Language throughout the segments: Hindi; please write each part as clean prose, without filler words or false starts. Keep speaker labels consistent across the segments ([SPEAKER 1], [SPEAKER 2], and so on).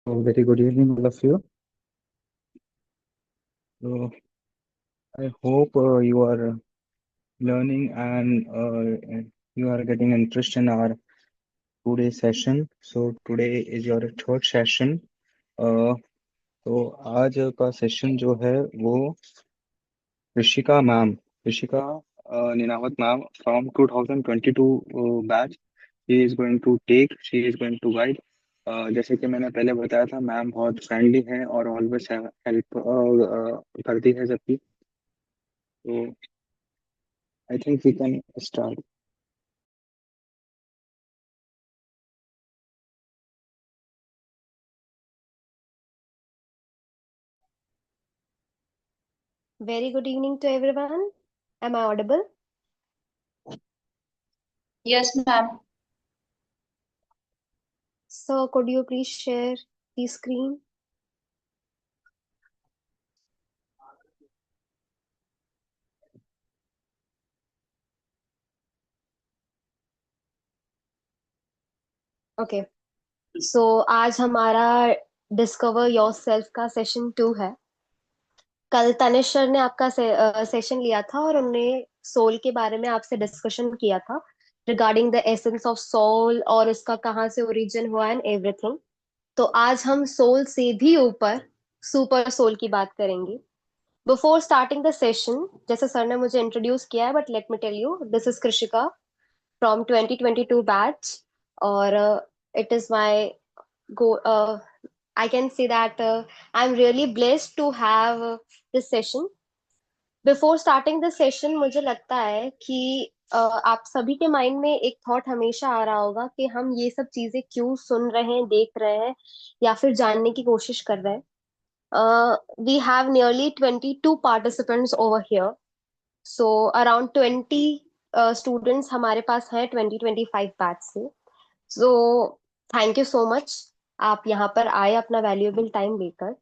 [SPEAKER 1] Very good evening, all of you. So, I hope you are learning and you are getting interest in our today's session. So, today is your third session. Uh, तो आज का सेशन जो है वो Rishika ma'am Rishika Ninawat ma'am from 2022 batch she is going to take she is going to guide. जैसे कि मैंने पहले बताया था, मैम बहुत फ्रेंडली है और ऑलवेज हेल्प करती है सबकी। तो I think we can start.
[SPEAKER 2] Very good evening to everyone. Am I audible?
[SPEAKER 3] Yes, ma'am.
[SPEAKER 2] So, could you please share the screen? Okay. So, आज हमारा डिस्कवर योर सेल्फ का सेशन 2 है। कल तनिष सर ने आपका सेशन लिया था और उन्होंने सोल के बारे में आपसे डिस्कशन किया था regarding the essence of soul और इसका कहाँ से ओरिजिन हुआ एंड एवरीथिंग। तो आज हम सोल से भी ऊपर सुपर सोल की बात करेंगे। बिफोर स्टार्टिंग द सेशन, जैसे सर ने मुझे इंट्रोड्यूस किया है, but let me tell you, this is Krishika from 2022 batch और it is my go I can say that I'm really blessed to have this session. Before starting this session, मुझे लगता है कि आप सभी के माइंड में एक थॉट हमेशा आ रहा होगा कि हम ये सब चीजें क्यों सुन रहे हैं, देख रहे हैं या फिर जानने की कोशिश कर रहे हैं। We have nearly 22 participants over here. So around 20 students हमारे पास हैं 2025 बैच से। So thank you so much, आप यहाँ पर आए अपना वैल्यूएबल टाइम लेकर।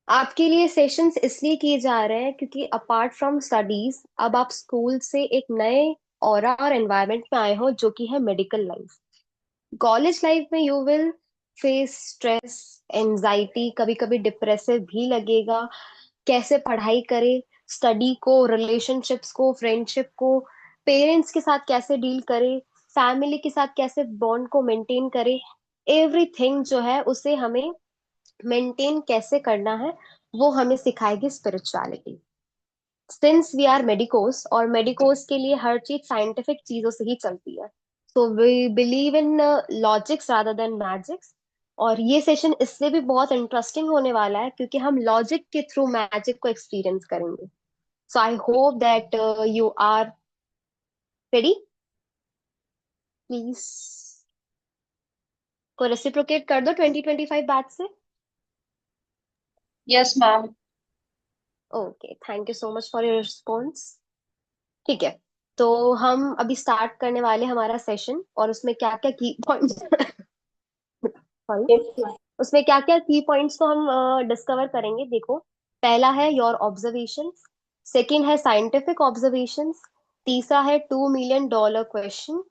[SPEAKER 2] आपके लिए सेशंस इसलिए किए जा रहे हैं क्योंकि अपार्ट फ्रॉम स्टडीज अब आप स्कूल से एक नए ऑरा और एनवायरनमेंट में आए हो जो कि है मेडिकल लाइफ। कॉलेज लाइफ में you will face stress, anxiety, कभी कभी डिप्रेसिव भी लगेगा। कैसे पढ़ाई करे, स्टडी को, रिलेशनशिप्स को, फ्रेंडशिप को, पेरेंट्स के साथ कैसे डील करे, फैमिली के साथ कैसे बॉन्ड को मेंटेन करे, एवरीथिंग जो है उसे हमें मेंटेन कैसे करना है वो हमें सिखाएगी spirituality. Since we are medicos और मेडिकोस के लिए हर चीज साइंटिफिक चीजों से ही चलती है, so we believe in logics rather than magics. और ये सेशन इससे भी बहुत इंटरेस्टिंग होने वाला है क्योंकि हम लॉजिक के थ्रू मैजिक को एक्सपीरियंस करेंगे। So I hope that you are ready. Please को रेसिप्रोकेट कर दो 2025 बैच से।
[SPEAKER 3] Yes, ma'am.
[SPEAKER 2] Okay, thank you so much for your response. ठीक है, तो हम अभी स्टार्ट करने वाले हैं हमारा सेशन और उसमें क्या क्या की पॉइंट्स सॉरी,
[SPEAKER 3] Yes, ma'am.
[SPEAKER 2] उसमें क्या क्या की पॉइंट्स को हम डिस्कवर करेंगे। देखो, पहला है योर ऑब्जर्वेशंस, सेकंड है साइंटिफिक ऑब्जर्वेशंस, तीसरा है $2 million क्वेश्चन,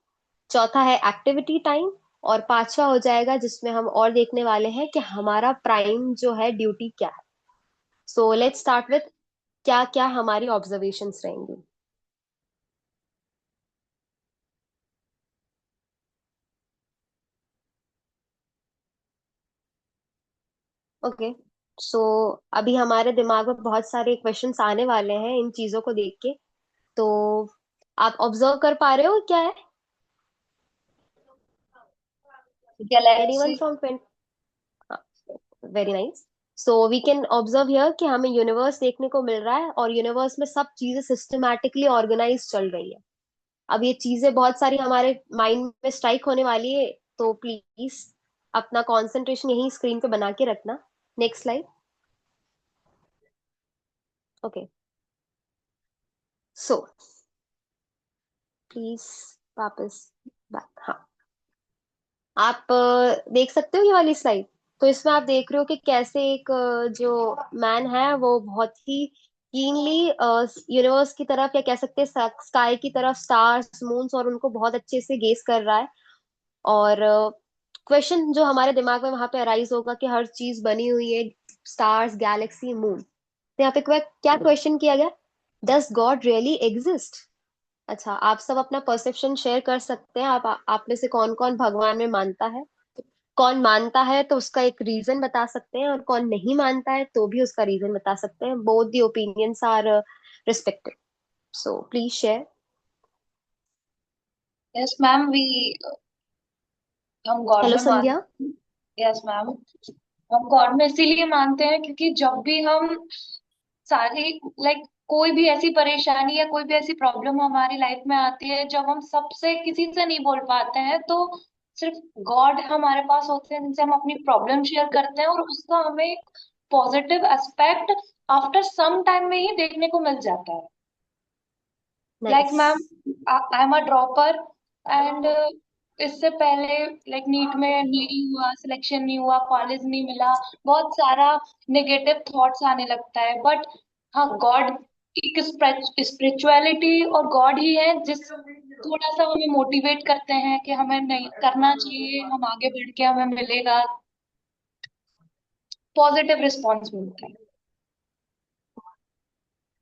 [SPEAKER 2] चौथा है एक्टिविटी टाइम और पांचवा हो जाएगा जिसमें हम और देखने वाले हैं कि हमारा प्राइम जो है ड्यूटी क्या है। सो लेट्स स्टार्ट विथ क्या क्या हमारी ऑब्जर्वेशंस रहेंगी। ओके, सो अभी हमारे दिमाग में बहुत सारे क्वेश्चंस आने वाले हैं इन चीजों को देख के। तो आप ऑब्जर्व कर पा रहे हो क्या है? Anyone
[SPEAKER 3] Galaxy.
[SPEAKER 2] From 20? Very nice. So we can observe here कि हमें यूनिवर्स देखने को मिल रहा है और यूनिवर्स में सब चीजें सिस्टमैटिकली ऑर्गेनाइज चल रही है। अब ये चीजें बहुत सारी हमारे माइंड में स्ट्राइक होने वाली है, तो प्लीज अपना कंसंट्रेशन यही स्क्रीन पे बना के रखना। Next slide. Okay, so please वापस बैक। हाँ, आप देख सकते हो ये वाली स्लाइड। तो इसमें आप देख रहे हो कि कैसे एक जो मैन है वो बहुत ही कीनली यूनिवर्स की तरफ या कह सकते हैं स्काई की तरफ, स्टार्स, मून्स और उनको बहुत अच्छे से गेस कर रहा है। और क्वेश्चन जो हमारे दिमाग में वहां पे अराइज होगा कि हर चीज बनी हुई है, स्टार्स, गैलेक्सी, मून। तो यहाँ पे क्या क्वेश्चन किया गया? Does God really exist? अच्छा, आप सब अपना परसेप्शन शेयर कर सकते हैं। आप में से कौन कौन भगवान में मानता है? कौन मानता है तो उसका एक रीजन बता सकते हैं, और कौन नहीं मानता है तो भी उसका रीजन बता सकते हैं। Both the opinions are respected, so please share.
[SPEAKER 3] Yes ma'am, we हम गॉड
[SPEAKER 2] हेलो
[SPEAKER 3] में
[SPEAKER 2] संध्या।
[SPEAKER 3] मानते हैं। यस मैम, हम गॉड में इसीलिए मानते हैं क्योंकि जब भी हम सारी लाइक कोई भी ऐसी परेशानी या कोई भी ऐसी प्रॉब्लम हमारी लाइफ में आती है, जब हम सबसे किसी से नहीं बोल पाते हैं, तो सिर्फ गॉड हमारे पास होते हैं जिनसे हम अपनी प्रॉब्लम शेयर करते हैं, और उसका हमें एक positive aspect after some time में ही देखने को मिल जाता है। Like
[SPEAKER 2] nice.
[SPEAKER 3] Ma'am, I am a dropper, and इससे पहले लाइक नीट में नहीं हुआ, सिलेक्शन नहीं हुआ, कॉलेज नहीं मिला, बहुत सारा नेगेटिव थॉट्स आने लगता है। बट हाँ, गॉड, एक स्पिरिचुअलिटी और गॉड ही है जिस थोड़ा सा हमें मोटिवेट करते हैं कि हमें नहीं करना चाहिए, हम आगे बढ़ के हमें मिलेगा, पॉजिटिव रिस्पॉन्स मिलता है।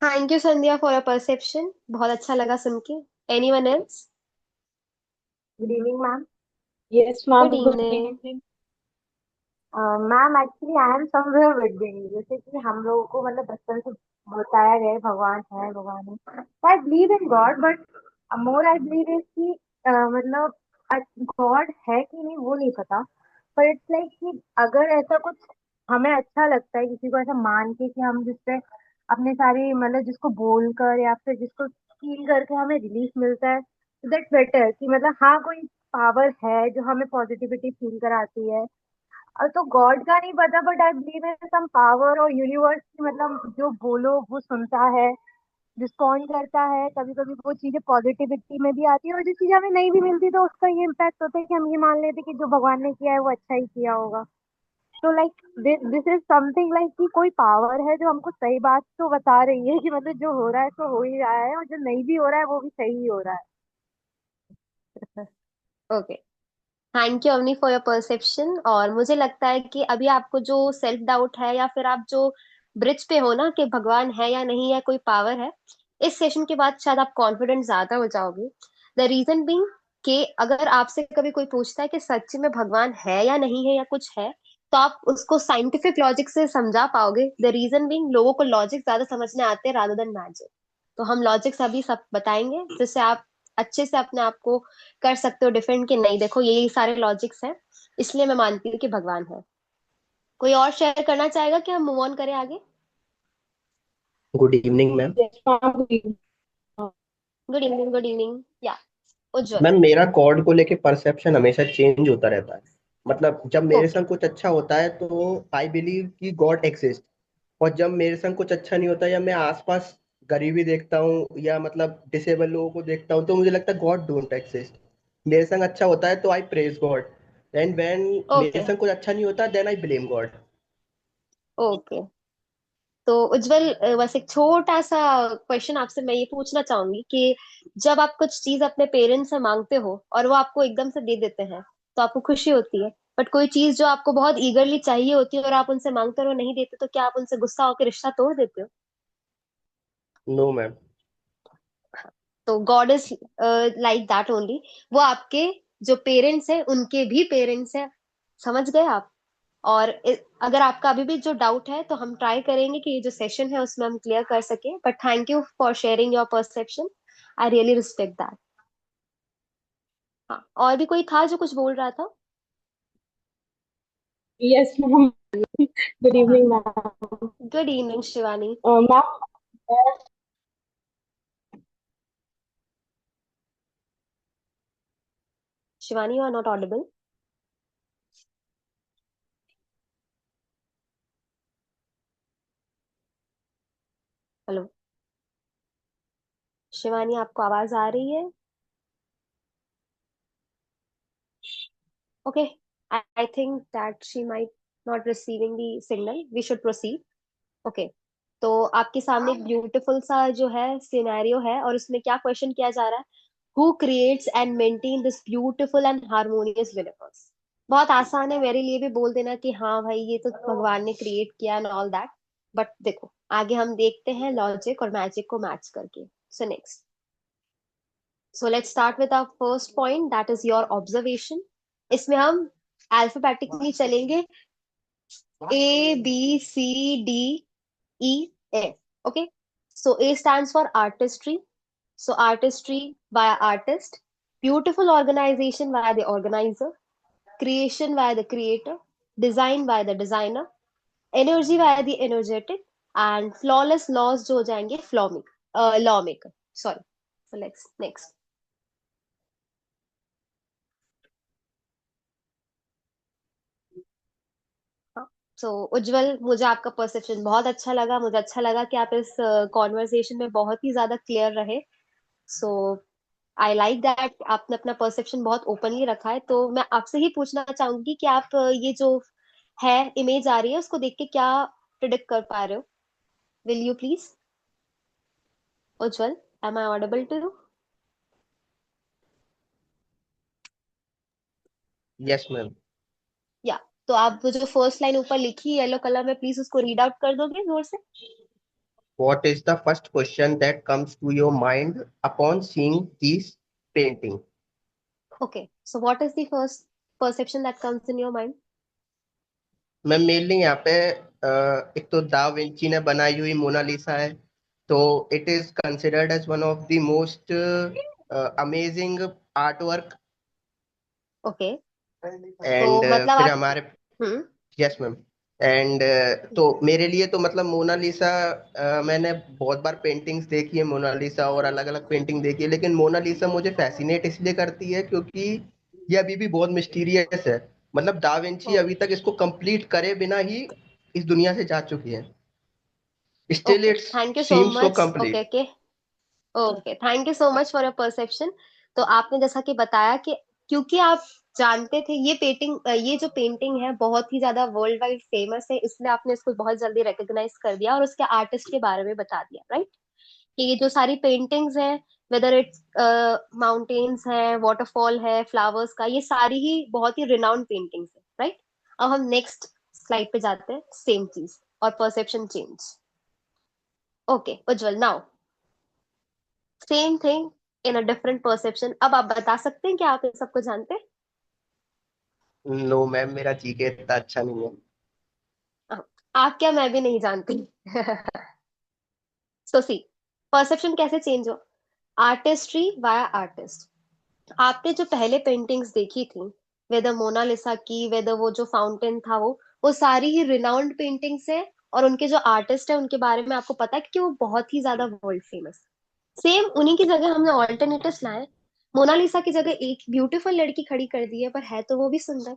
[SPEAKER 2] Thank you Sandhya for your perception, बहुत अच्छा लगा सुन के। Anyone else?
[SPEAKER 4] Good evening ma'am. Yes
[SPEAKER 2] good
[SPEAKER 4] ma'am, good
[SPEAKER 2] evening.
[SPEAKER 4] Evening. Ma'am actually I am somewhere between, जैसे कि हम लोगों को मतलब बचपन से बताया गया है भगवान है भगवान है। आई believe in God, but more I believe is कि मतलब गॉड है कि नहीं वो नहीं पता। पर इट्स लाइक कि अगर ऐसा कुछ हमें अच्छा लगता है किसी को ऐसा मान के कि हम जिससे अपने सारी मतलब जिसको बोलकर या फिर जिसको फील करके हमें रिलीफ मिलता है, दैट बेटर कि मतलब हाँ कोई पावर है जो हमें पॉजिटिविटी फील कराती है। तो गॉड का नहीं पता, but I believe in some power और यूनिवर्स की, मतलब जो बोलो वो सुनता है, रिस्पॉन्ड करता है। कभी कभी वो चीजें पॉजिटिविटी में भी आती है, और जो चीजें हमें नहीं भी मिलती तो उसका ये इम्पैक्ट होता है कि हम ये मान लेते हैं कि जो भगवान ने किया है वो अच्छा ही किया होगा। तो like this is something like कि कोई पावर है जो हमको सही बात तो बता रही है कि मतलब जो हो रहा है तो हो ही रहा है, और जो नहीं भी हो रहा है वो भी सही ही हो रहा है।
[SPEAKER 2] Okay, thank you Avni for your perception. और मुझे लगता है कि अभी आपको जो सेल्फ डाउट है, या फिर आप जो ब्रिज पे हो ना कि भगवान है या नहीं है, कोई पावर है, इस सेशन के बाद शायद आप कॉन्फिडेंट ज्यादा हो जाओगे। द रीजन बीइंग कि अगर आपसे कभी कोई पूछता है कि सच में भगवान है या नहीं है या कुछ है, तो आप उसको साइंटिफिक लॉजिक से समझा पाओगे। द रीजन बीइंग लोगों को लॉजिक ज्यादा समझने आते हैं रादर देन मैजिक। तो हम लॉजिक्स अभी सब बताएंगे जिससे आप अच्छे से अपने आप को कर सकते हो डिफरेंट कि नहीं देखो यही सारे लॉजिक्स हैं, इसलिए मैं मानती हूँ कि भगवान है। कोई और शेयर करना चाहेगा कि हम मूव ऑन करें आगे?
[SPEAKER 5] Good evening ma'am.
[SPEAKER 4] Yes ma'am.
[SPEAKER 2] Good evening, good evening. या उज्जवल।
[SPEAKER 5] मैम, मेरा गॉड को लेके परसेप्शन हमेशा चेंज होता रहता है। मतलब जब मेरे
[SPEAKER 2] ओके।
[SPEAKER 5] संग कुछ अच्छा होता है तो आई बिलीव कि गॉड एक्सिस्ट, और जब मेरे संग कुछ अच्छा नहीं होता या मैं आसपास गरीबी देखता हूँ या मतलब डिसेबल लोगों को देखता हूँ तो मुझे लगता है गॉड डोंट एक्सिस्ट। मेरे संग अच्छा होता है तो I praise god, and when मेरे
[SPEAKER 2] ओके।
[SPEAKER 5] संग कुछ अच्छा नहीं होता then I blame god.
[SPEAKER 2] Okay, तो उज्जवल, बस एक छोटा सा क्वेश्चन आपसे मैं ये पूछना चाहूंगी कि जब आप कुछ चीज अपने पेरेंट्स से मांगते हो और वो आपको एकदम से दे देते हैं, तो आपको खुशी होती है। बट कोई चीज जो आपको बहुत ईगरली चाहिए होती है और आप उनसे मांगते हो और वो नहीं देते, तो क्या आप उनसे गुस्सा होकर रिश्ता तोड़ देते हो?
[SPEAKER 5] No ma'am.
[SPEAKER 2] तो god is like that only. वो आपके जो पेरेंट्स हैं उनके भी पेरेंट्स हैं, समझ गए आप? और अगर आपका अभी भी जो डाउट है तो हम ट्राई करेंगे कि ये जो सेशन है उसमें हम क्लियर कर सके। But thank you for sharing your perception, I really respect that. हाँ, और भी कोई था जो कुछ बोल रहा था?
[SPEAKER 4] Yes ma'am. गुड
[SPEAKER 2] हाँ।
[SPEAKER 4] Evening ma'am.
[SPEAKER 2] Good evening Shivani.
[SPEAKER 4] Ma'am,
[SPEAKER 2] Shivani, you are not audible. Hello Shivani, आपको आवाज आ रही है? Okay, I think that she might not receiving the signal, we should proceed. Okay, तो आपके सामने एक ब्यूटीफुल सा जो है सिनेरियो है, और उसमें क्या क्वेश्चन किया जा रहा है? Who creates and maintain this beautiful and harmonious universe? बहुत आसान है मेरे लिए भी बोल देना कि हाँ भाई ये तो भगवान ने क्रिएट किया एंड ऑल दैट। बट देखो आगे हम देखते हैं लॉजिक और मैजिक को मैच करके। So next, so let's start with our first point, that is your observation. इसमें हम अल्फाबेटिकली चलेंगे, ABCDE F. Okay, so A stands for artistry. So artistry via artist, beautiful organization via the organizer, creation via the creator, design via the designer, energy via the energetic, and flawless laws जो हो जाएंगे law maker. Sorry. So let's next. सो उज्जवल, मुझे आपका परसेप्शन बहुत अच्छा लगा। मुझे अच्छा लगा कि आप इस कॉन्वर्सेशन में बहुत ही ज्यादा क्लियर रहे। सो आई लाइक दैट आपने अपना परसेप्शन बहुत ओपनली रखा है। तो मैं आपसे ही पूछना चाहूंगी कि आप ये जो है इमेज आ रही है उसको देख के क्या प्रिडिक्ट कर पा रहे हो? Will you please? Ujjwal, am I audible to you?
[SPEAKER 5] Yes ma'am.
[SPEAKER 2] Yeah, तो आप वो जो फर्स्ट लाइन ऊपर लिखी येलो कलर में, प्लीज उसको रीड आउट कर दोगे जोर से?
[SPEAKER 5] What is the first question that comes to your mind upon seeing this painting?
[SPEAKER 2] Okay, so what is the first perception that comes in your mind?
[SPEAKER 5] Ma'am mainly यहाँ पे एक तो दा विंची ने बनाई हुई मोनालिसा है, तो it is considered as one of the most amazing art work.
[SPEAKER 2] Okay, तो
[SPEAKER 5] एंड
[SPEAKER 2] मतलब
[SPEAKER 5] फिर
[SPEAKER 2] आप
[SPEAKER 5] हमारे,
[SPEAKER 2] हम्म
[SPEAKER 5] यस मैम। एंड तो मेरे लिए तो मतलब मोनालिसा, मैंने बहुत बार पेंटिंग्स देखी है मोनालिसा और अलग अलग पेंटिंग देखी है, लेकिन मोनालिसा मुझे फैसिनेट इसलिए करती है क्योंकि ये अभी भी बहुत मिस्टीरियस है। मतलब दा विंची अभी तक इसको कंप्लीट करे बिना ही इस दुनिया से जा चुकी है। Still
[SPEAKER 2] okay,
[SPEAKER 5] it's
[SPEAKER 2] thank you so
[SPEAKER 5] seems so
[SPEAKER 2] much. Okay
[SPEAKER 5] complete.
[SPEAKER 2] Okay okay, thank you so much for your perception. तो आपने जैसा कि बताया कि क्योंकि आप जानते थे ये ये जो पेंटिंग है बहुत ही ज्यादा वर्ल्ड वाइड फेमस है, इसलिए आपने इसको बहुत जल्दी रिकॉग्नाइज कर दिया और उसके आर्टिस्ट के बारे में बता दिया, राइट? कि ये जो सारी पेंटिंग्स हैं, वेदर इट्स माउंटेन्स है, वाटरफॉल है, फ्लावर्स का, ये सारी ही बहुत ही रिनाउंड पेंटिंग्स है, राइट? अब हम नेक्स्ट स्लाइड पे जाते हैं, सेम चीज और perception change. Okay Ujjwal, now same thing in a different perception. अब आप बता सकते हैं कि आप इन सबको जानते हैं?
[SPEAKER 5] नो मैम, मेरा जीके इतना अच्छा नहीं है।
[SPEAKER 2] हाँ, आप क्या, मैं भी नहीं जानती। सो सी, परसेप्शन कैसे चेंज हो? Artistry via artist. आपने जो पहले पेंटिंग्स देखी थी, वेदर मोनालिसा की, वेदर वो जो फाउंटेन था, वो सारी ही रिनाउंड पेंटिंग्स है। और उनके जो आर्टिस्ट है उनके बारे में आपको पता है कि वो बहुत ही ज्यादा वर्ल्ड फेमस। सेम उन्हीं की जगह हमने ऑल्टरनेटिव्स लाए। मोनालिसा की जगह एक ब्यूटीफुल लड़की खड़ी कर दी है, पर है तो वो भी सुंदर।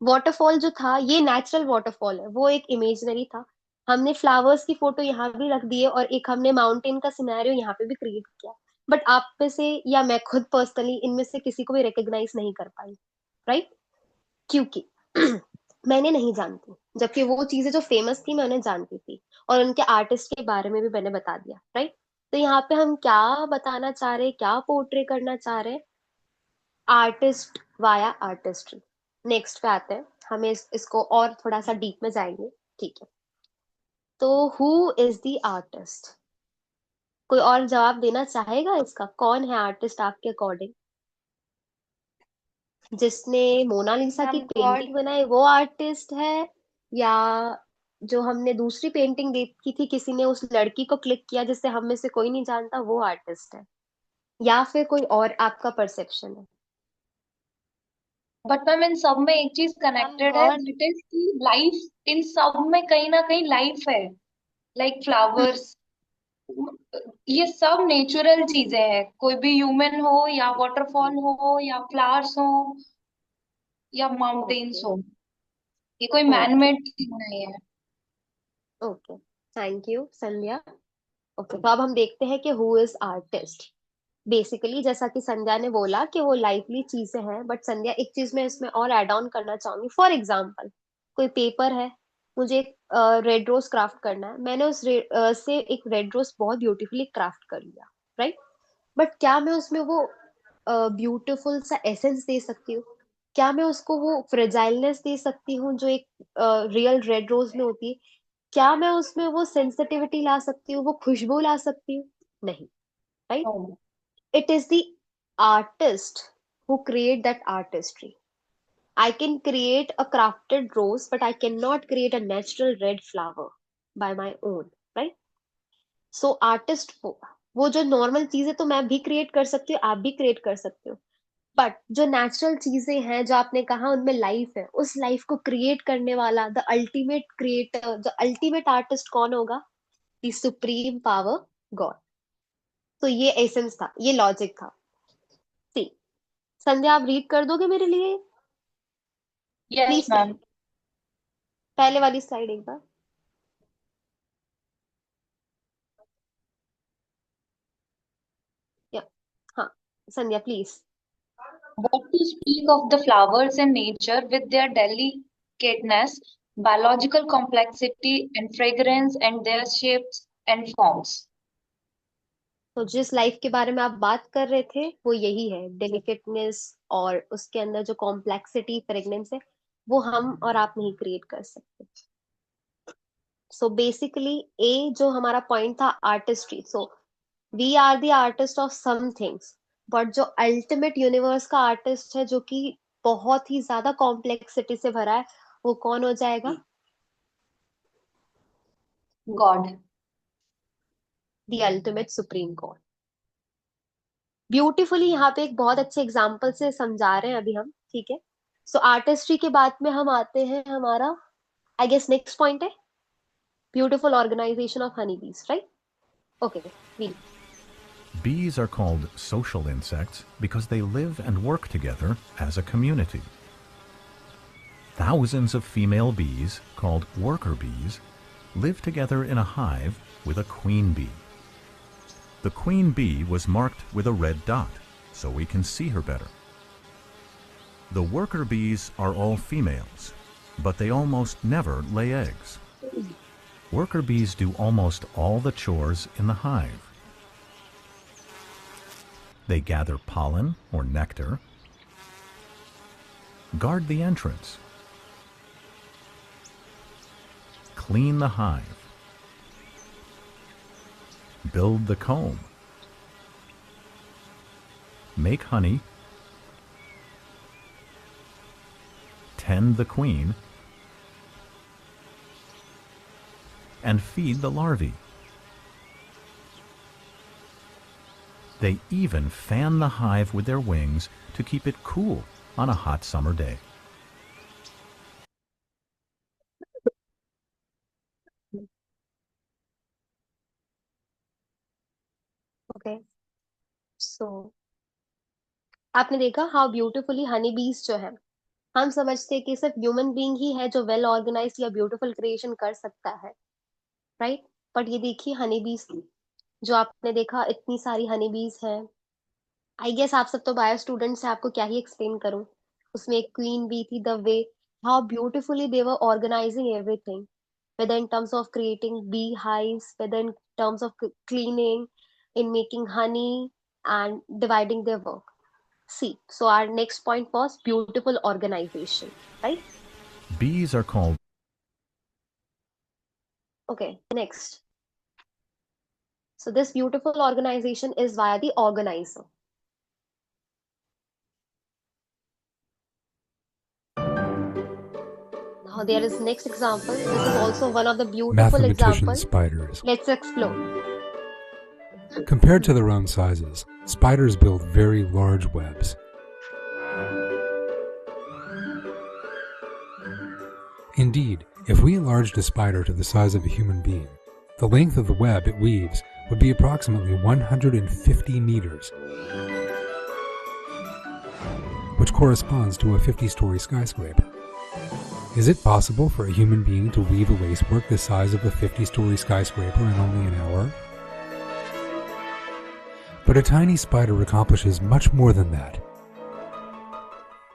[SPEAKER 2] वाटरफॉल जो था ये नेचुरल वाटरफॉल है, वो एक इमेजनरी था। हमने फ्लावर्स की फोटो यहाँ भी रख दी है और एक हमने माउंटेन का सिनेरियो यहाँ पे भी क्रिएट किया। बट आप में से या मैं खुद पर्सनली इनमें से किसी को भी रिकॉग्नाइज नहीं कर पाई, राइट? क्योंकि मैंने नहीं जानती, जबकि वो चीजें जो फेमस थी मैं उन्हें जानती थी और उनके आर्टिस्ट के बारे में भी मैंने बता दिया, राइट? तो यहाँ पे हम क्या बताना चाह रहे हैं, क्या पोर्ट्रे करना चाह रहे हैं? Artist via artistry. नेक्स्ट पे आते हैं, हमें इसको और थोड़ा सा डीप में जाएंगे, ठीक है? तो हु इज द आर्टिस्ट? कोई और जवाब देना चाहेगा इसका? कौन है आर्टिस्ट आपके अकॉर्डिंग? जिसने मोनालिसा की
[SPEAKER 3] मैम गॉड।
[SPEAKER 2] पेंटिंग बनाई वो आर्टिस्ट है, या जो हमने दूसरी पेंटिंग देखी थी किसी ने उस लड़की को क्लिक किया जिससे हम में से कोई नहीं जानता, वो आर्टिस्ट है, या फिर कोई और आपका परसेप्शन है?
[SPEAKER 3] बट मैम इन सब में एक चीज
[SPEAKER 2] मैम
[SPEAKER 3] कनेक्टेड है,
[SPEAKER 2] गॉड।
[SPEAKER 3] दैट इज की लाइफ इन सब में कहीं ना कहीं लाइफ है। लाइक फ्लावर्स, ये सब नेचुरल चीजें हैं, कोई भी ह्यूमन हो या वाटरफॉल हो या फ्लावर्स हो या माउंटेन्स
[SPEAKER 2] ओके
[SPEAKER 3] हो, ये कोई
[SPEAKER 2] ओके
[SPEAKER 3] मैनमेड चीज नहीं है।
[SPEAKER 2] Okay, thank you Sandhya. Okay, तो अब हम देखते हैं कि हु इज आर्टिस्ट। बेसिकली जैसा कि संध्या ने बोला कि वो लाइवली चीजें हैं, बट संध्या एक चीज मैं इसमें और ऐड ऑन करना चाहूंगी। फॉर एग्जाम्पल, कोई पेपर है, मुझे एक रेड रोज क्राफ्ट करना है, मैंने से एक रेड रोज बहुत ब्यूटीफुली क्राफ्ट कर लिया, राइट? बट क्या मैं उसमें वो ब्यूटीफुल सा एसेंस दे सकती हूँ? क्या मैं उसको वो फ्रेजाइलनेस दे सकती हूँ जो एक रियल रेड रोज में होती है? क्या मैं उसमें वो सेंसिटिविटी ला सकती हूँ, वो खुशबू ला सकती हूँ? नहीं, right?
[SPEAKER 3] No.
[SPEAKER 2] It is the artist who create that artistry. I can create a crafted rose, but I cannot create a natural red flower by my own, right? So artist वो जो नॉर्मल चीज है तो मैं भी क्रिएट कर सकती हूँ, आप भी क्रिएट कर सकते हो, बट जो नेचुरल चीजें हैं जो आपने कहा उनमें लाइफ है, उस लाइफ को क्रिएट करने वाला the ultimate creator, the ultimate artist कौन होगा? The supreme power, God. तो ये एसेंस था, ये लॉजिक था। सी, संध्या आप रीड कर दोगे मेरे लिए
[SPEAKER 3] Yes,
[SPEAKER 2] प्लीज?
[SPEAKER 3] ma'am.
[SPEAKER 2] पहले वाली स्लाइड एक बार। या हाँ, संध्या please.
[SPEAKER 3] What to speak of the flowers in nature with their delicateness, biological complexity, and fragrance, and their shapes and forms.
[SPEAKER 2] तो जिस लाइफ के बारे में आप बात कर रहे थे वो यही है, डेलिकेटनेस, और उसके अंदर जो कॉम्प्लेक्सिटी, फ्रेगनेंस है, वो हम और आप नहीं क्रिएट कर सकते। सो बेसिकली ए जो हमारा पॉइंट था, artistry. So we are the artist of some things, but जो अल्टीमेट यूनिवर्स का आर्टिस्ट है, जो कि बहुत ही ज्यादा कॉम्प्लेक्सिटी से भरा है, वो कौन हो जाएगा?
[SPEAKER 3] God.
[SPEAKER 2] The ultimate supreme God. Beautifully यहाँ पे एक बहुत अच्छे एग्जाम्पल से समझा रहे हैं अभी हम, ठीक है? सो आर्टिस्ट्री के बाद में हम आते हैं, हमारा आई गेस नेक्स्ट पॉइंट है beautiful organisation of honey bees, right? Okay, we
[SPEAKER 6] Bees are called social insects because they live and work together as a community. Thousands of female bees, called worker bees, live together in a hive with a queen bee. The queen bee was marked with a red dot, so we can see her better. The worker bees are all females, but they almost never lay eggs. Worker bees do almost all the chores in the hive. They gather pollen or nectar, guard the entrance, clean the hive, build the comb, make honey, tend the queen, and feed the larvae. They even fan the hive with their wings to keep it cool on a hot summer day.
[SPEAKER 2] Okay, so आपने देखा हाउ ब्यूटीफुली हनी बीज जो है, हम समझते हैं कि सिर्फ ह्यूमन बीइंग ही है जो वेल ऑर्गेनाइज या ब्यूटीफुल क्रिएशन कर सकता है, राइट? बट ये देखिए हनी बीज जो आपने देखा, इतनी सारी हनी बीज है। आई गेस आप सब तो बायो स्टूडेंट्स हैं, आपको क्या ही एक्सप्लेन करूं। उसमें एक क्वीन बी थी, the way how beautifully they were organising everything, whether in terms of creating beehives, whether in terms of cleaning, in making honey, and dividing their work. See, so our next point was beautiful organization, right?
[SPEAKER 6] Bees are called
[SPEAKER 2] Okay, next. So this beautiful organization is via the organizer. Now there is next example. This is also one of the beautiful
[SPEAKER 7] Mathematician
[SPEAKER 2] examples.
[SPEAKER 7] spiders.
[SPEAKER 2] Let's explore.
[SPEAKER 7] Compared to their own sizes, spiders build very large webs. Indeed, if we enlarged a spider to the size of a human being, the length of the web it weaves would be approximately 150 meters, which corresponds to a 50-story skyscraper. Is it possible for a human being to weave a lacework the size of a 50-story skyscraper in only an hour? But a tiny spider accomplishes much more than that.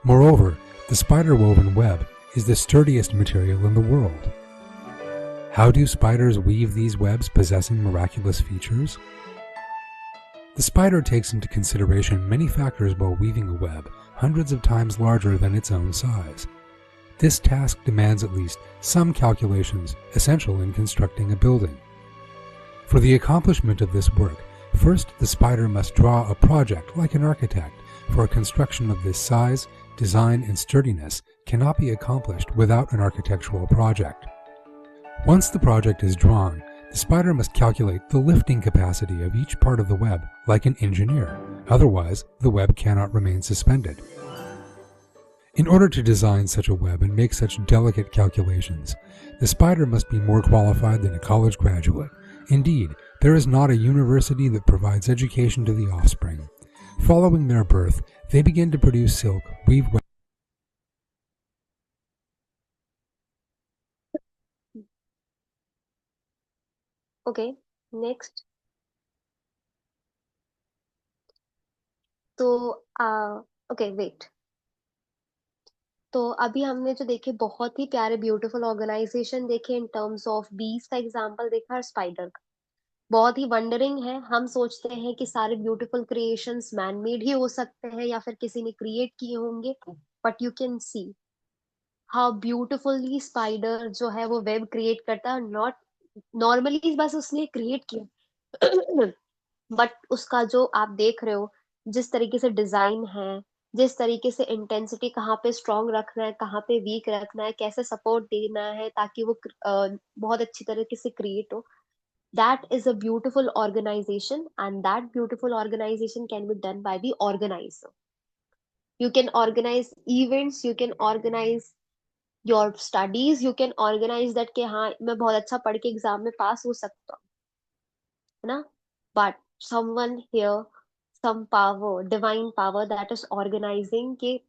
[SPEAKER 7] Moreover, the spider-woven web is the sturdiest material in the world. How do spiders weave these webs possessing miraculous features? The spider takes into consideration many factors while weaving a web hundreds of times larger than its own size. This task demands at least some calculations essential in constructing a building. For the accomplishment of this work, first the spider must draw a project like an architect, for a construction of this size, design, and sturdiness cannot be accomplished without an architectural project. Once the project is drawn, the spider must calculate the lifting capacity of each part of the web like an engineer, otherwise the web cannot remain suspended. In order to design such a web and make such delicate calculations, the spider must be more qualified than a college graduate. Indeed, there is not a university that provides education to the offspring. Following their birth, they begin to produce silk, weave web.
[SPEAKER 2] Okay, next. तो ओके वेट, तो अभी हमने जो देखे बहुत ही प्यारे ब्यूटीफुल ऑर्गेनाइजेशन देखे, इन टर्म्स ऑफ बीज का एग्जांपल देखा और स्पाइडर का। बहुत ही वंडरिंग है, हम सोचते हैं कि सारे ब्यूटीफुल क्रिएशंस मैन मेड ही हो सकते हैं या फिर किसी ने क्रिएट किए होंगे, but you can see how beautifully spider जो है वो वेब क्रिएट करता है। नॉट नॉर्मली बस उसने क्रिएट किया बट उसका जो आप देख रहे हो, जिस तरीके से डिजाइन है, जिस तरीके से इंटेंसिटी कहाँ पे स्ट्रॉन्ग रखना है, कहाँ पे वीक रखना है, कैसे सपोर्ट देना है ताकि वो बहुत अच्छी तरीके से क्रिएट हो, that is a beautiful organization, and that beautiful organization can be done by the organizer. You can organize events, you can organize your studies, you can organize that कि हाँ मैं बहुत अच्छा पढ़ के एग्जाम में पास हो सकता हूँ, है ना? But someone here, some power, divine power that is organizing कि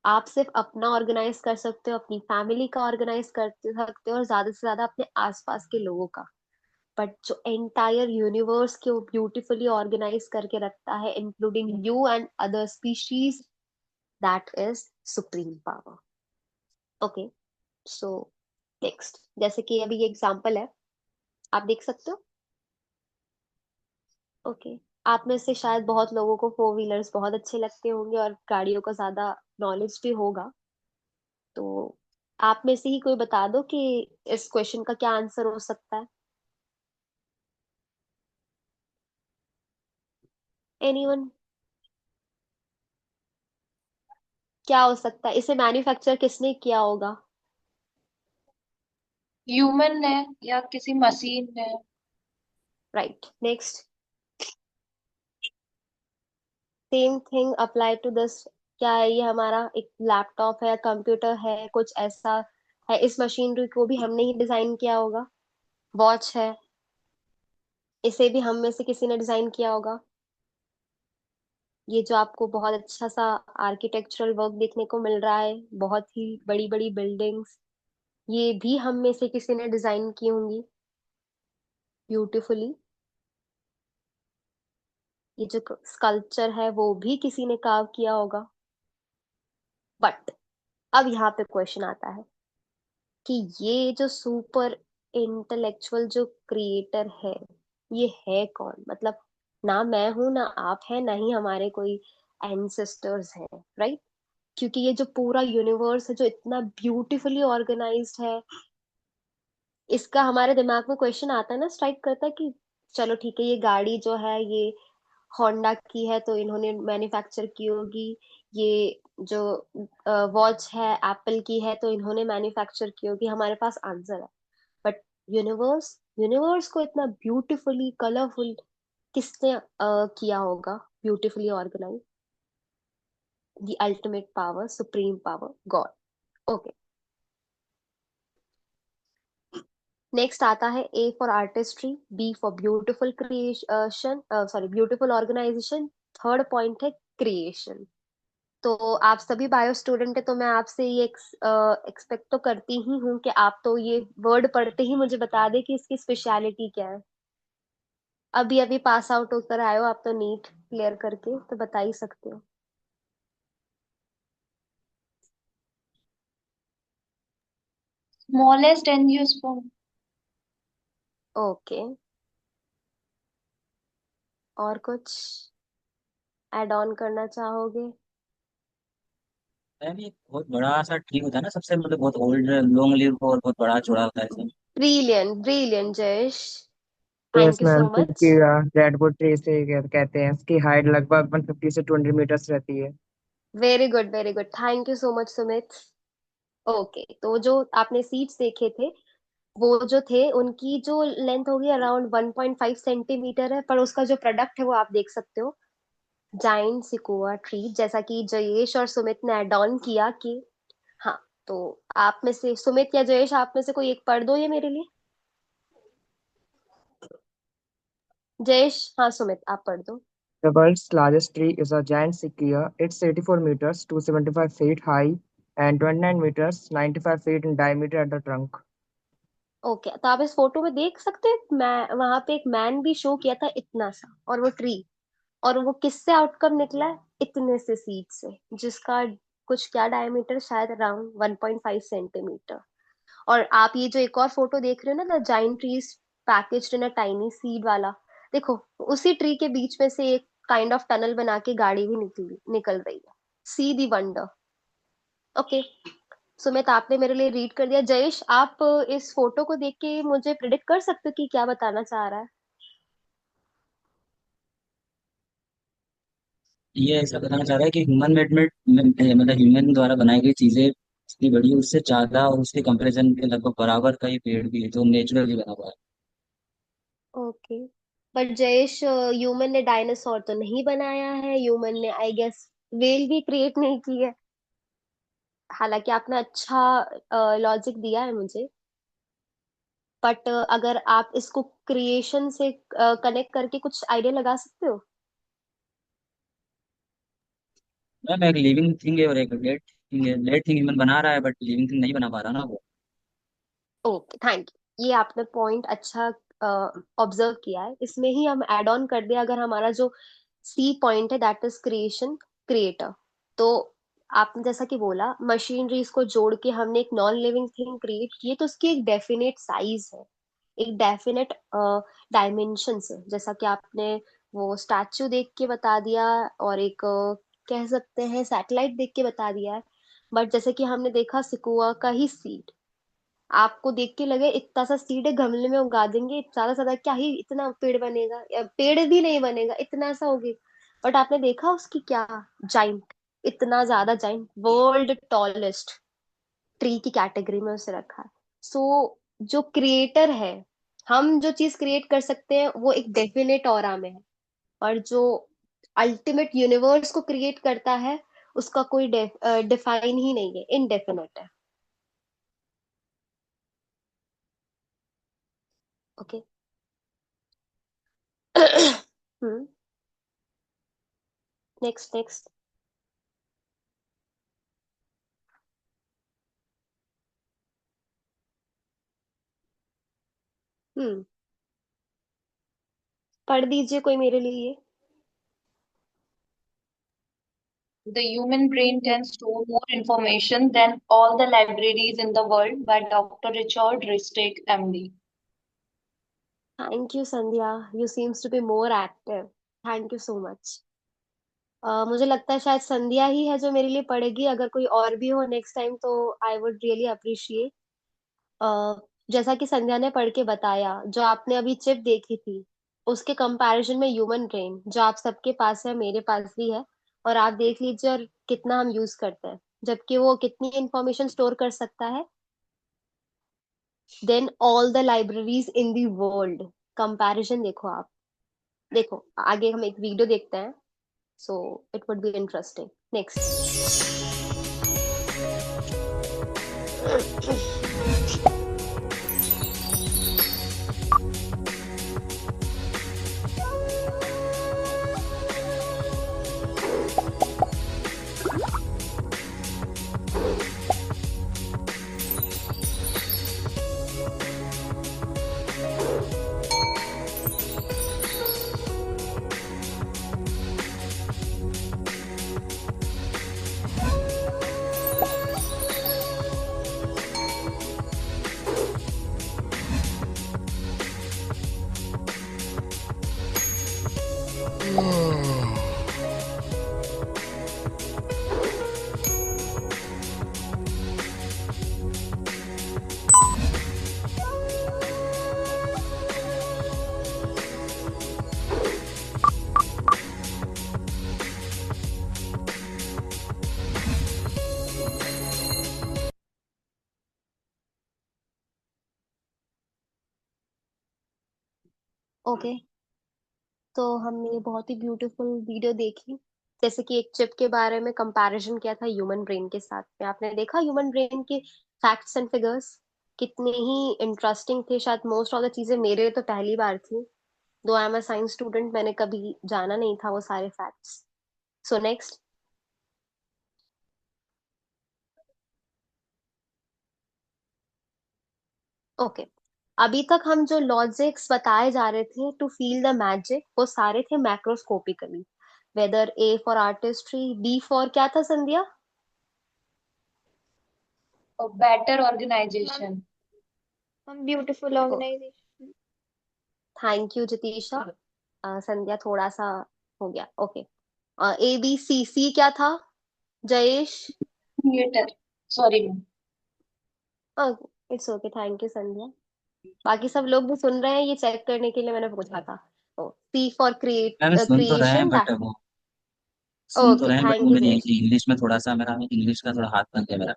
[SPEAKER 2] आप सिर्फ अपना ऑर्गेनाइज कर सकते हो, अपनी फैमिली का ऑर्गेनाइज कर सकते हो और ज्यादा से ज्यादा अपने आसपास के लोगों का, बट जो एंटायर यूनिवर्स के वो ब्यूटीफुली ऑर्गेनाइज करके रखता है including you and other species, that is supreme power. Okay, so next, जैसे कि अभी ये एग्जांपल है, आप देख सकते हो। ओके, आप में से शायद बहुत लोगों को फोर व्हीलर्स बहुत अच्छे लगते होंगे और गाड़ियों का ज्यादा नॉलेज भी होगा, तो आप में से ही कोई बता दो कि इस क्वेश्चन का क्या आंसर हो सकता है। एनीवन? क्या हो सकता है, इसे मैन्युफैक्चर किसने किया होगा?
[SPEAKER 3] ह्यूमन ने या किसी मशीन ने।
[SPEAKER 2] Right, next. Same thing apply to this. क्या है ये? हमारा एक लैपटॉप है, कंप्यूटर है, कुछ ऐसा है, इस मशीनरी को भी हमने ही डिजाइन किया होगा। वॉच है, इसे भी हम में से किसी ने डिजाइन किया होगा। ये जो आपको बहुत अच्छा सा आर्किटेक्चरल वर्क देखने को मिल रहा है, बहुत ही बड़ी बड़ी बिल्डिंग्स, ये भी हम में से किसी ने डिजाइन की होंगी ब्यूटीफुली। ये जो स्कल्पचर है वो भी किसी ने कार्व किया होगा। बट अब यहाँ पे क्वेश्चन आता है कि ये जो सुपर इंटेलेक्चुअल जो क्रिएटर है, ये है कौन? मतलब ना मैं हूं, ना आप है, ना ही हमारे कोई एंसेस्टर्स हैं, राइट? क्योंकि ये जो पूरा यूनिवर्स है जो इतना ब्यूटीफुली ऑर्गेनाइज्ड है, इसका हमारे दिमाग में क्वेश्चन आता है ना, स्ट्राइक करता है कि चलो ठीक है, ये गाड़ी जो है ये होंडा की है तो इन्होंने मैन्युफैक्चर की होगी, ये जो वॉच है एप्पल की है तो इन्होंने मैन्युफैक्चर की होगी, हमारे पास आंसर है। बट यूनिवर्स, यूनिवर्स को इतना ब्यूटीफुली कलरफुल किसने किया होगा, beautifully organise? The ultimate power, supreme power, god. Okay, next आता है A for artistry, B for beautiful creation, sorry beautiful organisation, third point है क्रिएशन। तो आप सभी बायो स्टूडेंट है, तो मैं आपसे ये एक्सपेक्ट तो करती ही हूँ कि आप तो ये वर्ड पढ़ते ही मुझे बता दे कि इसकी स्पेशलिटी क्या है। अभी अभी पास आउट होकर आए हो आप, तो नीट क्लियर करके तो बता ही सकते हो।
[SPEAKER 3] Smallest angiosperm.
[SPEAKER 2] ओके, और कुछ ऐड ऑन करना चाहोगे?
[SPEAKER 8] मैम एक बहुत बड़ा सा ट्री होता है ना, सबसे मतलब बहुत ओल्ड लॉन्ग लिव और बहुत बड़ा चौड़ा होता है सब।
[SPEAKER 2] Brilliant brilliant Jayesh,
[SPEAKER 9] yes
[SPEAKER 2] thank you
[SPEAKER 9] ma'am,
[SPEAKER 2] so much.
[SPEAKER 9] क्योंकि रेडवुड ट्री से कहते हैं इसकी हाइट लगभग 150 से 200 मीटर्स रहती है।
[SPEAKER 2] Very good, thank you so much Sumit. Okay, तो जो आपने सीट्स देखे थे, वो जो थे उनकी जो लेंथ होगी अराउंड 1.5 सेंटीमीटर है, पर उसका जो प्रोडक्ट है वो आप देख सकते हो, जाइंट सिकुआ ट्री, जैसा कि जयेश और सुमित ने ऐड ऑन किया कि हाँ। तो आप में से सुमित या जयेश, आप में से कोई एक पढ़ दो ये मेरे लिए। जयेश, हाँ सुमित आप पढ़ दो।
[SPEAKER 9] The world's largest tree is a giant sequoia. It's 84 meters, 275 feet high, and 29 meters, 95 feet in diameter at the trunk.
[SPEAKER 2] Okay, तो आप इस फोटो में देख सकते हैं, मैं वहां पे एक मैन भी शो किया था इतना सा, और वो ट्री, और वो किससे आउटकम निकला है, इतने से सीड से, जिसका कुछ क्या डायमीटर, शायद अराउंड 1.5 सेंटीमीटर। और आप ये जो एक और फोटो देख रहे हो ना, the giant trees packaged in a tiny seed वाला, देखो उसी ट्री के बीच में से एक काइंड ऑफ टनल बना के गाड़ी भी निकल रही है। सी दी वंडर। ओके, सुमित आपने मेरे लिए रीड कर दिया। जयेश, आप इस फोटो को देख के मुझे प्रिडिक्ट कर सकते हो कि क्या बताना चाह रहा है।
[SPEAKER 8] ये ऐसा बताना चाह रहा है कि ह्यूमन मेड में मतलब ह्यूमन द्वारा बनाई गई चीजें जितनी बड़ी है उससे ज्यादा और उसके कंपैरिजन के लगभग बराबर का ये पेड़ भी है जो नेचुरली बना हुआ है।
[SPEAKER 2] ओके, बट जयेश, ह्यूमन ने डायनासोर तो नहीं बनाया है, ह्यूमन ने आई गेस वेल भी क्रिएट नहीं की है। हालांकि आपने अच्छा लॉजिक दिया है मुझे, बट अगर आप इसको क्रिएशन से कनेक्ट करके कुछ आइडिया लगा सकते हो।
[SPEAKER 8] मैम एक लिविंग थिंग है और एक डेड थिंग है। डेड थिंग ह्यूमन बना रहा है बट लिविंग थिंग नहीं बना पा रहा ना वो।
[SPEAKER 2] ओके, थैंक यू, ये आपने पॉइंट अच्छा ऑब्जर्व किया है, इसमें ही हम ऐड ऑन कर दिया। अगर हमारा जो सी पॉइंट है दैट इज क्रिएशन, क्रिएटर, तो आपने जैसा कि बोला मशीनरीज को जोड़ के हमने एक नॉन लिविंग थिंग क्रिएट की है, तो उसकी एक डेफिनेट साइज है, एक डेफिनेट डायमेंशन है, जैसा कि आपने वो स्टैचू देख के बता दिया, और एक कह सकते हैं सैटेलाइट देख के बता दिया है। बट जैसे कि हमने देखा सिकुआ का ही सीड, आपको देख के लगे इतना सा सीड है, गमले में उगा देंगे, ज्यादा से ज्यादा क्या ही इतना पेड़ बनेगा, या पेड़ भी नहीं बनेगा, इतना सा होगी। बट आपने देखा उसकी क्या जाइंट, इतना ज्यादा जाइंट, वर्ल्ड टॉलेस्ट ट्री की कैटेगरी में उसे रखा है। सो जो क्रिएटर है, हम जो चीज क्रिएट कर सकते हैं वो एक डेफिनेट ऑरा में है, और जो अल्टीमेट यूनिवर्स को क्रिएट करता है उसका कोई डिफाइन ही नहीं है, इनडेफिनेट है। ओके। हम्म, नेक्स्ट नेक्स्ट। हम्म, पढ़ दीजिए कोई मेरे लिए।
[SPEAKER 3] The Human Brain Can Store More Information Than All the Libraries in the World by Dr. Richard Ristick, MD.
[SPEAKER 2] Thank you Sandhya, you seems to be more active, thank you so much. मुझे लगता है शायद संध्या ही है जो मेरे लिए पढ़ेगी, अगर कोई और भी हो नेक्स्ट टाइम तो आई वुड रियली अप्रिशिएट। जैसा कि संध्या ने पढ़ के बताया, जो आपने अभी चिप देखी थी उसके कंपैरिजन में ह्यूमन ब्रेन जो आप सबके पास है, मेरे पास भी है, और आप देख लीजिए और कितना हम यूज करते हैं, जबकि वो कितनी इंफॉर्मेशन स्टोर कर सकता है then all the libraries in the world. Comparison देखो आप, देखो आगे हम एक वीडियो देखते हैं, so it would be interesting. Next. Okay, तो हमने ये बहुत ही ब्यूटीफुल वीडियो देखी। जैसे कि एक चिप के बारे में कंपैरिजन किया था ह्यूमन ब्रेन के साथ में। आपने देखा ह्यूमन ब्रेन के फैक्ट्स एंड फिगर्स कितने ही इंटरेस्टिंग थे। शायद मोस्ट ऑफ द चीजें मेरे लिए तो पहली बार थी, दो आई एम अ साइंस स्टूडेंट, मैंने कभी जाना नहीं था वो सारे फैक्ट्स। So next. ओके, अभी तक हम जो लॉजिक्स बताए जा रहे थे टू फील द मैजिक, वो सारे थे macroscopically. Whether A for artistry, B for क्या था संध्या?
[SPEAKER 3] Better organization.
[SPEAKER 10] हम beautiful organization.
[SPEAKER 2] Thank you Jitisha. Sandhya थोड़ा सा हो गया। ओके, ए बी सी, सी क्या था Jayesh?
[SPEAKER 3] Theatre. Sorry ma'am.
[SPEAKER 2] It's okay, thank you Sandhya. बाकी सब लोग भी सुन रहे हैं, ये चेक करने के लिए मैंने पूछा था। सी फॉर क्रिएट,
[SPEAKER 8] मैम सुन तो रहे हैं
[SPEAKER 2] क्रिएशन।
[SPEAKER 8] बट वो सुन तो
[SPEAKER 2] ओके,
[SPEAKER 8] रहे हैं बट वो
[SPEAKER 2] थैंक यू
[SPEAKER 8] मेरी
[SPEAKER 2] जयेश।
[SPEAKER 8] इंग्लिश में थोड़ा सा, मेरा इंग्लिश का थोड़ा हाथ तंग है मेरा।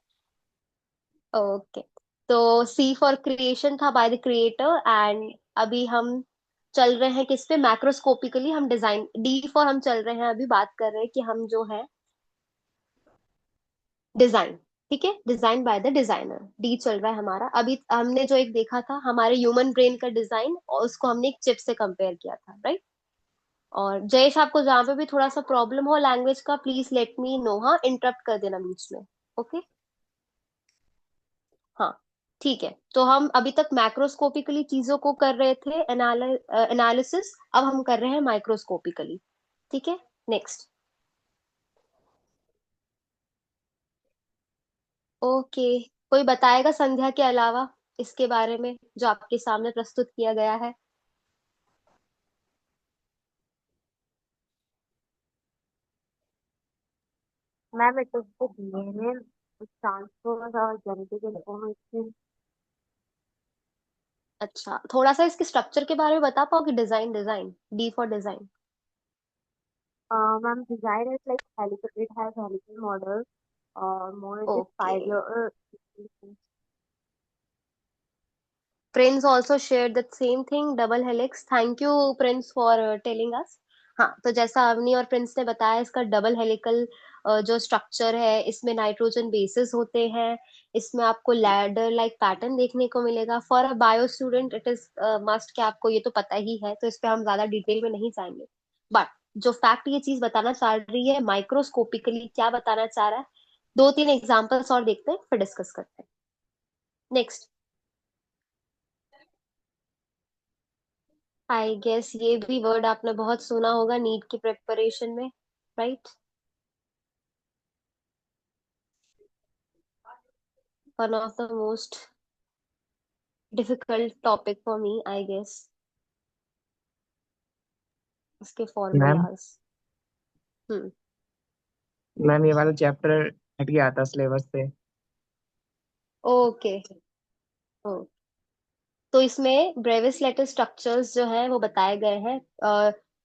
[SPEAKER 2] ओके, तो सी फॉर क्रिएशन था बाय द क्रिएटर, एंड अभी हम चल रहे हैं किस पे? मैक्रोस्कोपिकली हम डिजाइन। डी फॉर हम चल रहे हैं, अभी बात कर रहे हैं कि हम जो है डिजाइन। ठीक है, design by the designer, D चल रहा है हमारा। अभी हमने जो एक देखा था हमारे ह्यूमन ब्रेन का डिजाइन, और उसको हमने एक चिप से कंपेयर किया था, राइट? और जयेश, आपको जहां पे भी थोड़ा सा प्रॉब्लम हो लैंग्वेज का, प्लीज लेट मी नो, हाँ, इंटरप्ट कर देना बीच में। ओके, हाँ, ठीक है। तो हम अभी तक मैक्रोस्कोपिकली चीजों को कर रहे थे एनालिसिस, अब हम कर रहे हैं माइक्रोस्कोपिकली। ठीक है, नेक्स्ट। ओके, कोई बताएगा संध्या के अलावा इसके बारे में जो आपके सामने प्रस्तुत किया गया है?
[SPEAKER 4] Ma'am it is the DNA transfer और जेनेटिक इंफॉर्मेशन।
[SPEAKER 2] अच्छा, थोड़ा सा इसके स्ट्रक्चर के बारे में बता पाओगे? Design, design, D for design.
[SPEAKER 4] Ma'am, design is like helical. It has helical models, or more it is
[SPEAKER 2] okay,
[SPEAKER 4] spiral.
[SPEAKER 2] Prince also share the same thing, double helix. Thank you Prince for telling us. हाँ, तो जैसा अवनी और प्रिंस ने बताया, इसका डबल हेलिकल जो स्ट्रक्चर है, इसमें नाइट्रोजन बेसिस होते हैं। इसमें आपको लैडर लाइक पैटर्न देखने को मिलेगा। For a bio student it is must कि आपको ये तो पता ही है, तो इस पे हम ज्यादा डिटेल में नहीं जाएंगे। बट जो फैक्ट ये चीज बताना चाह रही है माइक्रोस्कोपिकली, क्या बताना चाह रहा है, दो तीन एग्जांपल्स और देखते हैं, फिर डिस्कस करते हैं। नेक्स्ट। आई गेस ये भी वर्ड आपने बहुत सुना होगा नीट की प्रिपरेशन में, right? One of the most difficult topic for me, I guess, इसके
[SPEAKER 9] मैम
[SPEAKER 2] फॉर्मूलाज। हम्म।
[SPEAKER 9] मैम ये वाला चैप्टर हट गया था सिलेबस से।
[SPEAKER 2] ओके, तो इसमें ब्रेविस लेटर स्ट्रक्चर्स जो है वो बताए गए हैं।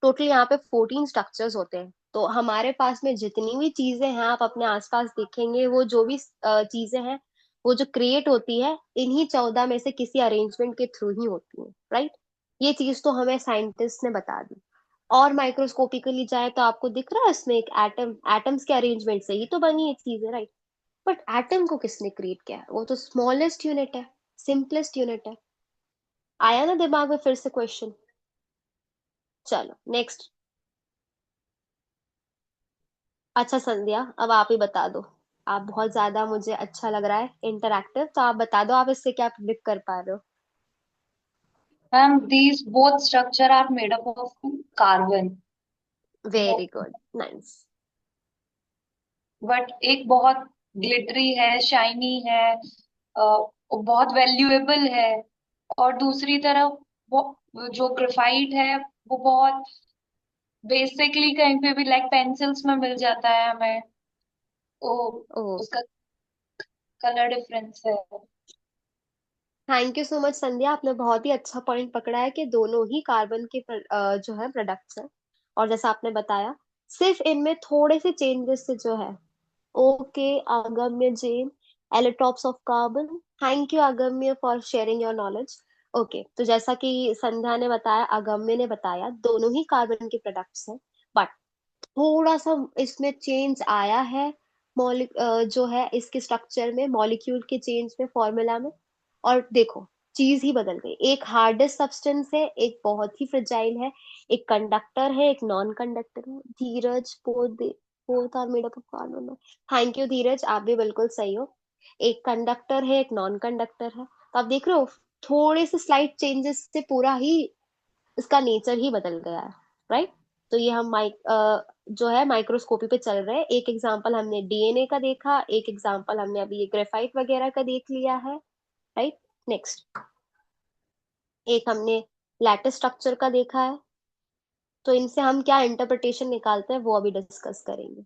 [SPEAKER 2] टोटल यहाँ पे 14 स्ट्रक्चर्स होते हैं। तो हमारे पास में जितनी भी चीजें हैं, आप अपने आसपास देखेंगे, वो जो भी चीजें हैं, वो जो क्रिएट होती है, इन्हीं 14 में से किसी अरेंजमेंट के थ्रू ही होती है, राइट? ये चीज तो हमें साइंटिस्ट ने बता दी। और माइक्रोस्कोपिकली जाए तो आपको दिख रहा है इसमें एक एटम, एटम्स के अरेंजमेंट से ही तो बनी ये चीज है, राइट? बट एटम को किसने क्रिएट किया है? वो तो स्मॉलेस्ट यूनिट है, सिंपलेस्ट यूनिट है। आया ना दिमाग में फिर से क्वेश्चन? चलो नेक्स्ट। अच्छा संध्या, अब आप ही बता दो। आप बहुत ज्यादा, मुझे अच्छा लग रहा है इंटरैक्टिव, तो आप बता दो आप इससे क्या प्रिडिक्ट कर पा रहे हो?
[SPEAKER 3] Ma'am these both structure are made up of carbon.
[SPEAKER 2] Very good, nice.
[SPEAKER 3] But एक बहुत ग्लिटरी है, शाइनी है, बहुत वैल्यूएबल है। और दूसरी तरफ वो जो ग्रेफाइट है, वो बहुत बेसिकली कहीं पे भी लाइक पेंसिल्स में मिल जाता है हमें। वो
[SPEAKER 2] ओ,
[SPEAKER 3] उसका कलर डिफरेंस है।
[SPEAKER 2] थैंक यू सो मच संध्या, आपने बहुत ही अच्छा पॉइंट पकड़ा है कि दोनों ही कार्बन के जो है प्रोडक्ट्स हैं। और जैसा आपने बताया, सिर्फ इनमें थोड़े से चेंजेस से जो है। Okay, Agamya Jain, allotropes of carbon. Thank you Agamya for sharing your knowledge. Okay, तो जैसा कि संध्या ने बताया, अगम्य ने बताया, दोनों ही कार्बन के प्रोडक्ट्स हैं, बट थोड़ा सा इसमें चेंज आया है। जो है इसके स्ट्रक्चर में, मॉलिक्यूल के चेंज में, फॉर्मूला में। और देखो, चीज ही बदल गई। एक हार्डेस्ट सब्सटेंस है, एक बहुत ही फ्रेजाइल है। एक कंडक्टर है, एक नॉन कंडक्टर है। Dheeraj, both are made up of carbon. Thank you Dheeraj, आप भी बिल्कुल सही हो। एक कंडक्टर है, एक नॉन कंडक्टर है। तो आप देख रहे हो, थोड़े से स्लाइट चेंजेस से पूरा ही इसका नेचर ही बदल गया है, राइट। तो ये हम जो है माइक्रोस्कोपी पे चल रहे हैं। एक एग्जांपल हमने डीएनए का देखा, एक एग्जांपल हमने अभी ये ग्रेफाइट वगैरह का देख लिया है, राइट। नेक्स्ट, एक हमने लैटिस स्ट्रक्चर का देखा है। तो इनसे हम क्या इंटरप्रिटेशन निकालते हैं वो अभी डिस्कस करेंगे।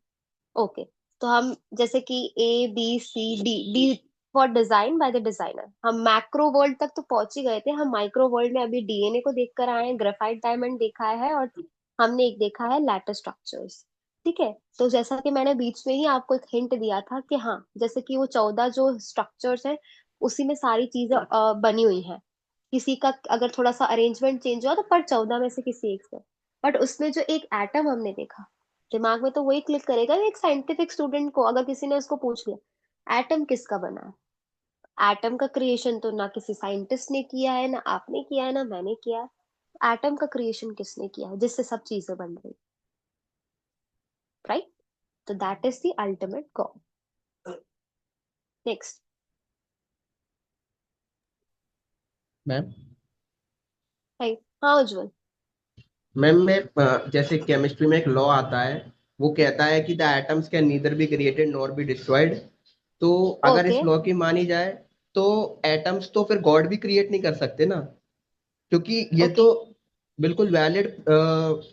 [SPEAKER 2] ओके, तो हम जैसे कि A B C D, D for design by the designer, हम मैक्रो वर्ल्ड तक तो पहुंच ही गए थे। हम माइक्रो वर्ल्ड में अभी डीएनए को देख कर आए हैं, ग्रेफाइट डायमंड देखा है, और हमने एक देखा है लैटिस स्ट्रक्चर्स। ठीक है, तो जैसा कि मैंने बीच में ही आपको एक हिंट दिया था कि हाँ, जैसे कि वो 14 जो स्ट्रक्चर्स हैं, उसी में सारी चीजें बनी हुई हैं। किसी का अगर थोड़ा सा अरेंजमेंट चेंज हुआ तो पर 14 में से किसी एक से। बट उसमें जो एक एटम हमने देखा, दिमाग में तो वही क्लिक करेगा ना एक साइंटिफिक स्टूडेंट को, अगर किसी ने उसको पूछ लिया एटम किसका बना है। एटम का क्रिएशन तो ना किसी साइंटिस्ट ने किया है, ना आपने किया है, ना मैंने किया है। एटम का क्रिएशन किसने किया है, जिससे सब चीजें बन गई, राइट। तो that is the ultimate God. Next.
[SPEAKER 5] Ma'am
[SPEAKER 2] हाँ उज्जवल।
[SPEAKER 5] मैम मैं जैसे केमिस्ट्री में एक लॉ आता है, वो कहता है कि the atoms can neither be created nor be destroyed. तो अगर
[SPEAKER 2] ओके,
[SPEAKER 5] इस लॉ की मानी जाए तो एटम्स तो फिर गॉड भी क्रिएट नहीं कर सकते ना, क्योंकि ये
[SPEAKER 2] ओके।
[SPEAKER 5] तो बिल्कुल वैलिड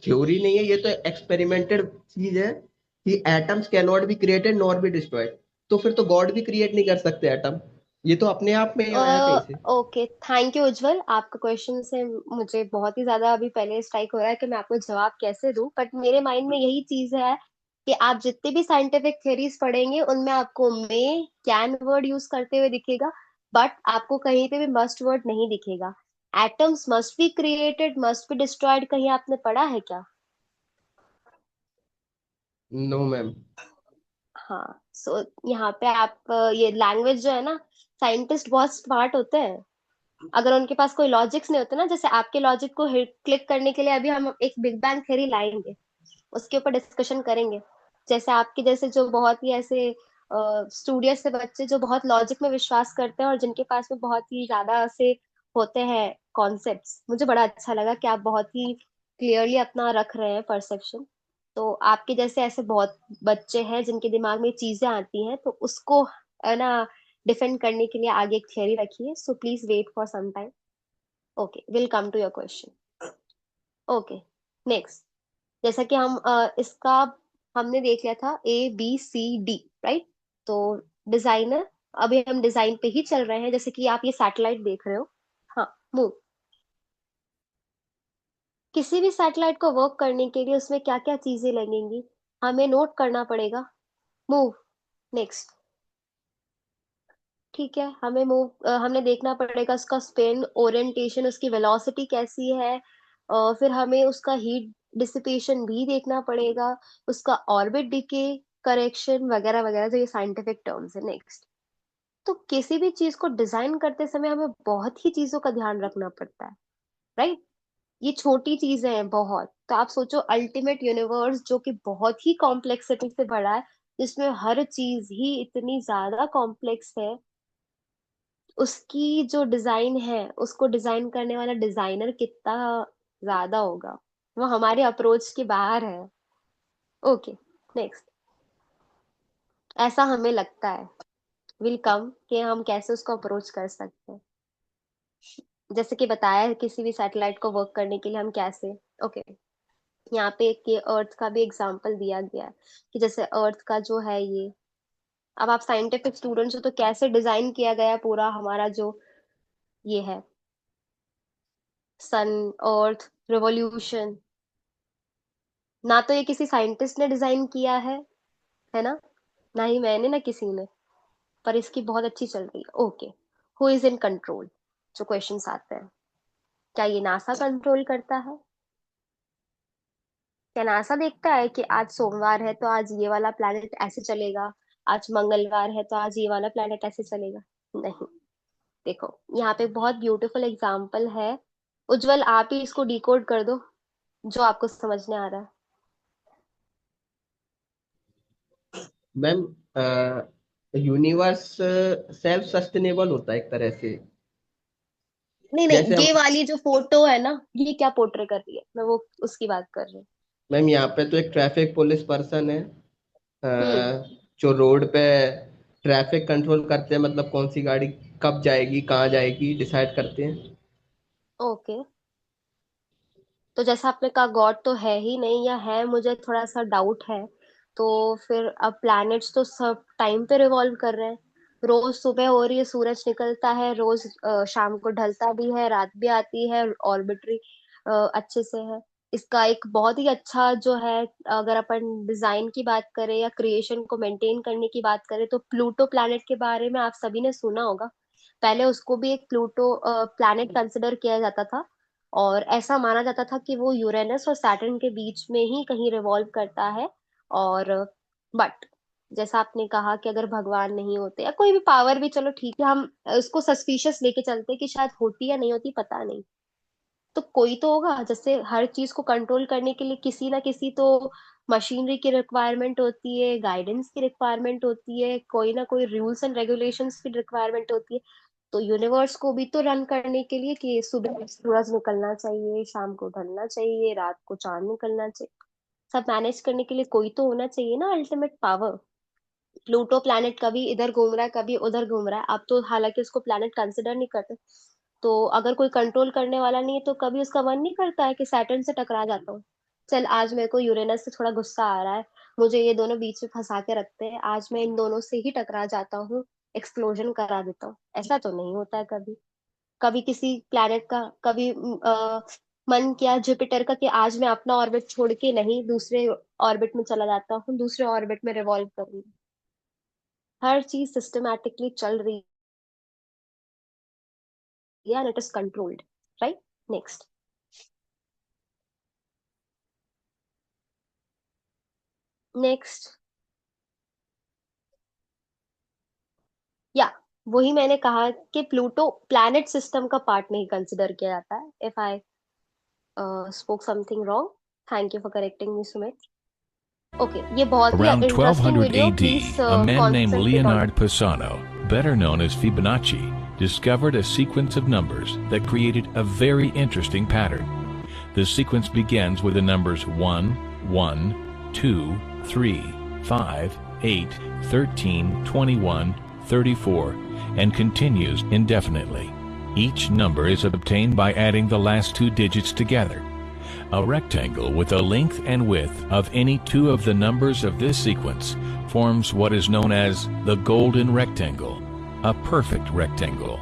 [SPEAKER 5] थ्योरी नहीं है, ये तो एक्सपेरिमेंटेड चीज है कि atoms can not be created nor be destroyed. तो फिर तो गॉड भी क्रिएट नहीं कर सकते एटम, ये तो अपने आप में ही आया कहीं से।
[SPEAKER 2] ओके, थैंक यू उज्जवल, आपका क्वेश्चन से मुझे बहुत ही ज्यादा अभी पहले स्ट्राइक हो रहा है कि मैं आपको जवाब कैसे दूं। बट मेरे माइंड में यही चीज है कि आप जितने भी साइंटिफिक थ्योरीज पढ़ेंगे उनमें आपको मे कैन वर्ड यूज करते हुए दिखेगा, बट आपको कहीं पे भी मस्ट वर्ड नहीं दिखेगा। Atoms must be created, must be destroyed, कहीं आपने पढ़ा है क्या?
[SPEAKER 5] No ma'am.
[SPEAKER 2] हाँ, सो यहाँ पे आप ये लैंग्वेज जो है ना, साइंटिस्ट बहुत स्मार्ट होते हैं। अगर उनके पास कोई लॉजिक्स नहीं होते ना, जैसे आपके लॉजिक को क्लिक करने के लिए अभी हम एक बिग बैंग थ्योरी लाएंगे, उसके ऊपर डिस्कशन करेंगे। जैसे आपके जैसे जो बहुत ही ऐसे स्टूडियस से बच्चे जो बहुत लॉजिक में विश्वास करते हैं और जिनके पास में बहुत ही ज्यादा ऐसे होते हैं कॉन्सेप्ट्स, मुझे बड़ा अच्छा लगा कि आप बहुत ही क्लियरली अपना रख रहे हैं परसेप्शन। तो आपके जैसे ऐसे बहुत बच्चे हैं जिनके दिमाग में चीजें आती हैं, तो उसको है ना डिफेंड करने के लिए आगे एक थियरी रखिए। So please wait for some time. Okay, will come to your question. Okay, next. जैसा कि हम इसका हमने देख लिया था A B C D, right. तो डिजाइनर, अभी हम डिजाइन पे ही चल रहे हैं। जैसे कि आप ये सैटेलाइट देख रहे हो, हाँ मूव। किसी भी सैटेलाइट को वर्क करने के लिए उसमें क्या क्या चीजें लगेंगी, हमें नोट करना पड़ेगा। मूव। नेक्स्ट। ठीक है, हमें हमने देखना पड़ेगा उसका स्पिन, ओरिएंटेशन, उसकी वेलोसिटी कैसी है। फिर हमें उसका हीट डिसिपेशन भी देखना पड़ेगा, उसका ऑर्बिट डिके, करेक्शन वगैरह वगैरह, जो ये साइंटिफिक टर्म्स है। नेक्स्ट। तो किसी भी चीज को डिजाइन करते समय हमें बहुत ही चीजों का ध्यान रखना पड़ता है, राइट। ये छोटी चीजें हैं बहुत, तो आप सोचो अल्टीमेट यूनिवर्स जो कि बहुत ही कॉम्प्लेक्सिटी से भरा है, जिसमें हर चीज ही इतनी ज्यादा कॉम्प्लेक्स है, उसकी जो डिजाइन है, उसको डिजाइन करने वाला डिजाइनर कितना ज्यादा होगा, वो हमारे अप्रोच के बाहर है। Okay, next. ऐसा हमें लगता है, विल कम, कि हम कैसे उसको अप्रोच कर सकते हैं। जैसे कि बताया है किसी भी सैटेलाइट को वर्क करने के लिए हम कैसे। ओके, यहाँ पे एक ये अर्थ का भी एग्जांपल दिया गया है कि जैसे अर्थ का जो है ये, अब आप साइंटिफिक स्टूडेंट्स हो तो कैसे डिजाइन किया गया है पूरा हमारा जो ये है सन अर्थ रिवॉल्यूशन। ना तो ये किसी साइंटिस्ट ने डिजाइन किया है ना, ना ही मैंने, ना किसी ने, पर इसकी बहुत अच्छी चल रही है। Okay, who is in control? जो क्वेश्चंस आते हैं, क्या ये नासा कंट्रोल करता है? क्या नासा देखता है कि आज सोमवार है तो आज ये वाला प्लैनेट ऐसे चलेगा, आज मंगलवार है तो आज ये वाला प्लैनेट ऐसे चलेगा? नहीं। देखो यहाँ पे बहुत ब्यूटीफुल एग्जाम्पल है। उज्जवल, आप ही इसको डिकोड कर दो जो आपको समझ में आ रहा है।
[SPEAKER 5] मैम, यूनिवर्स सेल्फ सस्टेनेबल होता है एक तरह से।
[SPEAKER 2] नहीं
[SPEAKER 5] जैसे
[SPEAKER 2] नहीं,
[SPEAKER 5] हम
[SPEAKER 2] ये वाली जो फोटो है ना, ये क्या पोर्ट्रे कर रही है, मैं वो उसकी बात कर रही हूँ।
[SPEAKER 5] मैम, यहाँ पे तो एक ट्रैफिक पुलिस पर्सन है,
[SPEAKER 2] हम्म।
[SPEAKER 5] जो रोड पे ट्रैफिक कंट्रोल करते हैं, मतलब कौन सी गाड़ी कब जाएगी कहाँ जाएगी डिसाइड करते हैं।
[SPEAKER 2] ओके, तो जैसा आपने कहा गॉड तो है ही नहीं, या है, मुझे थोड़ा सा डाउट है। तो फिर अब प्लैनेट्स तो सब टाइम पे रिवॉल्व कर रहे हैं। रोज सुबह हो रही है, सूरज निकलता है, रोज शाम को ढलता भी है, रात भी आती है, ऑर्बिटरी अच्छे से है। इसका एक बहुत ही अच्छा जो है, अगर अपन डिजाइन की बात करें या क्रिएशन को मेंटेन करने की बात करें, तो प्लूटो प्लैनेट के बारे में आप सभी ने सुना होगा। पहले उसको भी एक प्लूटो प्लैनेट कंसिडर किया जाता था, और ऐसा माना जाता था कि वो यूरेनस और सैटर्न के बीच में ही कहीं रिवॉल्व करता है। और बट जैसा आपने कहा कि अगर भगवान नहीं होते या कोई भी पावर भी, चलो ठीक है, हम उसको सस्पिशियस लेके चलते कि शायद होती या नहीं होती, पता नहीं, तो कोई तो होगा। जैसे हर चीज को कंट्रोल करने के लिए किसी ना किसी तो मशीनरी की रिक्वायरमेंट होती है, गाइडेंस की रिक्वायरमेंट होती है, कोई ना कोई रूल्स एंड रेगुलेशंस की रिक्वायरमेंट होती है। तो यूनिवर्स को भी तो रन करने के लिए कि सुबह सूरज निकलना चाहिए, शाम को ढलना चाहिए, रात को चांद निकलना चाहिए, सब मैनेज करने के लिए कोई तो होना चाहिए ना अल्टीमेट पावर। प्लूटो प्लैनेट कभी इधर घूम रहा है, कभी उधर घूम रहा है। आप तो हालांकि उसको प्लैनेट कंसिडर नहीं करते, तो अगर कोई कंट्रोल करने वाला नहीं है तो कभी उसका मन नहीं करता है कि सैटर्न से टकरा जाता हूँ, चल आज मेरे को यूरेनस से थोड़ा गुस्सा आ रहा है, मुझे ये दोनों बीच में फंसा के रखते हैं, आज मैं इन दोनों से ही टकरा जाता हूँ, एक्सप्लोजन करा देता हूँ। ऐसा तो नहीं होता है कभी। कभी किसी प्लैनेट का कभी मन किया जुपिटर का कि आज मैं अपना ऑर्बिट छोड़ के नहीं दूसरे ऑर्बिट में चला जाता हूँ, दूसरे ऑर्बिट में रिवॉल्व करूंगा। हर चीज सिस्टमैटिकली चल रही है, and it is controlled, right? Next. Next. या वही मैंने कहा कि प्लूटो प्लैनेट सिस्टम का पार्ट नहीं कंसिडर किया जाता है। If I spoke something wrong, thank you for correcting me, Sumit. Okay, ये बहुत ही
[SPEAKER 6] Around
[SPEAKER 2] interesting
[SPEAKER 6] 1200
[SPEAKER 2] video,
[SPEAKER 6] AD,
[SPEAKER 2] please
[SPEAKER 6] a man named
[SPEAKER 2] concentrate on.
[SPEAKER 6] Leonard Pisano, better known as Fibonacci, discovered a sequence of numbers that created a very interesting pattern. The sequence begins with the numbers 1, 1, 2, 3, 5, 8, 13, 21, 34, and continues indefinitely. Each number is obtained by adding the last two digits together. A rectangle with a length and width of any two of the numbers of this sequence forms what is known as the golden rectangle, a perfect rectangle.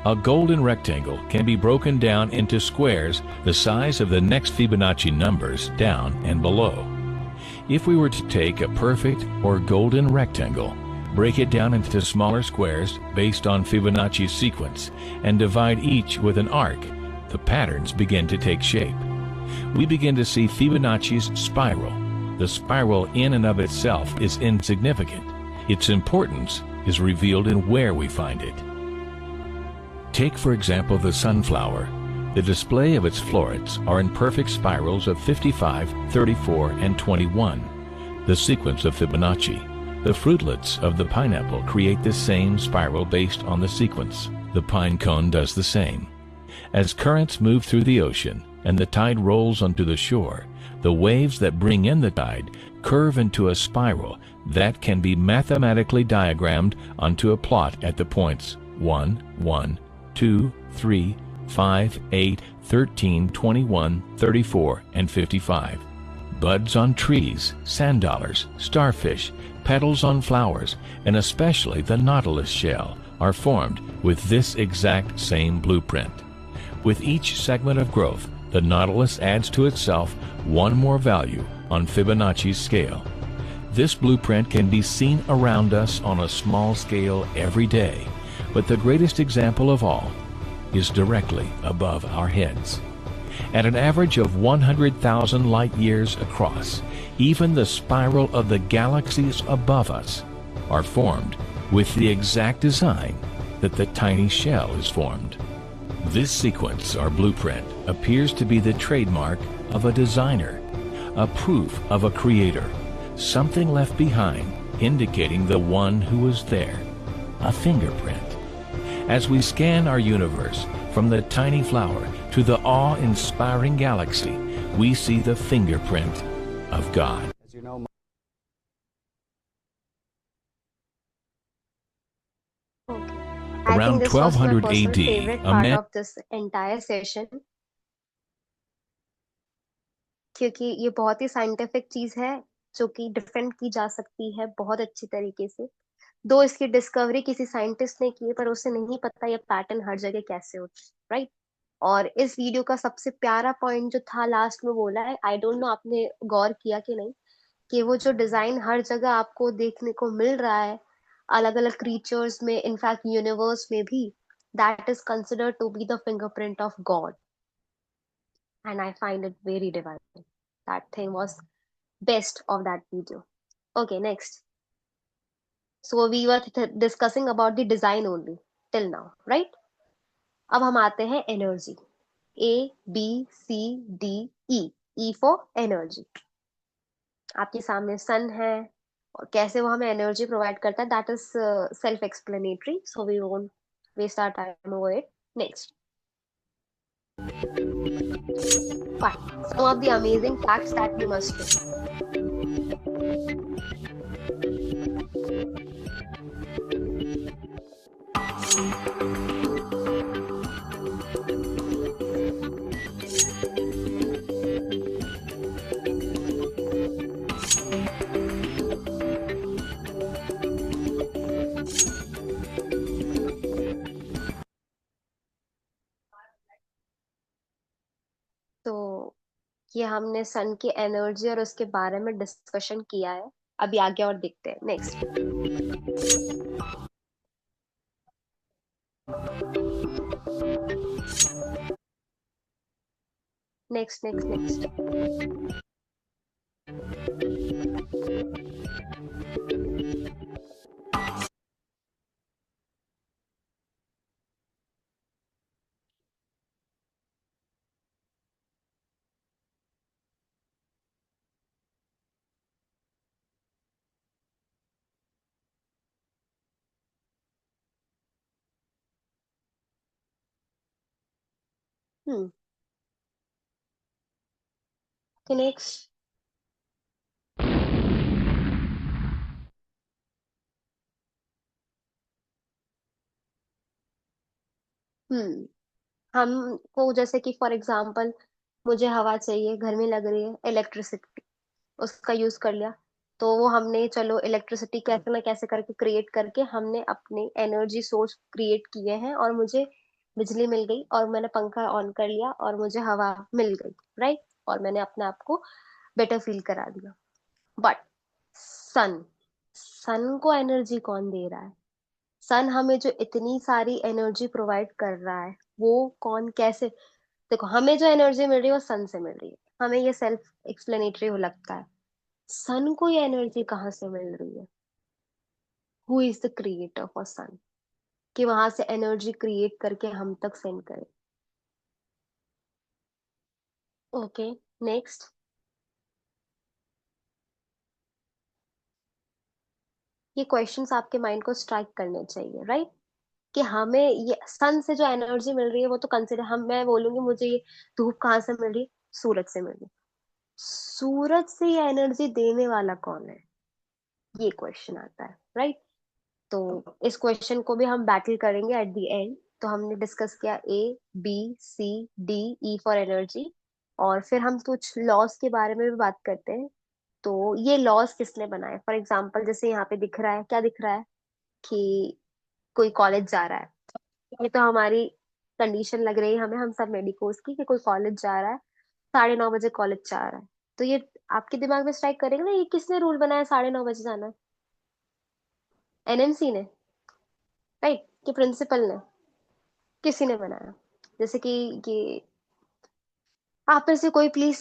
[SPEAKER 6] A golden rectangle can be broken down into squares the size of the next Fibonacci numbers down and below. If we were to take a perfect or golden rectangle, break it down into smaller squares based on Fibonacci's sequence, and divide each with an arc, the patterns begin to take shape. We begin to see Fibonacci's spiral. The spiral in and of itself is insignificant. Its importance is revealed in where we find it. Take, for example, the sunflower. The display of its florets are in perfect spirals of 55, 34, and 21, the sequence of Fibonacci. The fruitlets of the pineapple create the same spiral based on the sequence. The pine cone does the same. As currents move through the ocean and the tide rolls onto the shore, the waves that bring in the tide curve into a spiral that can be mathematically diagrammed onto a plot at the points 1, 1, 2, 3, 5, 8, 13, 21, 34, and 55. Buds on trees, sand dollars, starfish, petals on flowers, and especially the nautilus shell are formed with this exact same blueprint. With each segment of growth, the nautilus adds to itself one more value on Fibonacci's scale. This blueprint can be seen around us on a small scale every day, but the greatest example of all
[SPEAKER 11] is directly above our heads. At an average of 100,000 light years across, even the spiral of the galaxies above us are formed with the exact design that the tiny shell is formed. This sequence or blueprint appears to be the trademark of a designer, a proof of a creator, something left behind indicating the one who was there, a fingerprint. As we scan our universe from the tiny flower to the awe-inspiring galaxy, we see the fingerprint of God.
[SPEAKER 2] As you know, okay. I
[SPEAKER 11] Around
[SPEAKER 2] think this was my
[SPEAKER 11] 1200
[SPEAKER 2] personal
[SPEAKER 11] AD,
[SPEAKER 2] favorite
[SPEAKER 11] a
[SPEAKER 2] part
[SPEAKER 11] man
[SPEAKER 2] of this entire session, क्योंकि ये बहुत ही साइंटिफिक चीज है जो कि डिफेंड की जा सकती है बहुत अच्छी तरीके से। दो इसकी डिस्कवरी किसी साइंटिस्ट ने की है, पर उसे नहीं पता ये पैटर्न हर जगह कैसे होता है, राइट। और इस वीडियो का सबसे प्यारा पॉइंट जो था लास्ट में बोला है, आई डोंट नो आपने गौर किया कि नहीं, कि वो जो डिजाइन हर जगह आपको देखने को मिल रहा है अलग अलग क्रीचर्स में, इनफैक्ट यूनिवर्स में भी, that is considered to be the fingerprint of god, and I find it very divine. That thing was best of that video. Okay, next. So we were discussing about the design only till now, right? अब हम आते हैं energy. A B C D E, E for energy. आपके सामने सन है और कैसे वो हमें एनर्जी प्रोवाइड करता है, that is self explanatory, so we won't waste our time over it. Next, some of the amazing facts that we must know. तो ये हमने सन की एनर्जी और उसके बारे में डिस्कशन किया है, अभी आगे और देखते हैं। Next, next next next next. हमको जैसे कि फॉर एग्जांपल मुझे हवा चाहिए, घर में लग रही है, इलेक्ट्रिसिटी, उसका यूज कर लिया, तो वो हमने चलो इलेक्ट्रिसिटी कैसे ना कैसे करके क्रिएट करके हमने अपने एनर्जी सोर्स क्रिएट किए हैं और मुझे बिजली मिल गई और मैंने पंखा ऑन कर लिया और मुझे हवा मिल गई, राइट, और मैंने अपने आप को बेटर फील करा दिया। बट सन, सन को एनर्जी कौन दे रहा है? सन हमें जो इतनी सारी एनर्जी प्रोवाइड कर रहा है वो कौन, कैसे? देखो, हमें जो एनर्जी मिल रही है वो सन से मिल रही है, हमें ये सेल्फ एक्सप्लेनेटरी हो लगता है। सन को ये एनर्जी कहाँ से मिल रही है? Who is the creator for sun, कि वहां से एनर्जी क्रिएट करके हम तक सेंड करे। Okay, next. ये क्वेश्चंस आपके माइंड को स्ट्राइक करने चाहिए, राइट, कि हमें ये सन से जो एनर्जी मिल रही है वो तो कंसिडर, हम मैं बोलूंगी मुझे ये धूप कहाँ से मिल रही है? सूरज से मिल रही है। सूरज से ये एनर्जी देने वाला कौन है? ये क्वेश्चन आता है, राइट। तो इस क्वेश्चन को भी हम बैटल करेंगे एट द एंड। तो हमने डिस्कस किया A B C D E for energy, और फिर हम कुछ लॉस के बारे में भी बात करते हैं। तो ये लॉस किसने बनाए? फॉर एग्जाम्पल जैसे यहाँ पे दिख रहा है, क्या दिख रहा है कि कोई कॉलेज जा रहा है, ये तो हमारी कंडीशन लग रही है हमें, हम सब मेडिकोस की, कि कोई कॉलेज जा रहा है, 9:30 बजे कॉलेज जा रहा है। तो ये आपके दिमाग में स्ट्राइक करेगा ना, ये किसने रूल बनाया 9:30 बजे जाना है? NMC ने, राइट, कि प्रिंसिपल ने? किसी ने बनाया? जैसे कि ये, आप में से कोई प्लीज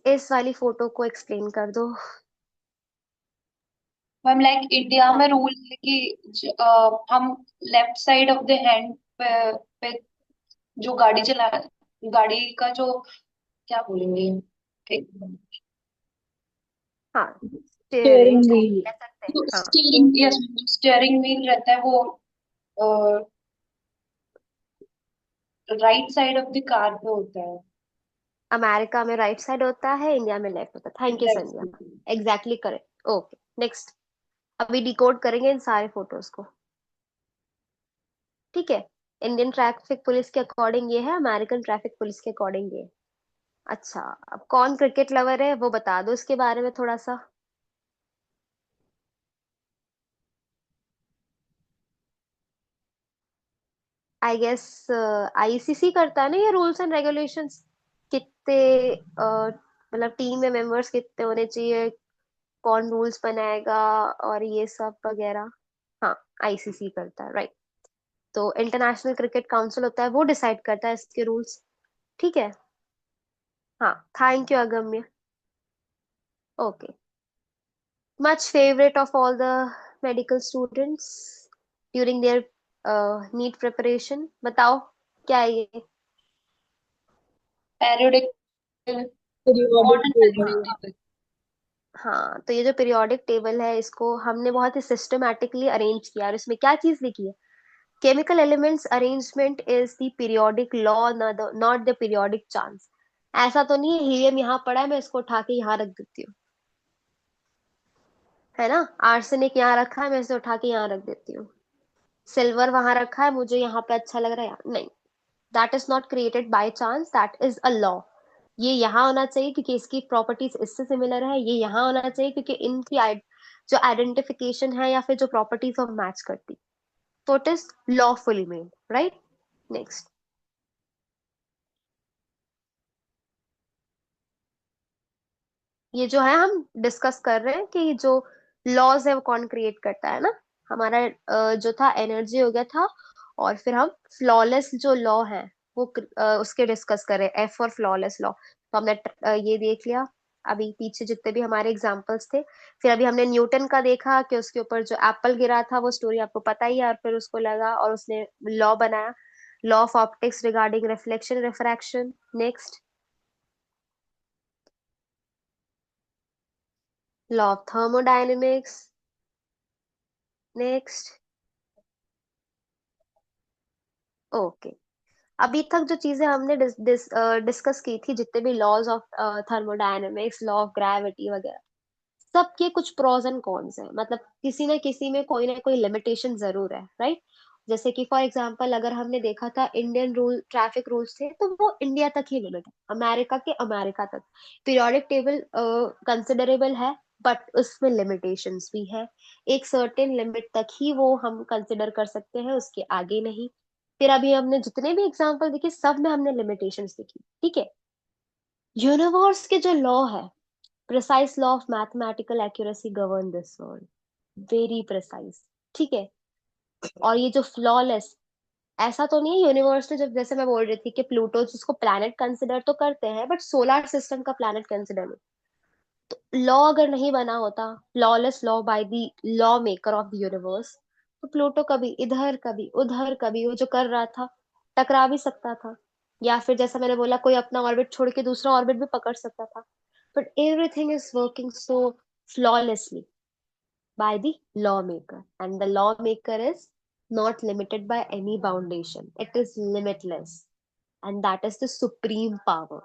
[SPEAKER 2] इस वाली फोटो को एक्सप्लेन कर दो।
[SPEAKER 3] मैम लाइक इंडिया
[SPEAKER 2] हाँ
[SPEAKER 3] में रूल है कि हम left side of the hand पे जो गाड़ी का जो क्या बोलेंगे, एक
[SPEAKER 2] हाँ,
[SPEAKER 4] स्टीयरिंग
[SPEAKER 2] स्टीयरिंग
[SPEAKER 4] व्हील।
[SPEAKER 2] कह सकते हैं, हाँ।
[SPEAKER 3] स्टीयरिंग, यस, स्टीयरिंग व्हील रहता है वो right side of the car पे होता है।
[SPEAKER 2] अमेरिका में राइट साइड होता है, इंडिया में लेफ्ट होता है। Thank you
[SPEAKER 3] left
[SPEAKER 2] Sandhya,
[SPEAKER 3] side.
[SPEAKER 2] Exactly correct. Okay, next. अभी डिकोड करेंगे इन सारे फोटोज को, ठीक है। इंडियन ट्रैफिक पुलिस के अकॉर्डिंग ये है, अमेरिकन ट्रैफिक पुलिस के अकॉर्डिंग ये है। अच्छा, अब कौन क्रिकेट लवर है वो बता दो इसके बारे में थोड़ा सा। आई गेस आईसीसी करता है ना ये रूल्स एंड रेगुलेशंस, कितने मतलब टीम में मेंबर्स कितने होने चाहिए, कौन रूल्स बनाएगा और ये सब वगैरह। हाँ, आईसीसी करता है, राइट। तो इंटरनेशनल क्रिकेट काउंसिल होता है, वो डिसाइड करता है इसके रूल्स, ठीक है। हाँ, thank you Agamya. Okay, much favourite of all the medical students during their NEET preparation, बताओ क्या है ये।
[SPEAKER 3] Periodic,
[SPEAKER 4] periodic
[SPEAKER 3] modern
[SPEAKER 4] table.
[SPEAKER 3] Periodic
[SPEAKER 2] हाँ
[SPEAKER 3] टेबल।
[SPEAKER 2] हाँ, तो ये जो पीरियोडिक टेबल है इसको हमने बहुत ही सिस्टमैटिकली अरेंज किया, और इसमें क्या चीज लिखी है, chemical elements arrangement is the periodic law, not the periodic chance. ऐसा तो नहीं है हीलियम यहाँ पड़ा है मैं इसको उठा के यहाँ रख देती हूँ, है ना। आर्सेनिक यहाँ रखा है मैं इसे उठा के यहाँ रख देती हूँ, सिल्वर वहां रखा है मुझे यहाँ पे अच्छा लग रहा है नहीं। That is not created by chance, that is a law. ये यहाँ होना चाहिए क्योंकि इसकी प्रॉपर्टीज इससे सिमिलर है, ये यहाँ होना चाहिए क्योंकि इनकी जो आइडेंटिफिकेशन है या फिर जो प्रॉपर्टीज वो मैच करती, तो it is lawfully made, right. Next, ये जो है हम डिस्कस कर रहे हैं कि जो लॉज है वो कौन क्रिएट करता है ना। हमारा जो था एनर्जी हो गया था, और फिर हम फ्लॉलेस जो लॉ है वो उसके डिस्कस कर रहे हैं, एफ फॉर फ्लॉलेस लॉ। तो हमने ये देख लिया, अभी पीछे जितने भी हमारे एग्जांपल्स थे। फिर अभी हमने न्यूटन का देखा कि उसके ऊपर जो एप्पल गिरा था वो स्टोरी आपको पता ही है, और फिर उसको लगा और उसने लॉ बनाया, law of optics regarding reflection refraction. Next, law of thermodynamics. Next, okay. अभी तक जो चीजें हमने डिस्कस की थी, जितने भी laws of thermodynamics, law of gravity वगैरह, सबके कुछ प्रोज एंड कॉन्स हैं, मतलब किसी न किसी में कोई ना कोई लिमिटेशन जरूर है, राइट। जैसे कि फॉर एग्जांपल अगर हमने देखा था इंडियन रूल ट्रैफिक रूल्स थे तो वो इंडिया तक ही लिमिट है, अमेरिका के अमेरिका तक। पीरियोडिक टेबल कंसिडरेबल है, बट उसमें लिमिटेशंस भी है। एक सर्टेन लिमिट तक ही वो हम कंसिडर कर सकते हैं, उसके आगे नहीं। फिर अभी हमने जितने भी एग्जांपल देखे सब में हमने लिमिटेशंस देखी, ठीक है। यूनिवर्स के जो लॉ है, precise law of mathematical accuracy govern this world, very precise, ठीक है। और ये जो फ्लॉलेस, ऐसा तो नहीं है यूनिवर्स में, जब जैसे मैं बोल रही थी कि प्लूटो जिसको प्लैनेट कंसिडर तो करते हैं बट सोलर सिस्टम का प्लैनेट कंसिडर नहीं। तो लॉ अगर नहीं बना होता, flawless law by the law maker of the universe, तो प्लूटो कभी इधर कभी उधर कभी वो जो कर रहा था टकरा भी सकता था, या फिर जैसा मैंने बोला कोई अपना ऑर्बिट छोड़ के दूसरा ऑर्बिट भी पकड़ सकता था। But everything is working so flawlessly by the lawmaker, and the lawmaker is not limited by any foundation, it is limitless, and that is the supreme power.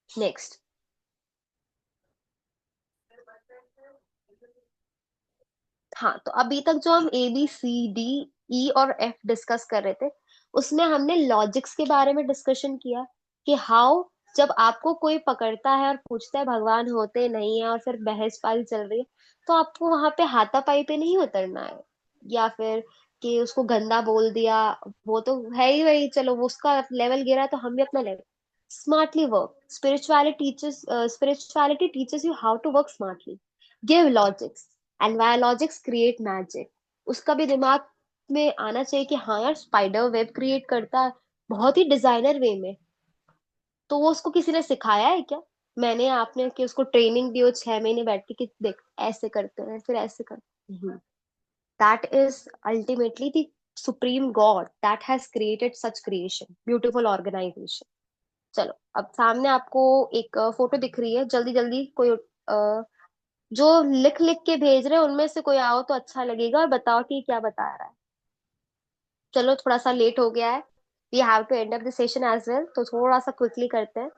[SPEAKER 2] Next, हाँ, तो अभी तक जो हम ए बी सी डी ई और एफ डिस्कस कर रहे थे, उसमें हमने लॉजिक्स के बारे में डिस्कशन किया कि हाउ, जब आपको कोई पकड़ता है और पूछता है भगवान होते नहीं है और फिर बहसबाजी चल रही है, तो आपको वहां पे हाथापाई पे नहीं उतरना है, या फिर कि उसको गंदा बोल दिया, वो तो है ही वही, चलो वो उसका लेवल गिरा तो हम भी अपना level. Smartly work, spirituality teaches you how to work smartly, give logics, and via logics create magic. उसका भी दिमाग में आना चाहिए कि हाँ यार, स्पाइडर वेब क्रिएट करता है बहुत ही डिजाइनर वे में। तो वो उसको किसी ने सिखाया है क्या? मैंने आपने कि उसको ट्रेनिंग दी हो 6 महीने बैठ के कि देख ऐसे करते हैं फिर ऐसे करते हैं? That is ultimately the supreme god that has created such creation, beautiful organisation. चलो, अब सामने आपको एक फोटो दिख रही है, जल्दी जल्दी कोई जो लिख लिख के भेज रहे हैं उनमें से कोई आओ तो अच्छा लगेगा और बताओ कि क्या बता रहा है। चलो, थोड़ा सा लेट हो गया है, we have to end up the session as well, तो थोड़ा सा क्विकली करते हैं।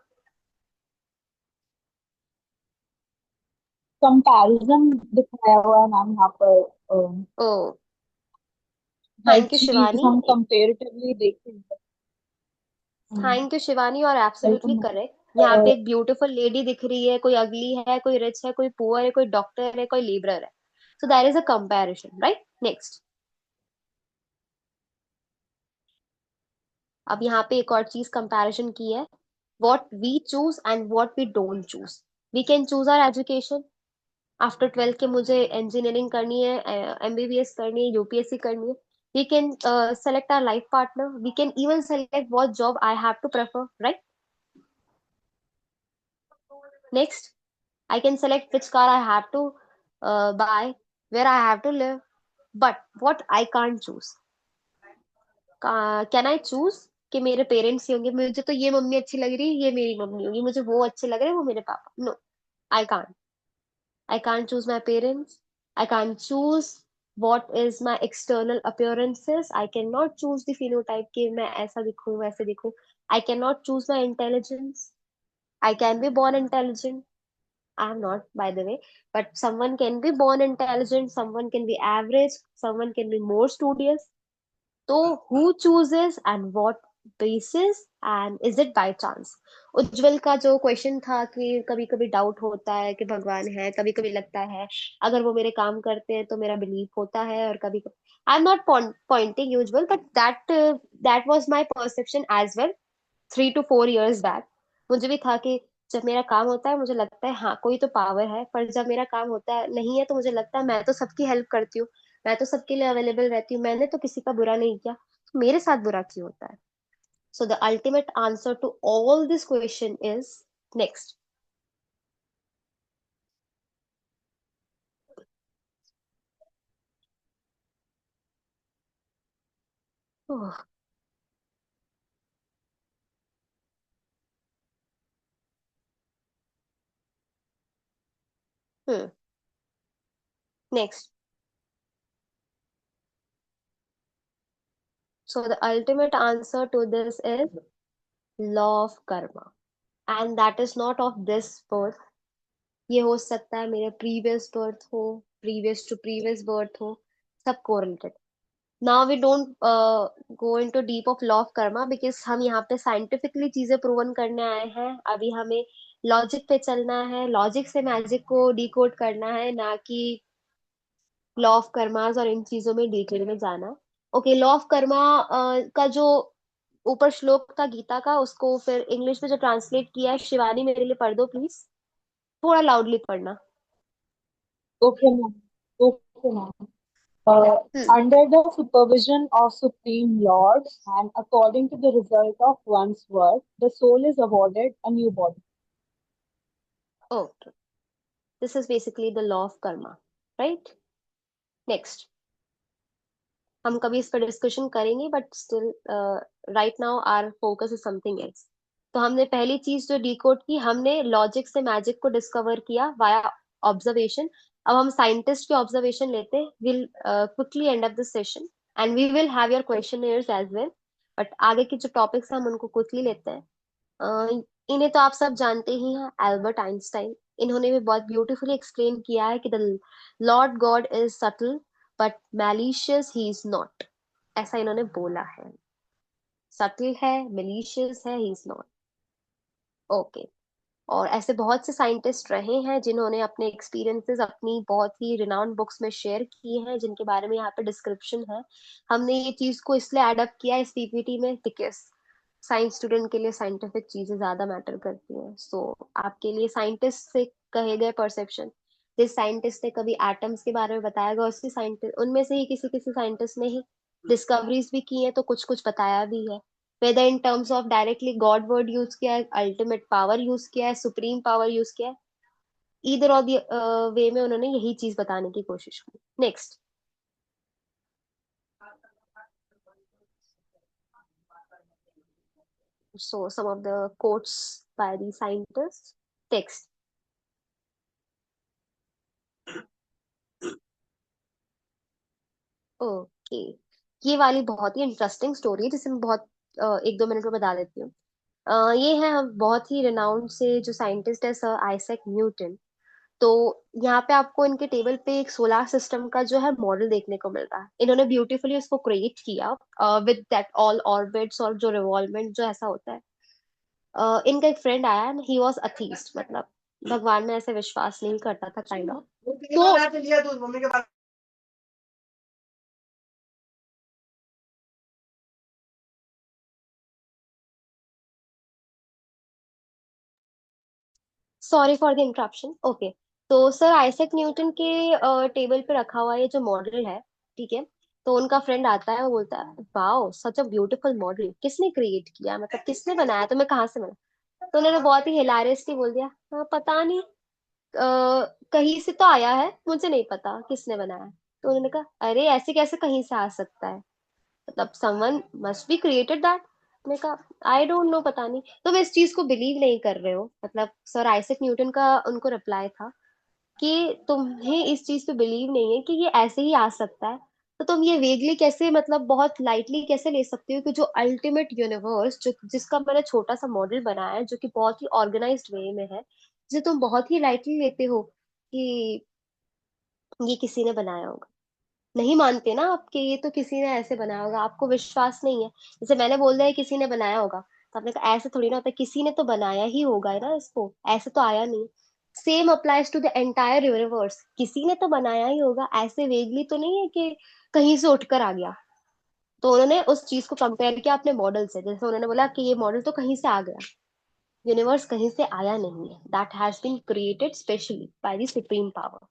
[SPEAKER 12] कंपैरिजन दिखाया हुआ है मैम यहाँ पर।
[SPEAKER 2] ओ,
[SPEAKER 12] हर
[SPEAKER 2] थैंक यू
[SPEAKER 12] चीज
[SPEAKER 2] शिवानी।
[SPEAKER 12] हम कंपेरेटिवली देखेंगे।
[SPEAKER 2] थैंक यू शिवानी, और एब्सोल्युटली
[SPEAKER 12] वेलकम।
[SPEAKER 2] करेक्ट। यहाँ पे एक ब्यूटीफुल लेडी दिख रही है, कोई अगली है, कोई रिच है, कोई पुअर है, कोई डॉक्टर है, कोई लेबरर है। So there is a comparison, right? Next, अब यहाँ पे एक और चीज कंपैरिजन की है, what we choose and what we don't choose. We can choose our education. After 12 के मुझे इंजीनियरिंग करनी है, एमबीबीएस करनी है, यूपीएससी करनी है। We can select our life partner, we can even select what job I have to prefer, right? Next, I can select which car I have to buy, where I have to live. But what I can't choose. Can I choose कि मेरे पेरेंट्स ही होंगे, मुझे तो ये मम्मी अच्छी लग रही है, ये मेरी मम्मी होगी, मुझे वो अच्छे लग रहे हैं, वो मेरे पापा? No, I can't. I can't choose my parents. I can't choose what is my external appearances. I cannot choose the phenotype कि मैं ऐसा दिखूं वैसे दिखूं. I cannot choose my intelligence. I can be born intelligent. I'm not, by the way, but someone can be born intelligent, someone can be average, someone can be more studious. So, who chooses and what basis, and is it by chance? उज्जवल का जो क्वेश्चन था कि कभी कभी डाउट होता है कि भगवान है, कभी कभी लगता है अगर वो मेरे काम करते हैं तो मेरा बिलीफ होता है, और कभी कभी I am not pointing usual, but that was my perception as well 3 to 4 years back. मुझे भी था कि जब मेरा काम होता है मुझे लगता है हाँ कोई तो पावर है, पर जब मेरा काम होता है नहीं है तो मुझे लगता है मैं तो सबकी हेल्प करती हूँ, मैं तो सबके लिए अवेलेबल रहती हूँ, मैंने तो किसी का बुरा नहीं किया, तो मेरे साथ बुरा क्यों होता है? So the ultimate answer to all this question is next. Next, so the ultimate answer to this is law of karma, and that is not of this birth. ये हो सकता है मेरे प्रीवियस बर्थ हो, प्रीवियस टू प्रीवियस बर्थ हो, सब correlated. Now we don't go into deep of law of karma, because हम यहाँ पे साइंटिफिकली चीजें प्रूवन करने आए हैं। अभी हमें लॉजिक पे चलना है, लॉजिक से मैजिक को डिकोड करना है, ना कि लॉ ऑफ कर्मास और इन चीजों में डिटेल में जाना। ओके, लॉ ऑफ कर्मा का जो ऊपर श्लोक था गीता का, उसको फिर इंग्लिश में जो ट्रांसलेट किया है, शिवानी मेरे लिए पढ़ दो प्लीज, थोड़ा लाउडली पढ़ना।
[SPEAKER 12] Okay ma'am. Okay ma'am.
[SPEAKER 2] Hmm.
[SPEAKER 12] Under the supervision of Supreme Lord and according to the result of one's work, the soul is awarded a new body.
[SPEAKER 2] Okay, this is basically the law of karma, right? Next, हम कभी इस पर डिस्कशन करेंगे, but still right now our focus is something else. तो हमने पहली चीज जो डिकोड की, हमने लॉजिक से मैजिक को डिस्कवर किया वाया ऑब्जर्वेशन। अब हम साइंटिस्ट के ऑब्जर्वेशन लेते हैं। Will quickly end up this session and we will have your questionnaires as well, but आगे के जो टॉपिक्स हैं हम उनको क्विकली लेते हैं। इन्हें तो आप सब जानते ही हैं, एल्बर्ट आइंस्टाइन। इन्होंने भी बहुत ब्यूटीफुली एक्सप्लेन किया है कि the Lord God is subtle but malicious he is not. ऐसा इन्होंने बोला है, सटल है, मैलिशियस है, ही इज नॉट। ओके, और ऐसे बहुत से साइंटिस्ट रहे हैं जिन्होंने अपने एक्सपीरियंसेस अपनी बहुत ही रिनाउंड बुक्स में शेयर किए हैं, जिनके बारे में यहाँ पे डिस्क्रिप्शन है। हमने ये चीज को इसलिए एडअप किया इस पीपीटी में बिकॉज साइंस स्टूडेंट के लिए साइंटिफिक चीजें ज्यादा मैटर करती हैं। सो आपके लिए साइंटिस्ट से कहे गए परसेप्शन, जिस साइंटिस्ट ने कभी एटम्स के बारे में बताया गया, उसी साइंटिस्ट, उनमें से ही किसी किसी साइंटिस्ट ने ही डिस्कवरीज भी की हैं, तो कुछ कुछ बताया भी है। Whether in terms of directly God word use किया है, अल्टीमेट पावर यूज किया है, सुप्रीम पावर यूज किया है, ईदर ऑफ द वे में उन्होंने यही चीज बताने की कोशिश की। Next, so some of the quotes by the scientists. Text. Okay, ये वाली बहुत ही इंटरेस्टिंग स्टोरी है जिसे मैं बहुत 1-2 मिनट में बता देती हूँ। ये है हम बहुत ही रिनाउंड से जो साइंटिस्ट है, सर आइजैक न्यूटन। तो यहाँ पे आपको इनके टेबल पे एक सोलार सिस्टम का जो है मॉडल देखने को मिलता है। इन्होंने ब्यूटीफुली उसको क्रिएट किया विद दैट ऑल ऑर्बिट्स और जो रिवॉल्वमेंट जो ऐसा होता है। इनका एक फ्रेंड आया, ही वॉज अथीस्ट, मतलब भगवान में ऐसे विश्वास नहीं करता था काइंड ऑफ। तो sorry for the interruption. Okay, तो सर आइजैक न्यूटन के टेबल पे रखा हुआ ये जो मॉडल है, ठीक है, तो उनका फ्रेंड आता है, वो बोलता है wow such a beautiful model, किसने क्रिएट किया, मतलब किसने बनाया, तुम्हें कहाँ से मिला? तो उन्होंने बहुत ही हिलारियसली बोल दिया, हाँ पता नहीं, कहीं से तो आया है, मुझे नहीं पता किसने बनाया है। तो उन्होंने कहा अरे ऐसे कैसे कहीं से आ सकता है, मतलब someone must be created that. मैंने कहा आई डोंट नो, पता नहीं। तो वे इस चीज को बिलीव नहीं कर रहे हो, मतलब सर आइजैक न्यूटन का उनको रिप्लाई था कि तुम्हें इस चीज पे बिलीव नहीं है कि ये ऐसे ही आ सकता है, तो तुम ये वेगली कैसे, मतलब बहुत लाइटली कैसे ले सकते हो कि जो अल्टीमेट यूनिवर्स, जो जिसका मैंने छोटा सा मॉडल बनाया है, जो कि बहुत ही ऑर्गेनाइज्ड वे में है, जिसे तुम बहुत ही लाइटली लेते हो कि ये किसी ने बनाया होगा। नहीं मानते ना आप कि ये तो किसी ने ऐसे बनाया होगा, आपको विश्वास नहीं है। जैसे मैंने बोल दिया किसी ने बनाया होगा, तो आपने कहा ऐसे थोड़ी ना होता है, किसी ने तो बनाया ही होगा है ना इसको, ऐसे तो आया नहीं। Same applies to the entire universe, किसी ने तो बनाया ही होगा, ऐसे वेगली तो नहीं है कि कहीं से उठकर आ गया। तो उन्होंने उस चीज को कंपेयर किया अपने मॉडल से, जैसे उन्होंने बोला कि ये मॉडल तो कहीं से आ गया, यूनिवर्स कहीं से आया नहीं है, that has been created specially by the supreme power.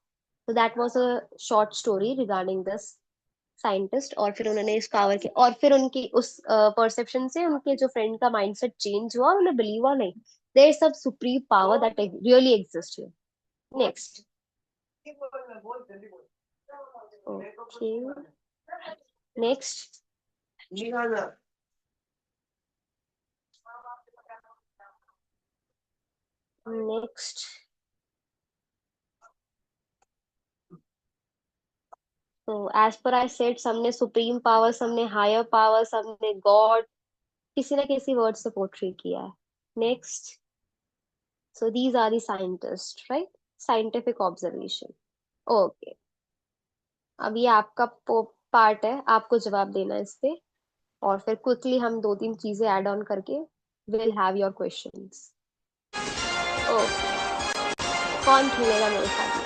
[SPEAKER 2] तो that was a short story regarding this scientist. और फिर उन्होंने इस पावर के, और फिर उनकी उस परसेप्शन से उनके जो फ्रेंड का माइंडसेट चेंज हुआ, उन्हें बिलीव हुआ नहीं, there is some supreme power that really exist here. Next, okay, next, next. तो एज पर आई सेड, सबने सुप्रीम पावर, सबने हायर पावर, सबने गॉड, किसी ना किसी वर्ड से पोर्ट्रे किया है। Next, so these are the scientist, right, scientific observation. Okay, अब ये आपका पार्ट है, आपको जवाब देना है इस पे, और फिर क्विकली हम 2-3 चीजें ऐड ऑन करके will have your questions. Okay, कौन खेलेगा मेरे साथ में?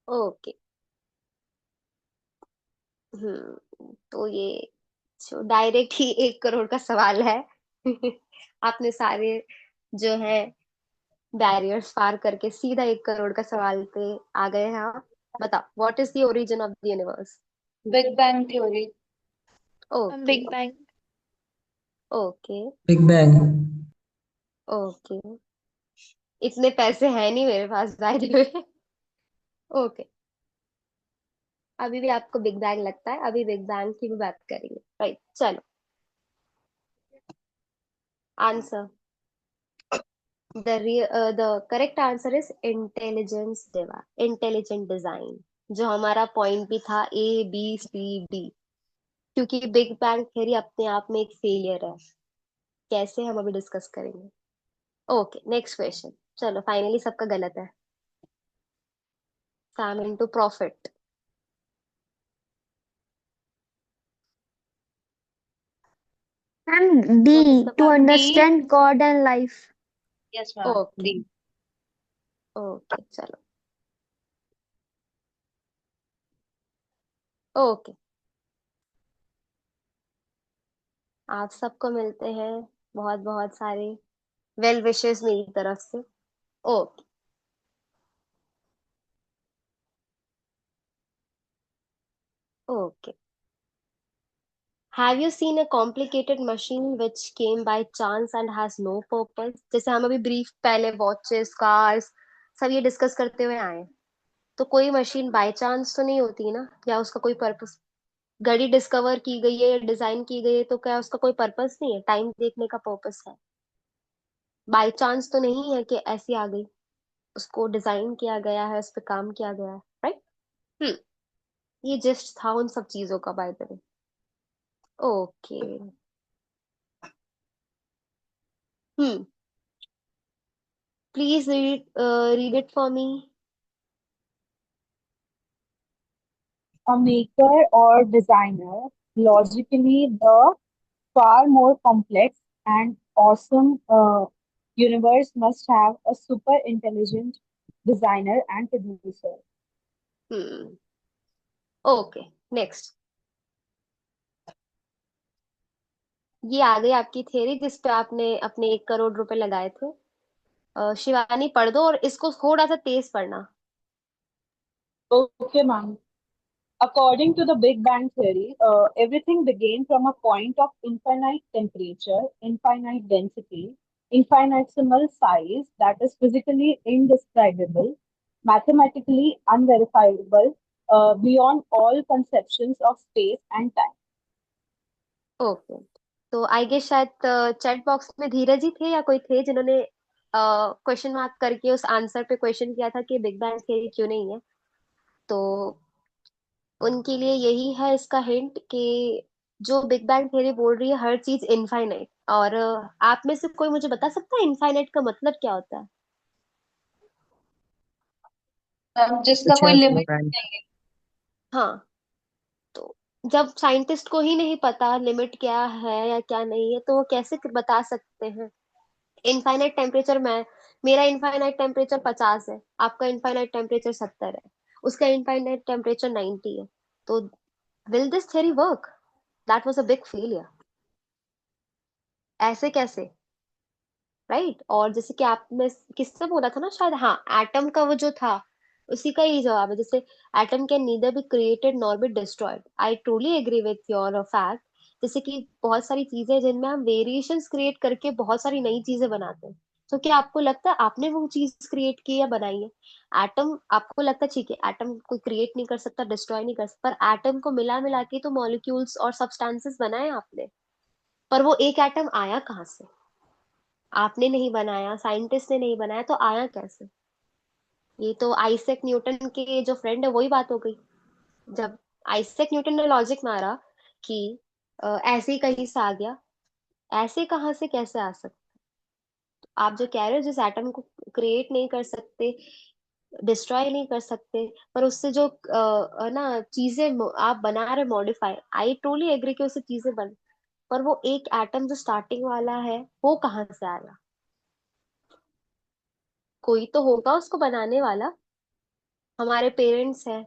[SPEAKER 2] ओके, तो ये जो डायरेक्ट ही 1 करोड़ का सवाल है। आपने सारे जो है बैरियर्स पार करके सीधा 1 करोड़ का सवाल पे आ गए हैं आप। बताओ, what is the origin of the universe?
[SPEAKER 3] Big bang theory.
[SPEAKER 2] Okay,
[SPEAKER 10] big bang.
[SPEAKER 2] Okay,
[SPEAKER 13] big bang.
[SPEAKER 2] Okay, इतने पैसे हैं नहीं मेरे पास बाय द वे। ओके, अभी भी आपको बिग बैंग लगता है, अभी बिग बैंग की भी बात करेंगे, राइट? चलो, answer, the correct answer is intelligent design, जो हमारा पॉइंट भी था ABCD। क्योंकि बिग बैंग थ्योरी अपने आप में एक फेलियर है, कैसे हम अभी डिस्कस करेंगे। Okay, next question. चलो, फाइनली सबका गलत है, fam into profit.
[SPEAKER 10] Ma'am
[SPEAKER 2] what is
[SPEAKER 10] D,
[SPEAKER 2] the
[SPEAKER 10] to
[SPEAKER 3] D.
[SPEAKER 10] understand God and life.
[SPEAKER 3] Yes ma'am,
[SPEAKER 2] okay,
[SPEAKER 3] D.
[SPEAKER 2] Okay, चलो, ओके, आप सबको मिलते हैं बहुत बहुत सारे वेल विशेस मेरी तरफ से। Okay, Okay. Have you seen a complicated machine which came by chance and has no purpose? जैसे हम अभी ब्रीफ पहले वॉचेस कार्स सब ये डिस्कस करते हुए आए हैं। तो कोई मशीन बाय चांस तो नहीं होती ना, या उसका कोई पर्पस। घड़ी डिस्कवर की गई है, डिजाइन की गई है, तो क्या उसका कोई पर्पस नहीं है? टाइम देखने का पर्पस है। बाय चांस तो नहीं है कि ऐसी आ गई। उसको डिजाइन किया गया है, उस पर काम किया गया है, राइट। हम्म। ये जस्ट था उन सब चीजों का, by the way. Okay. Hmm. Please read it for me.
[SPEAKER 12] A maker or designer, logically the far more complex and awesome universe must have a super intelligent designer and producer.
[SPEAKER 2] Hmm. Okay, next. ये आ गई आपकी थ्योरी जिस पे आपने अपने 1 करोड़ रुपए लगाए थे। शिवानी पढ़ दो, और इसको थोड़ा सा तेज पढ़ना।
[SPEAKER 12] Okay, ma'am. According to the Big Bang theory, everything began from a point of infinite temperature, infinite density, infinitesimal size that is physically indescribable, mathematically unverifiable, beyond all conceptions of space and time.
[SPEAKER 2] Okay. तो आई गेस शायद चैट बॉक्स में धीरज जी थे या कोई थे जिन्होंने क्वेश्चन मार्क करके उस आंसर पे क्वेश्चन किया था कि बिग बैंग थ्योरी क्यों नहीं है। तो उनके लिए यही है इसका हिंट कि जो बिग बैंग थ्योरी बोल रही है हर चीज इनफाइनाइट। और आप में से कोई मुझे बता सकता है इनफाइनाइट का मतलब क्या होता है?
[SPEAKER 3] जिसका
[SPEAKER 9] कुछ
[SPEAKER 3] कोई
[SPEAKER 9] है
[SPEAKER 3] लिमिट
[SPEAKER 9] इनफाइनाइट।
[SPEAKER 3] नहीं है।
[SPEAKER 2] हाँ। तो जब साइंटिस्ट को ही नहीं पता लिमिट क्या है या क्या नहीं है, तो वो कैसे बता सकते हैं? इनफाइनाइट टेम्परेचर में मेरा इनफाइनाइट टेम्परेचर 50 है, आपका इनफाइनाइट टेम्परेचर 70 है, उसका इनफाइनाइट टेम्परेचर 90 है। तो will this theory work? That was a big failure. ऐसे कैसे? राइट। और जैसे कि आपने किससे बोला था ना शायद, हाँ, एटम का वो जो था, उसी का ही जवाब है। जैसे atom can neither be created nor be destroyed. I truly agree with your fact. जैसे कि बहुत सारी चीजें हैं जिनमें हम वेरिएशंस क्रिएट करके बहुत सारी नई चीजें बनाते हैं। तो क्या आपको लगता है आपने वो चीज क्रिएट की या बनाई है? एटम आपको लगता है ठीक है, एटम कोई क्रिएट नहीं कर सकता, डिस्ट्रॉय नहीं कर सकता, पर एटम को मिला मिला के तो मॉलिक्यूल्स और सब्सटेंसेस बनाए आपने। पर वो एक एटम आया कहाँ से? आपने नहीं बनाया, साइंटिस्ट ने नहीं बनाया, तो आया कैसे? ये तो आइजैक न्यूटन के जो फ्रेंड है वही बात हो गई। जब आइजैक न्यूटन ने लॉजिक मारा कि ऐसे ही कहीं से आ गया, ऐसे कहाँ से कैसे आ सकता? आप जो कह रहे हो जिस एटम को क्रिएट नहीं कर सकते, डिस्ट्रॉय नहीं कर सकते, पर उससे जो ना चीजें आप बना रहे मॉडिफाई, आई टोटली एग्री कि उससे चीजें बन, पर वो एक एटम जो स्टार्टिंग वाला है वो कहाँ से आया? कोई तो होगा उसको बनाने वाला। हमारे पेरेंट्स हैं,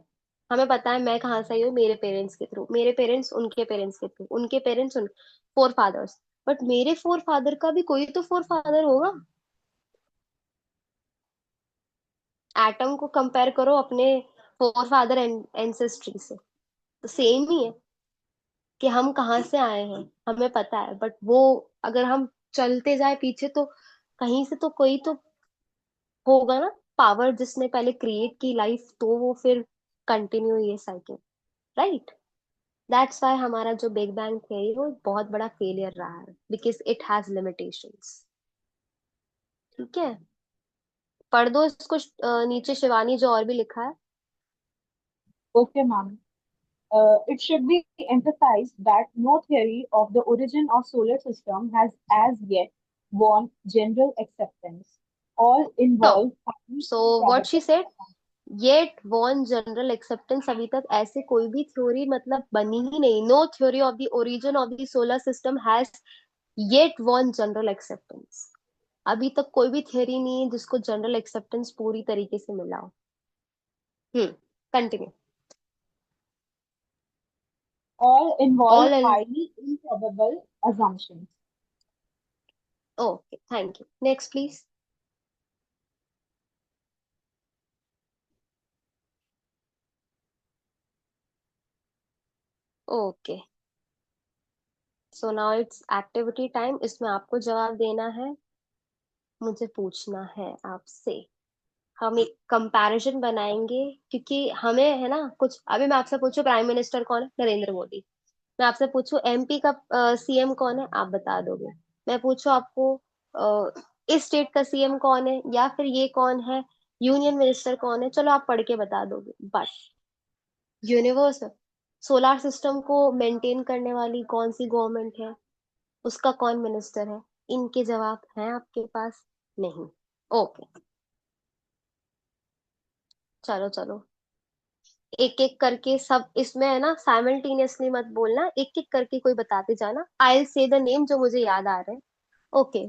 [SPEAKER 2] हमें पता है मैं कहाँ से आई हूँ, मेरे पेरेंट्स के थ्रू, मेरे पेरेंट्स उनके पेरेंट्स के थ्रू, उनके पेरेंट्स उन फोर फादर्स। बट मेरे फोर फादर का भी कोई तो फोर फादर होगा। एटम को कंपेयर करो अपने फोर फादर एंसेस्ट्री से, तो सेम ही है कि हम कहाँ से आए हैं हमें पता है। बट वो अगर हम चलते जाए पीछे, तो कहीं से तो कोई तो होगा ना, पावर जिसने पहले क्रिएट की लाइफ, तो वो फिर कंटिन्यू ये साइकिल, राइट। दैट्स वाई हमारा जो बिग बैंग थ्योरी वो बहुत बड़ा फेलियर रहा है, बिकॉज इट हैज लिमिटेशंस। ठीक है, पढ़ दो इसको। नीचे शिवानी जो और भी लिखा है।
[SPEAKER 12] Okay, ma'am. It should be emphasized that no theory of the origin of solar system has as yet won general acceptance. All
[SPEAKER 2] तो
[SPEAKER 12] involve highly
[SPEAKER 2] so what she
[SPEAKER 12] improbable.
[SPEAKER 2] Said, yet won general acceptance. अभी तक ऐसे कोई भी थ्योरी मतलब बनी ही नहीं। No theory of the origin of the solar system has yet won general acceptance. अभी तक कोई भी थ्योरी नहीं है जिसको जनरल एक्सेप्टेंस पूरी तरीके से मिला हो। Continue.
[SPEAKER 12] All involve
[SPEAKER 2] all.
[SPEAKER 12] highly improbable assumptions.
[SPEAKER 2] Okay, thank you. Next please. Okay, so now it's activity time. इसमें आपको जवाब देना है, मुझे पूछना है आपसे। हम एक कंपैरिजन बनाएंगे, क्योंकि हमें है ना कुछ। अभी मैं आपसे पूछूं प्राइम मिनिस्टर कौन है? नरेंद्र मोदी। मैं आपसे पूछूं एमपी का सीएम कौन है? आप बता दोगे। मैं पूछूं आपको इस स्टेट का सीएम कौन है, या फिर ये कौन है, यूनियन मिनिस्टर कौन है, चलो आप पढ़ के बता दोगे। बस यूनिवर्स, सोलार सिस्टम को मेंटेन करने वाली कौन सी गवर्नमेंट है, उसका कौन मिनिस्टर है, इनके जवाब हैं आपके पास? नहीं। ओके, चलो चलो, एक एक करके सब इसमें है ना, साइमल्टेनियसली मत बोलना, एक एक करके कोई बताते जाना। आई से द नेम जो मुझे याद आ रहे हैं। ओके,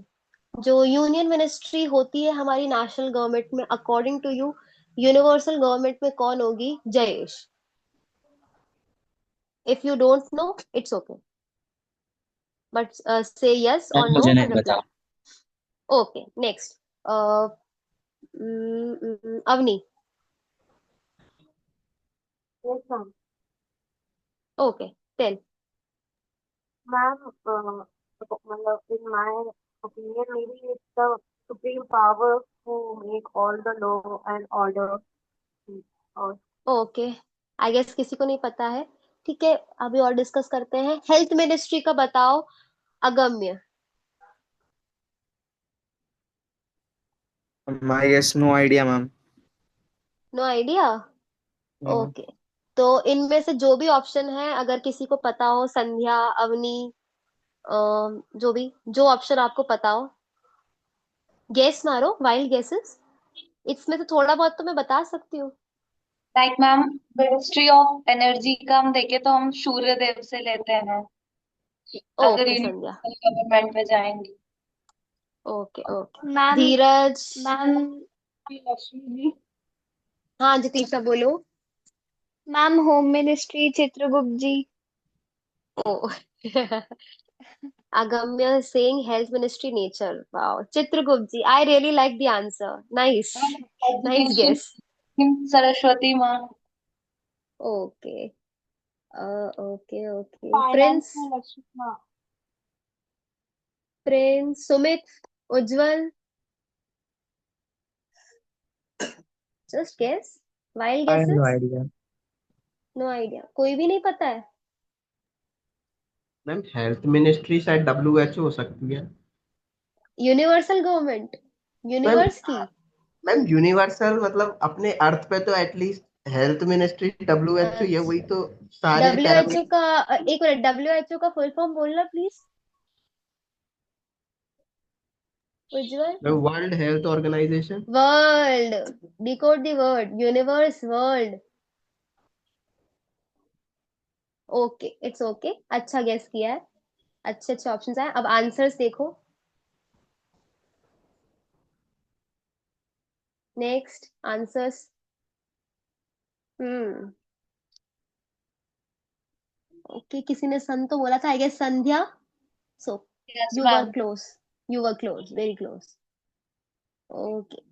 [SPEAKER 2] जो यूनियन मिनिस्ट्री होती है हमारी नेशनल गवर्नमेंट में, according to you universal government में कौन होगी? Jayesh. If you don't know it's okay, but say yes और
[SPEAKER 8] मैम
[SPEAKER 2] नो
[SPEAKER 8] मुझे नहीं
[SPEAKER 2] एंड
[SPEAKER 8] पता।
[SPEAKER 2] Reply. Okay, next. Avni.
[SPEAKER 4] Yes, ma'am.
[SPEAKER 2] Okay, 10।
[SPEAKER 4] Ma'am, मतलब in my opinion, maybe it's the supreme power to make all the law and order. Or
[SPEAKER 2] okay, I guess किसी को नहीं पता है। ठीक है, अभी और डिस्कस करते हैं। हेल्थ मिनिस्ट्री का बताओ, Agamya.
[SPEAKER 13] I guess no idea, ma'am.
[SPEAKER 2] No idea.
[SPEAKER 13] Yeah.
[SPEAKER 2] Okay, तो इनमें से जो भी ऑप्शन है, अगर किसी को पता हो, संध्या, अवनी, जो भी, जो ऑप्शन आपको पता हो, गेस मारो, वाइल्ड गेसेस। इसमें से थोड़ा बहुत तो मैं बता सकती हूँ।
[SPEAKER 3] Like ma'am, ministry of energy का हम देखें तो हम सूर्य देव से लेते हैं अगर
[SPEAKER 2] ओके संध्या।
[SPEAKER 3] यूनिवर्सल गवर्नमेंट में जाएंगे।
[SPEAKER 2] ओके ओके,
[SPEAKER 10] मैम
[SPEAKER 2] धीरज।
[SPEAKER 10] मैम
[SPEAKER 12] लक्ष्मी जी।
[SPEAKER 2] हाँ जतीशा बोलो।
[SPEAKER 10] Ma'am home ministry Chitragupta ji.
[SPEAKER 2] O अगम्य saying health ministry nature. Wow, Chitragupta ji, I really like the answer. Nice. Nice
[SPEAKER 3] education
[SPEAKER 2] guess.
[SPEAKER 3] Saraswati माँ।
[SPEAKER 2] Okay. Okay, okay.
[SPEAKER 12] Finance
[SPEAKER 2] Prince,
[SPEAKER 12] में लक्ष्मी हाँ।
[SPEAKER 2] Prince, Sumit, Ujjwal. Just guess. Wild
[SPEAKER 13] I have no
[SPEAKER 2] guesses?
[SPEAKER 13] idea.
[SPEAKER 2] No idea. कोई भी नहीं पता है?
[SPEAKER 5] मैम हेल्थ मिनिस्ट्री शायद WHO हो सकती है।
[SPEAKER 2] यूनिवर्सल गवर्नमेंट,
[SPEAKER 5] मैम
[SPEAKER 2] यूनिवर्स की।
[SPEAKER 5] मैम यूनिवर्सल मतलब अपने अर्थ पे तो एटलीस्ट हेल्थ मिनिस्ट्री WHO है, वही तो सारे
[SPEAKER 2] WHO
[SPEAKER 5] पैरामीटर।
[SPEAKER 2] का एक मिनट, WHO का फुल फॉर्म बोलना please. Ujjwal.
[SPEAKER 5] World health organisation.
[SPEAKER 2] World, decode the word, universe, world. Okay, it's okay, अच्छा गेस किया है। अच्छे अच्छे ऑप्शंस आए, अब आंसर्स देखो। Next answers. हम्म, ओके, किसी ने सन तो बोला था, I guess Sandhya. So
[SPEAKER 3] yes
[SPEAKER 2] you were
[SPEAKER 3] ma'am.
[SPEAKER 2] Close, you were close, very close. Okay,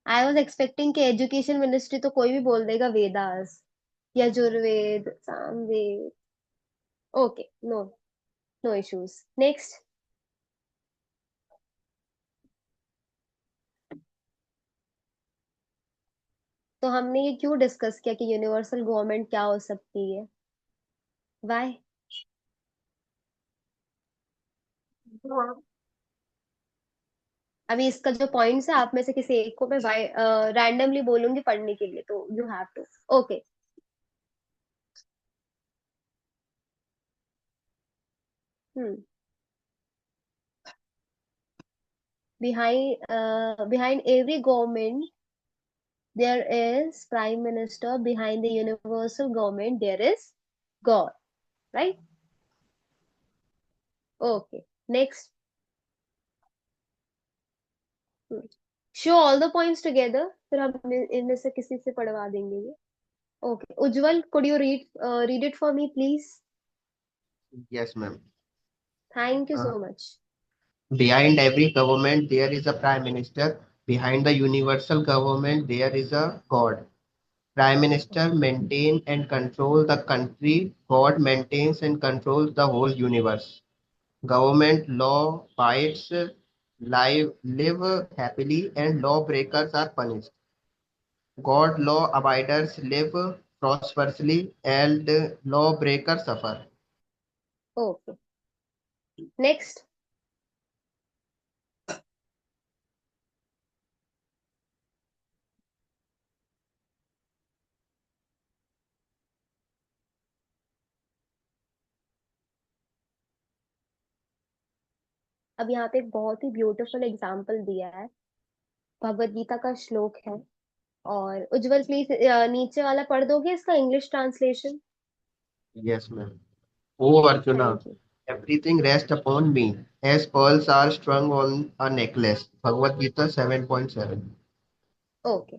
[SPEAKER 2] I was expecting कि एजुकेशन मिनिस्ट्री तो कोई भी बोल देगा, Vedas, Yajurveda, Samaveda. Okay, no, no issues. Next. तो हमने ये क्यों डिस्कस किया कि यूनिवर्सल गवर्नमेंट क्या हो सकती है? वाई?
[SPEAKER 4] ma'am,
[SPEAKER 2] अभी इसका जो पॉइंट्स है, आप में से किसी एक को मैं रैंडमली बोलूंगी पढ़ने के लिए, तो you have to. Okay, hmm, behind every government there is prime minister, behind the universal government there is God, right? Okay, next. Show all the points together, फिर हम इनमें से किसी से पढ़वा देंगे ये। Okay, Ujjwal, could you read it for me please?
[SPEAKER 5] Yes ma'am.
[SPEAKER 2] Thank you so much.
[SPEAKER 5] Behind every government there is a prime minister. Behind the universal government there is a God. Prime Minister maintain and control the country. God maintains and controls the whole universe. Government law abides, live happily, and lawbreakers are punished. God law abiders live prosperously, and lawbreakers suffer.
[SPEAKER 2] Okay, next. अब यहाँ पे एक बहुत ही ब्यूटीफुल एग्जाम्पल दिया है, भगवत गीता का श्लोक है। और उज्जवल प्लीज नीचे वाला पढ़ दोगे इसका English translation?
[SPEAKER 5] Yes, ma'am. O Arjuna,
[SPEAKER 2] thank you.
[SPEAKER 5] everything rests upon me, as pearls are strung on a necklace. Bhagavad Gita 7.7.
[SPEAKER 2] Okay,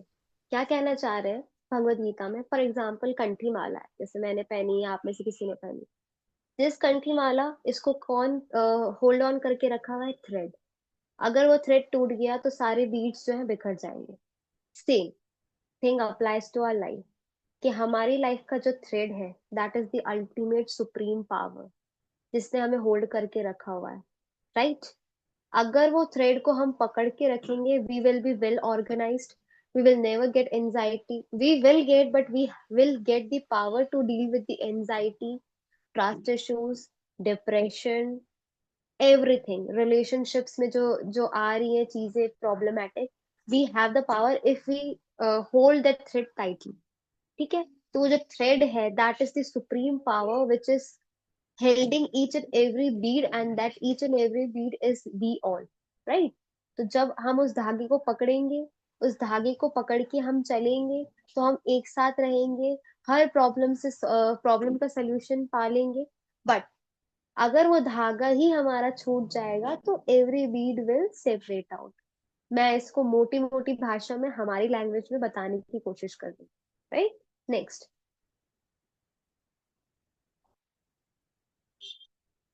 [SPEAKER 2] क्या कहना चाह रहे हैं भगवत गीता में? फॉर एग्जाम्पल कंठी माला है, जैसे मैंने पहनी है, आप में से किसी ने पहनी। दिस कंठी माला, इसको कौन होल्ड ऑन करके रखा हुआ है? थ्रेड। अगर वो थ्रेड टूट गया तो सारे बीड्स जो है बिखर जाएंगे। Same thing applies to our life, कि हमारी लाइफ का जो थ्रेड है that is the ultimate supreme power, जिसने हमें होल्ड करके रखा हुआ है, राइट? अगर वो थ्रेड को हम पकड़ के रखेंगे, we will be well organised, we will never get anxiety. We will get, but we will get the power to deal with the anxiety, trust issues, depression, everything. Relationships में जो आ रही है चीजें problematic, we have the power if we hold that thread tightly. ठीक है? तो वो जो thread है, that is the supreme power which is holding each and every bead, and that each and every bead is we all, right? तो जब हम उस धागे को पकड़ेंगे, उस धागे को पकड़ के हम चलेंगे, तो हम एक साथ रहेंगे, हर प्रॉब्लम का सोल्यूशन पालेंगे। बट अगर वो धागा ही हमारा छूट जाएगा तो every Beed will separate out. मैं इसको मोटी मोटी भाषा में हमारी लैंग्वेज में बताने की कोशिश कर रही हूँ, right? Next.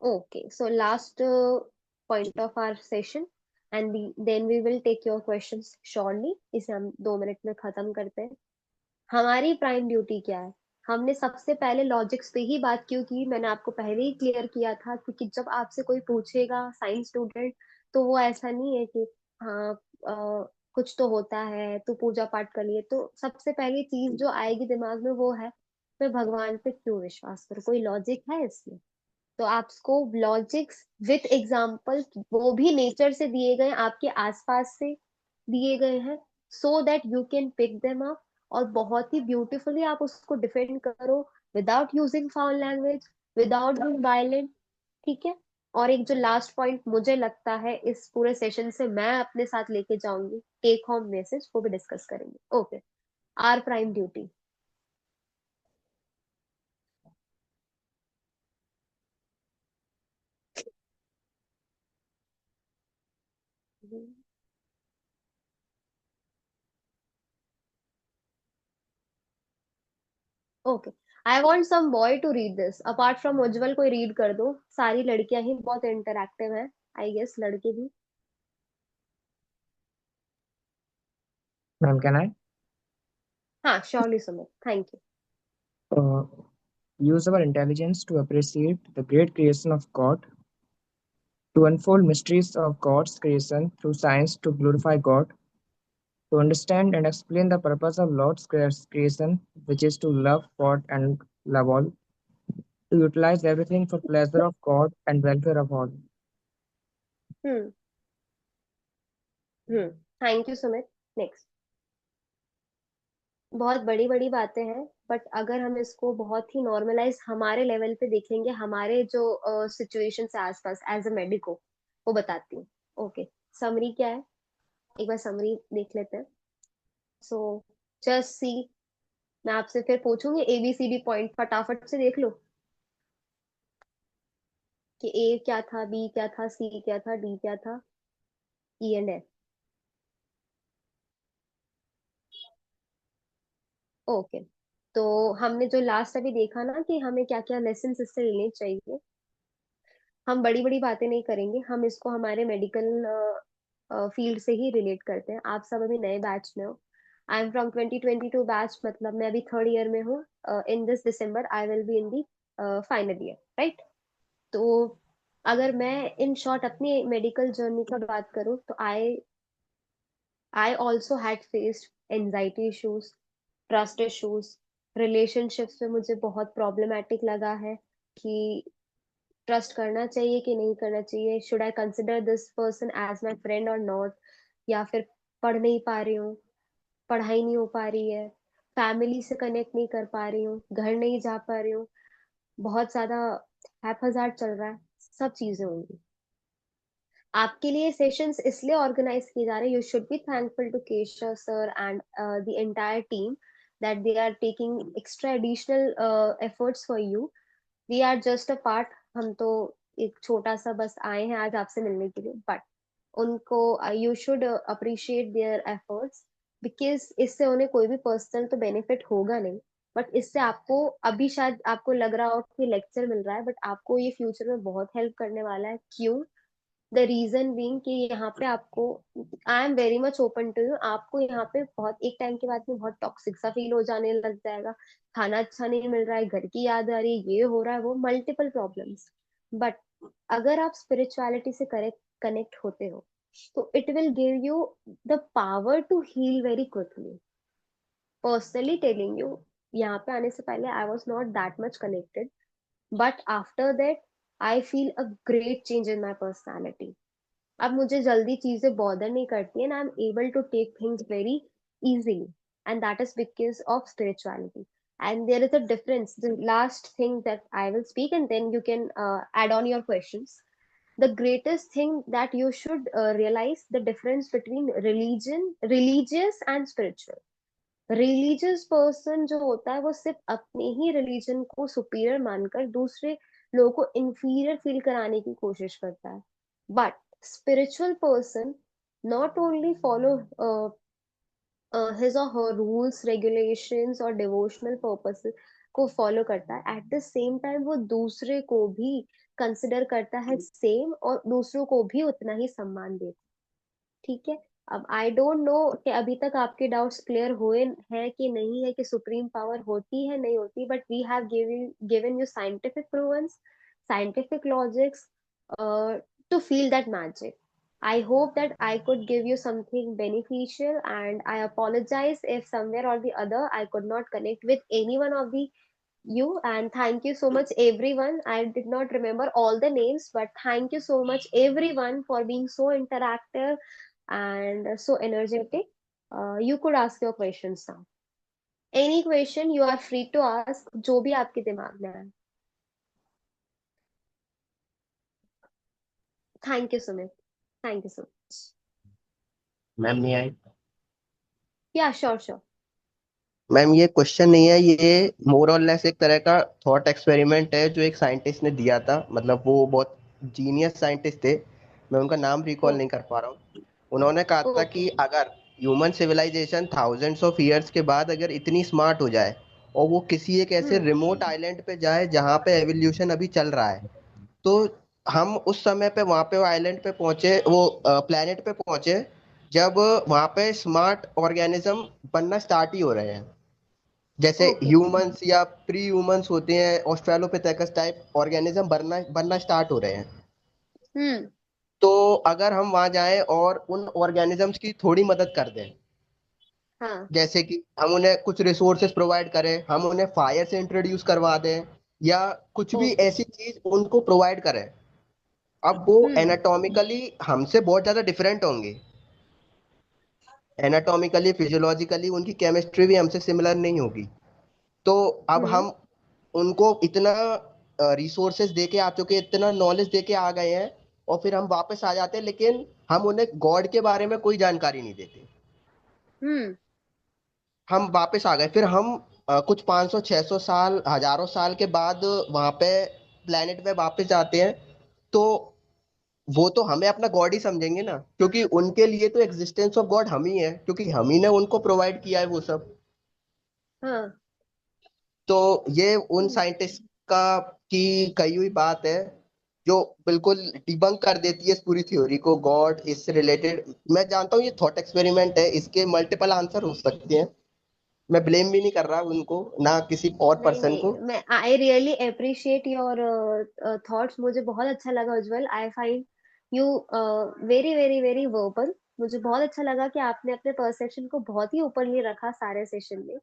[SPEAKER 2] Okay, so last point of our session, and then we will take your questions shortly. इसे हम 2 मिनट में खत्म करते हैं। हमारी प्राइम ड्यूटी क्या है? हमने सबसे पहले लॉजिक्स पे ही बात क्यों की, मैंने आपको पहले ही क्लियर किया था, क्योंकि जब आपसे कोई पूछेगा साइंस स्टूडेंट, तो वो ऐसा नहीं है कि हाँ कुछ तो होता है तो पूजा पाठ कर लिए, तो सबसे पहली चीज जो आएगी दिमाग में वो है, मैं भगवान पे क्यों विश्वास करूं? कोई लॉजिक है इसमें? तो आपको लॉजिक्स विथ एग्जाम्पल, वो भी नेचर से दिए गए, आपके आसपास से दिए गए हैं, so that you can pick them up, और बहुत ही ब्यूटीफुली आप उसको डिफेंड करो, without using foul language, without being violent. ठीक है? और एक जो लास्ट पॉइंट मुझे लगता है इस पूरे सेशन से मैं अपने साथ लेके जाऊंगी, टेक होम मैसेज, वो भी डिस्कस करेंगे। Okay, our prime duty. Okay, I want some boy to read this apart from Ujjwal. कोई रीड कर दो, सारी लड़कियां ही बहुत इंटरैक्टिव हैं, आई गेस लड़के भी।
[SPEAKER 9] Ma'am, can I?
[SPEAKER 2] हाँ surely Sumit, thank you.
[SPEAKER 9] Uh, use our intelligence to appreciate the great creation of God, to unfold mysteries of God's creation through science to glorify God, to understand and explain the purpose of Lord's creation, which is to love God and love all, to utilize everything for pleasure of God and welfare of all.
[SPEAKER 2] Hmm thank you Sumit. Next. बहुत बड़ी बड़ी बातें हैं, बट अगर हम इसको बहुत ही नॉर्मलाइज हमारे लेवल पे देखेंगे, हमारे जो सिचुएशन से आसपास, एज अ मेडिको, वो बताती हूँ। ओके, समरी क्या है, एक बार समरी देख लेते हैं। सो जस्ट सी, मैं आपसे फिर पूछूंगी ABCD पॉइंट, फटाफट से देख लो कि ए क्या था, बी क्या था, सी क्या था, डी क्या था, ई एंड एफ। ओके, तो हमने जो लास्ट अभी देखा ना कि हमें क्या क्या लेसन इससे लेने चाहिए, हम बड़ी बड़ी बातें नहीं करेंगे, हम इसको हमारे मेडिकल फील्ड से ही रिलेट करते हैं। आप सब अभी नए बैच में हो, आई एम फ्रॉम 2022 बैच, मतलब मैं अभी थर्ड ईयर में हूँ. In this December I will be in the final year, right? तो अगर मैं इन शॉर्ट अपनी मेडिकल जर्नी का बात करूँ तो I also had faced anxiety issues, trust issues, relationships में मुझे बहुत प्रॉब्लमेटिक लगा है कि ट्रस्ट करना चाहिए कि नहीं करना चाहिए, should I consider this person as my friend और नॉट, या फिर पढ़ नहीं पा रही हूँ, पढ़ाई नहीं हो पा रही है, फैमिली से कनेक्ट नहीं कर पा रही हूँ, घर नहीं जा पा रही हूँ, बहुत ज्यादा हैप्पीजार्ड चल रहा है, सब चीजें होंगी. आपके लिए सेशंस इसलिए ऑर्गेनाइज किए जा रहे हैं. You should be thankful to Keshav sir and the entire team that they are taking extra additional efforts for you. We are just a part. हम तो एक छोटा सा बस आए हैं आज आपसे मिलने के लिए, बट उनको you should appreciate their efforts, because इससे उन्हें कोई भी पर्सनल तो बेनिफिट होगा नहीं, बट इससे आपको अभी शायद आपको लग रहा हो कि लेक्चर मिल रहा है, बट आपको ये फ्यूचर में बहुत हेल्प करने वाला है. क्यों? द रीजन बीइंग कि यहाँ पे आपको, I am very much open to you, आपको यहाँ पे बहुत एक टाइम के बाद में बहुत टॉक्सिक सा फील हो जाने लग जाएगा. खाना अच्छा नहीं मिल रहा है, घर की याद आ रही है, ये हो रहा है, वो मल्टीपल प्रॉब्लम्स. बट अगर आप स्पिरिचुअलिटी से करेक्ट कनेक्ट होते हो तो it will give you the power to heal very quickly. Personally telling you, यहाँ पे आने से पहले I was not that much connected, but after that I feel a great change in my personality. अब मुझे जल्दी चीजें बॉदर नहीं करती and I am able to take things very easily, and that is because of spirituality. And there is a difference. The last thing that I will speak, and then you can add on your questions. The greatest thing that you should realize the difference between religious and spiritual. Religious person जो होता है वो सिर्फ अपने ही रिलीजन को सुपीरियर मानकर दूसरे लोगों को इंफीरियर फील कराने की कोशिश करता है. But spiritual person not only follow his और हर रूल्स रेगुलेशंस और डिवोशनल पर्पस को फॉलो करता है, एट द सेम टाइम वो दूसरे को भी कंसिडर करता है सेम, और दूसरों को भी उतना ही सम्मान देता है. ठीक है. अब आई डोंट नो कि अभी तक आपके डाउट्स क्लियर हुए हैं कि नहीं है कि सुप्रीम पावर होती है नहीं होती, but we have given you scientific proves, scientific logics to feel that magic. I hope that I could give you something beneficial, and I apologize if somewhere or the other I could not connect with any one of the you. And thank you so much everyone. I did not remember all the names, but thank you so much everyone for being so interactive and so energetic. You could ask your questions now. Any question you are free to ask, जो भी आपके दिमाग में आए. Thank you Sumit. Thank you so much.
[SPEAKER 5] Ma'am नहीं आई?
[SPEAKER 2] Yeah, sure.
[SPEAKER 5] मैम ये क्वेश्चन नहीं है, ये मोर और लेस एक तरह का थॉट एक्सपेरिमेंट है जो एक साइंटिस्ट ने दिया था. मतलब वो बहुत जीनियस साइंटिस्ट थे, मैं उनका नाम रिकॉल नहीं कर पा रहा हूँ. उन्होंने कहा था कि अगर human civilisation thousands of years के बाद अगर इतनी स्मार्ट हो जाए और वो किसी एक ऐसे रिमोट आइलैंड पे जाए जहाँ पे एवोल्यूशन अभी चल रहा है, तो हम उस समय पे वहां पे वो आइलैंड पे पहुंचे, वो प्लेनेट पे पहुंचे जब वहां पे स्मार्ट ऑर्गेनिज्म बनना स्टार्ट ही हो रहे हैं. जैसे ह्यूमंस या प्री ह्यूमंस होते हैं, ऑस्ट्रेलोपिथेकस टाइप ऑर्गेनिज्म बनना स्टार्ट हो रहे हैं. तो अगर हम वहां जाएं और उन ऑर्गेनिजम्स की थोड़ी मदद कर दें, जैसे कि हम उन्हें कुछ रिसोर्सेज प्रोवाइड करें, हम उन्हें फायर से इंट्रोड्यूस करवा दें, या कुछ भी ऐसी चीज उनको प्रोवाइड करें, अब वो एनाटॉमिकली हमसे बहुत ज्यादा डिफरेंट होंगे. एनाटॉमिकली फिजियोलॉजिकली उनकी केमिस्ट्री भी हमसे सिमिलर नहीं होगी. तो अब हम उनको इतना रिसोर्सेज देके आ चुके, इतना नॉलेज देके आ गए हैं, और फिर हम वापस आ जाते हैं, लेकिन हम उन्हें गॉड के बारे में कोई जानकारी नहीं देते. हम वापस आ गए, फिर हम कुछ 500-600 साल, हजारों साल के बाद वहां पे प्लेनेट पे वापस जाते हैं, तो वो तो हमें अपना गॉड ही समझेंगे ना, क्योंकि उनके लिए तो एग्जिस्टेंस ऑफ गॉड हम ही है, क्योंकि हम ही ने उनको प्रोवाइड किया है वो सब. तो ये उन साइंटिस्ट का की कही हुई बात है जो बिल्कुल डिबंक कर देती है इस पूरी थ्योरी को, गॉड इससे रिलेटेड। मैं जानता हूँ ये थॉट एक्सपेरिमेंट है, इसके मल्टीपल आंसर हो सकते हैं, मैं ब्लेम भी नहीं कर रहा उनको ना किसी और
[SPEAKER 2] नहीं
[SPEAKER 5] पर्सन को।
[SPEAKER 2] नहीं, मैं I really appreciate your thoughts. मुझे बहुत अच्छा लगा Ujjwal. I find you very very very verbal. मुझे बहुत अच्छा लगा कि आपने अपने परसेप्शन को बहुत ही ओपनली रखा सारे सेशन में।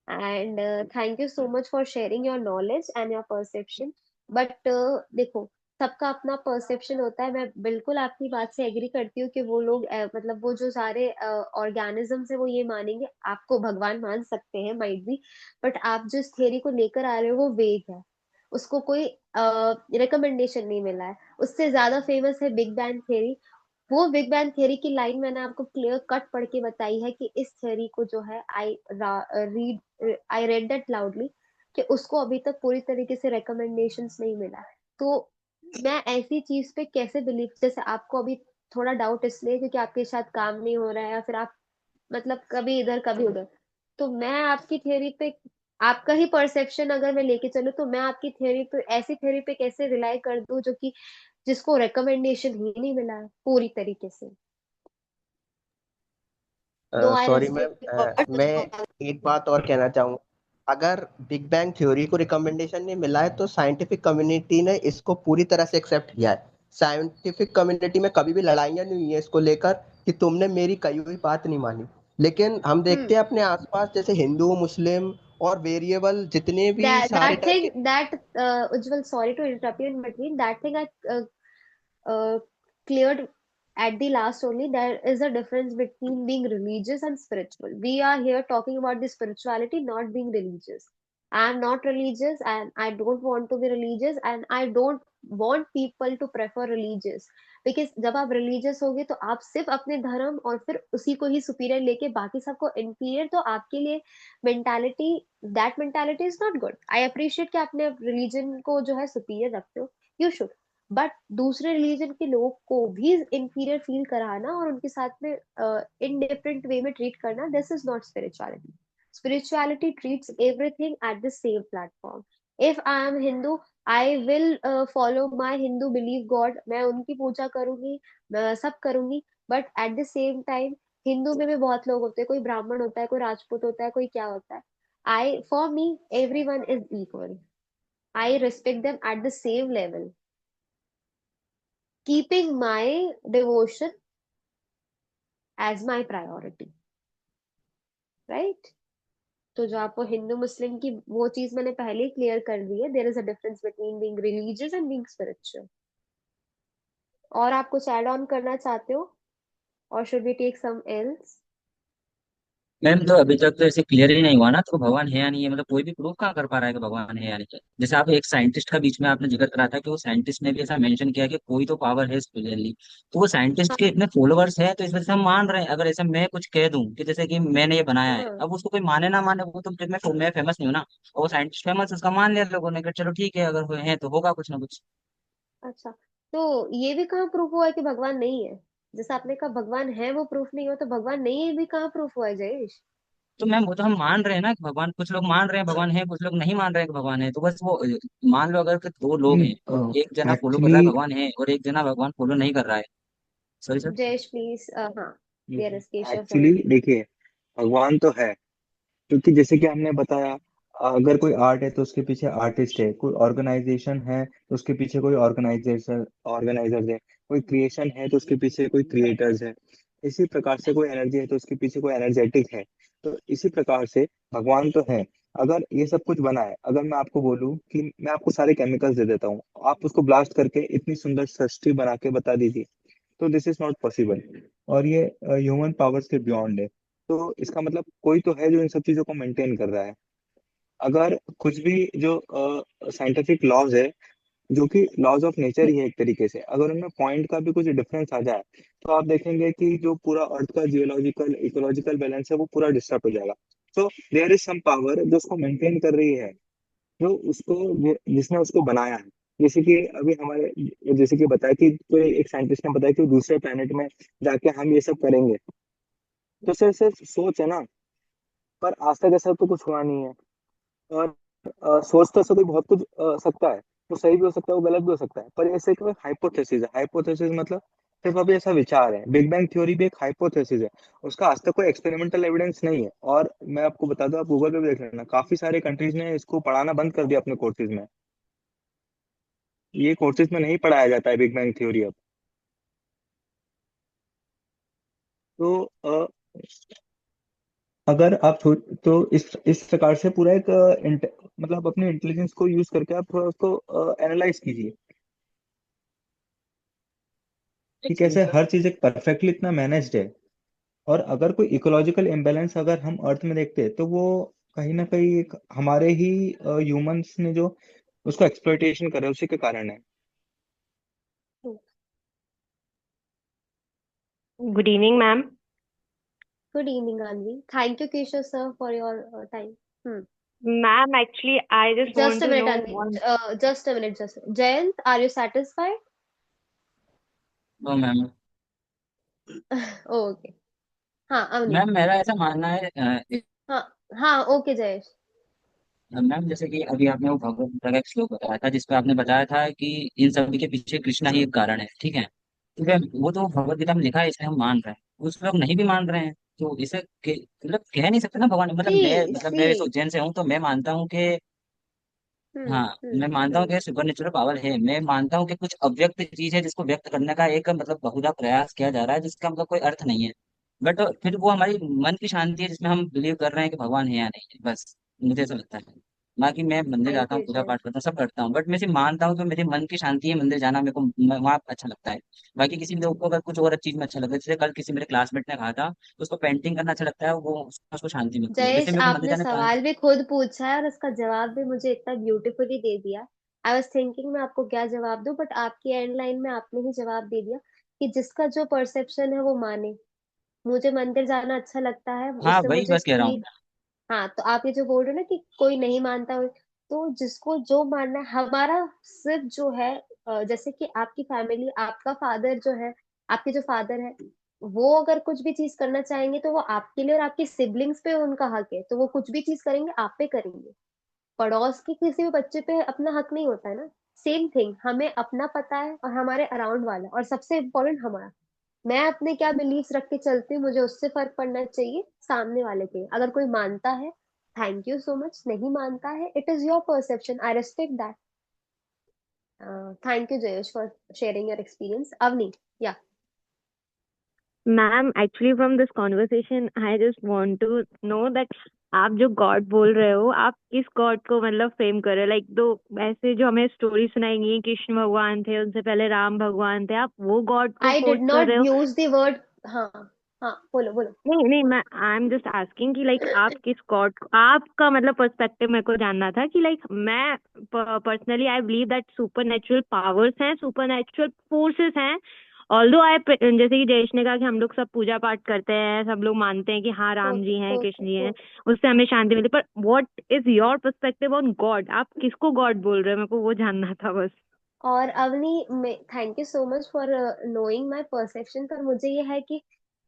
[SPEAKER 2] And thank you so much for sharing your knowledge and your perception. But देखो, सबका अपना परसेप्शन होता है। मैं बिल्कुल आपकी बात से एग्री करती हूँ कि वो लोग मतलब वो जो सारे ऑर्गेनिजम्स है वो ये मानेंगे, आपको भगवान मान सकते हैं, माइट बी। बट आप जिस थ्योरी को लेकर आ रहे हो वो वेग है, उसको कोई रिकमेंडेशन नहीं मिला है। उससे ज्यादा फेमस है बिग बैंग थ्योरी। वो बिग बैंग थ्योरी की लाइन मैंने आपको क्लियर कट पढ़ के बताई है कि इस थ्योरी को जो है आई रेड दैट लाउडली कि उसको अभी तक पूरी तरीके से रिकमेंडेशंस नहीं मिला है। तो मैं ऐसी चीज पे कैसे बिलीव, जैसे आपको अभी थोड़ा डाउट इसलिए क्योंकि आपके साथ काम नहीं हो रहा है या फिर आप मतलब कभी इधर कभी उधर। तो मैं आपकी थ्योरी पे, आपका ही परसेप्शन अगर मैं लेके चलूँ तो मैं आपकी थ्योरी पे, ऐसी थ्योरी पे कैसे रिलाई कर दूं जो कि जिसको रिकमेंडेशन ही नहीं मिला है पूरी तरीके से। दो आई
[SPEAKER 5] सॉरी मैम,
[SPEAKER 2] रेस्पेक्ट
[SPEAKER 5] मैं एक बात और कहना चाहूंगा। अगर बिग बैंग थ्योरी को रिकमेंडेशन नहीं मिला है तो साइंटिफिक कम्युनिटी ने इसको पूरी तरह से एक्सेप्ट किया है। साइंटिफिक कम्युनिटी में कभी भी लड़ाइयाँ नहीं हुई है इसको लेकर कि तुमने मेरी कही हुई बात नहीं मानी। लेकिन हम देखते
[SPEAKER 2] हम्म।
[SPEAKER 5] हैं अपने आसपास जैसे हिंदू, मुस्लिम और वेरिएबल जितने भी सारे
[SPEAKER 2] that
[SPEAKER 5] टाइप
[SPEAKER 2] thing
[SPEAKER 5] के।
[SPEAKER 2] that Ujjwal, sorry to interrupt you in between. That thing I cleared at the last only. There is a difference between being religious and spiritual. We are here talking about the spirituality, not being religious. I am not religious and I don't want to be religious, and I don't want people to prefer religious. Because जब आप religious होगे तो आप सिर्फ अपने धर्म और फिर उसी को ही superior लेके बाकी सबको inferior, तो आपके लिए mentality, that mentality is not good. I appreciate कि आपने religion को जो है superior रखते हो, you should, बट दूसरे रिलीजन के लोग को भी इंफीरियर फील कराना और उनके साथ में इनडिफरेंट वे में ट्रीट करना, this is not spirituality. Spirituality treats everything at the same platform. If I am Hindu, I will follow my Hindu believe God, मैं उनकी पूजा करूंगी, सब करूंगी। But at the same time Hindu में भी बहुत लोग होते हैं, कोई ब्राह्मण होता है, कोई राजपूत होता है, कोई क्या होता है। I for me everyone is equal. I respect them at the same level, keeping my devotion as my priority, right? तो जो आपको हिंदू मुस्लिम की वो चीज मैंने पहले ही क्लियर कर दी है, there is a difference between being religious and being spiritual. और आप कुछ ऐड ऑन करना चाहते हो, और should we take some else?
[SPEAKER 8] Ma'am तो अभी तक तो ऐसे क्लियर ही नहीं हुआ ना, तो भगवान है या नहीं है, मतलब कोई भी प्रूफ कहाँ कर पा रहा है कि भगवान है या नहीं है। जैसे आप एक साइंटिस्ट का बीच में आपने जिक्र करा था कि वो साइंटिस्ट ने भी ऐसा मेंशन किया कि कोई तो पावर है स्पिरिचुअली, तो वो साइंटिस्ट के इतने फॉलोअर्स है तो इस वजह से हम मान रहे हैं। अगर ऐसे मैं कुछ कह दूं कि जैसे कि मैंने ये बनाया है,
[SPEAKER 2] हाँ।
[SPEAKER 8] अब उसको कोई माने ना माने, वो तो फिर मैं फेमस नहीं हूं ना। और वो साइंटिस्ट फेमस, उसका मान लिया लोगों ने कि चलो ठीक है, अगर है तो होगा कुछ ना कुछ।
[SPEAKER 2] अच्छा, तो ये भी कहाँ प्रूफ हुआ है कि भगवान नहीं है? जैसे आपने कहा भगवान है वो प्रूफ नहीं हो, तो भगवान नहीं है भी कहाँ प्रूफ हुआ है जयेश?
[SPEAKER 8] तो मैम वो तो हम मान रहे हैं ना कि भगवान, कुछ लोग मान रहे हैं भगवान है, कुछ लोग नहीं मान रहे हैं कि भगवान है, तो बस वो मान लो अगर कि दो लोग हैं, एक जना फॉलो कर रहा है
[SPEAKER 1] एक्चुअली
[SPEAKER 8] भगवान है और एक जना भगवान फॉलो नहीं कर रहा है। Sorry sir.
[SPEAKER 2] जयेश प्लीज, हाँ, क्लियर केशव
[SPEAKER 1] एक्चुअली
[SPEAKER 2] सर।
[SPEAKER 1] देखिए, भगवान तो है, क्योंकि जैसे कि हमने बताया, अगर कोई आर्ट है तो उसके पीछे आर्टिस्ट है, कोई ऑर्गेनाइजेशन है तो उसके पीछे कोई ऑर्गेनाइजर्स है, कोई क्रिएशन है तो उसके पीछे कोई क्रिएटर्स है। इसी प्रकार से कोई एनर्जी है तो उसके पीछे कोई एनर्जेटिक है। तो इसी प्रकार से भगवान तो है। अगर ये सब कुछ बना है, अगर मैं आपको बोलूं कि मैं आपको सारे केमिकल्स दे देता हूँ, आप उसको ब्लास्ट करके इतनी सुंदर सृष्टि बना के बता दीजिए, तो दिस इज नॉट पॉसिबल। और ये ह्यूमन पावर्स के बियॉन्ड है। तो इसका मतलब कोई तो है जो इन सब चीजों को मेंटेन कर रहा है। अगर कुछ भी जो साइंटिफिक लॉज है, जो कि लॉज ऑफ नेचर ही है एक तरीके से, अगर उनमें पॉइंट का भी कुछ डिफरेंस आ जाए, तो आप देखेंगे कि जो पूरा अर्थ का जियोलॉजिकल इकोलॉजिकल बैलेंस है वो पूरा डिस्टर्ब हो जाएगा। तो देयर इज सम पावर जो उसको मेंटेन कर रही है, जो उसको जिसने उसको बनाया है। जैसे कि अभी हमारे, जैसे कि बताया कि कोई एक साइंटिस्ट ने बताया कि दूसरे प्लेनेट में जाके हम ये सब करेंगे, तो सिर्फ सोच है ना, पर आज तक ऐसा तो कुछ हुआ नहीं है। और सोच तो ऐसा कोई बहुत कुछ सकता है, वो सही भी हो सकता है, वो गलत भी हो सकता है, पर ये सिर्फ एक हाइपोथेसिस है। हाइपोथेसिस मतलब सिर्फ अभी ऐसा विचार है। बिग बैंग थ्योरी भी एक हाइपोथेसिस है, उसका आज तक कोई एक्सपेरिमेंटल एविडेंस नहीं है। और मैं आपको बता दूं, आप गूगल पे भी देख लेना, काफी सारे कंट्रीज ने इसको पढ़ाना बंद कर दिया अपने कोर्सेज में। ये कोर्सेज में नहीं पढ़ाया जाता है बिग बैंग थ्योरी अब। तो अगर आप तो इस प्रकार से पूरा एक मतलब अपने इंटेलिजेंस को यूज करके आप थोड़ा उसको एनालाइज कीजिए कि कैसे हर चीज एक परफेक्टली इतना मैनेज्ड है। और अगर कोई इकोलॉजिकल इम्बैलेंस अगर हम अर्थ में देखते हैं, तो वो कहीं ना कहीं एक हमारे ही ह्यूमंस ने जो उसको एक्सप्लॉइटेशन करे उसी के कारण है।
[SPEAKER 14] Good evening, ma'am.
[SPEAKER 2] Good evening, Anvi. Thank you, Keshav sir, for your time. Hmm.
[SPEAKER 14] Ma'am, actually, I just want
[SPEAKER 2] Just a
[SPEAKER 14] to
[SPEAKER 2] minute,
[SPEAKER 14] know
[SPEAKER 2] Anvi.
[SPEAKER 14] one.
[SPEAKER 2] Just a minute. Jayant, are you satisfied?
[SPEAKER 8] तो मैम
[SPEAKER 2] Oh, okay. हाँ, अवनी.
[SPEAKER 8] मैम मेरा ऐसा मानना है
[SPEAKER 2] हाँ, हाँ, ओके जयेश.
[SPEAKER 8] मैम जैसे कि अभी आपने वो भगवत गीता का एक श्लोक बताया था जिसपे आपने बताया था कि इन सभी के पीछे कृष्णा ही एक कारण है, ठीक है। ठीक है, वो तो भगवत गीता में लिखा है, इसे हम मान रहे हैं, कुछ लोग नहीं भी मान रहे हैं, तो इसे मतलब कह नहीं सकते ना भगवान,
[SPEAKER 2] See,
[SPEAKER 8] मैं इस
[SPEAKER 2] see.
[SPEAKER 8] उज्जैन से हूँ तो मैं मानता हूँ कि
[SPEAKER 2] Hmm,
[SPEAKER 8] हाँ,
[SPEAKER 2] hmm,
[SPEAKER 8] मैं मानता हूँ
[SPEAKER 2] hmm.
[SPEAKER 8] कि सुपर नेचुरल पावर है, मैं मानता हूँ कि कुछ अव्यक्त चीज है जिसको व्यक्त करने का एक बहुधा प्रयास किया जा रहा है जिसका कोई अर्थ नहीं है। बट फिर वो हमारी मन की शांति है जिसमें हम बिलीव कर रहे हैं कि भगवान है या नहीं है, बस मुझे ऐसा लगता है। बाकी मैं मंदिर
[SPEAKER 2] Thank
[SPEAKER 8] जाता हूँ,
[SPEAKER 2] you,
[SPEAKER 8] पूजा
[SPEAKER 2] Jayant.
[SPEAKER 8] पाठ करता हूँ, सब करता हूँ, बट मैं सिर्फ मानता हूँ कि मेरी मन की शांति है, मंदिर जाना मेरे को वहाँ अच्छा लगता है। बाकी किसी लोग को अगर कुछ और चीज में अच्छा लगता है, जैसे कल किसी मेरे क्लासमेट ने कहा था उसको पेंटिंग करना अच्छा लगता है, वो उसको शांति मिलती है, वैसे
[SPEAKER 2] जयेश,
[SPEAKER 8] मेरे को मंदिर
[SPEAKER 2] आपने
[SPEAKER 8] जाने का।
[SPEAKER 2] सवाल भी खुद पूछा है और उसका जवाब भी मुझे इतना ब्यूटीफुली दे दिया. आई वॉज थिंकिंग मैं आपको क्या जवाब दूं, बट आपकी एंड लाइन में आपने ही जवाब दे दिया कि जिसका जो परसेप्शन है वो माने. मुझे मंदिर जाना अच्छा लगता है,
[SPEAKER 8] हाँ
[SPEAKER 2] उससे
[SPEAKER 8] वही
[SPEAKER 2] मुझे
[SPEAKER 8] बस कह रहा हूँ।
[SPEAKER 2] पीस. हाँ, तो आप ये जो बोल रहे हो ना कि कोई नहीं मानता हो, तो जिसको जो मानना है, हमारा सिर्फ जो है, जैसे कि आपकी फैमिली, आपका फादर जो है, आपके जो फादर है, वो अगर कुछ भी चीज करना चाहेंगे तो वो आपके लिए और आपके सिबलिंग्स पे उनका हक है, तो वो कुछ भी चीज करेंगे आप पे करेंगे. पड़ोस के किसी भी बच्चे पे अपना हक नहीं होता है ना. सेम थिंग, हमें अपना पता है और हमारे अराउंड वाला, और सबसे इम्पोर्टेंट हमारा. मैं अपने क्या बिलीव्स रख के चलती हूँ, मुझे उससे फर्क पड़ना चाहिए सामने वाले के. अगर कोई मानता है, थैंक यू सो मच. नहीं मानता है, it is your perception, I respect that. Thank you Jayesh for sharing your experience. Avni, yeah.
[SPEAKER 14] Ma'am, actually from this conversation, I just want to know that आप जो गॉड बोल रहे हो, आप किस गॉड को मतलब फ्रेम कर रहे हो? लाइक दो ऐसे जो हमें स्टोरी सुनाएंगी, कृष्ण भगवान थे, उनसे पहले राम भगवान थे, आप वो गॉड को
[SPEAKER 2] आई डिड
[SPEAKER 14] कोट कर
[SPEAKER 2] नॉट
[SPEAKER 14] रहे हो?
[SPEAKER 2] Use the word. हाँ, हाँ, बोलो बोलो.
[SPEAKER 14] नहीं नहीं, मैं आई एम जस्ट आस्किंग कि लाइक आप किस गॉड, आपका मतलब पर्सपेक्टिव मेरे को जानना था कि लाइक मैं personally I believe that super natural powers हैं, सुपर नेचुरल फोर्सेस हैं. ऑल्दो आई, जैसे कि जयेश ने कहा कि हम लोग सब पूजा पाठ करते हैं, सब लोग मानते हैं कि हाँ राम
[SPEAKER 2] ओके,
[SPEAKER 14] जी हैं, कृष्ण
[SPEAKER 2] ओके,
[SPEAKER 14] जी हैं,
[SPEAKER 2] ओके.
[SPEAKER 14] उससे हमें शांति मिलती है, पर what is your perspective on God? आप किसको गॉड बोल रहे हो? मेरे को वो जानना था बस.
[SPEAKER 2] और Avni, thank you so much for knowing my perception. पर मुझे ये है कि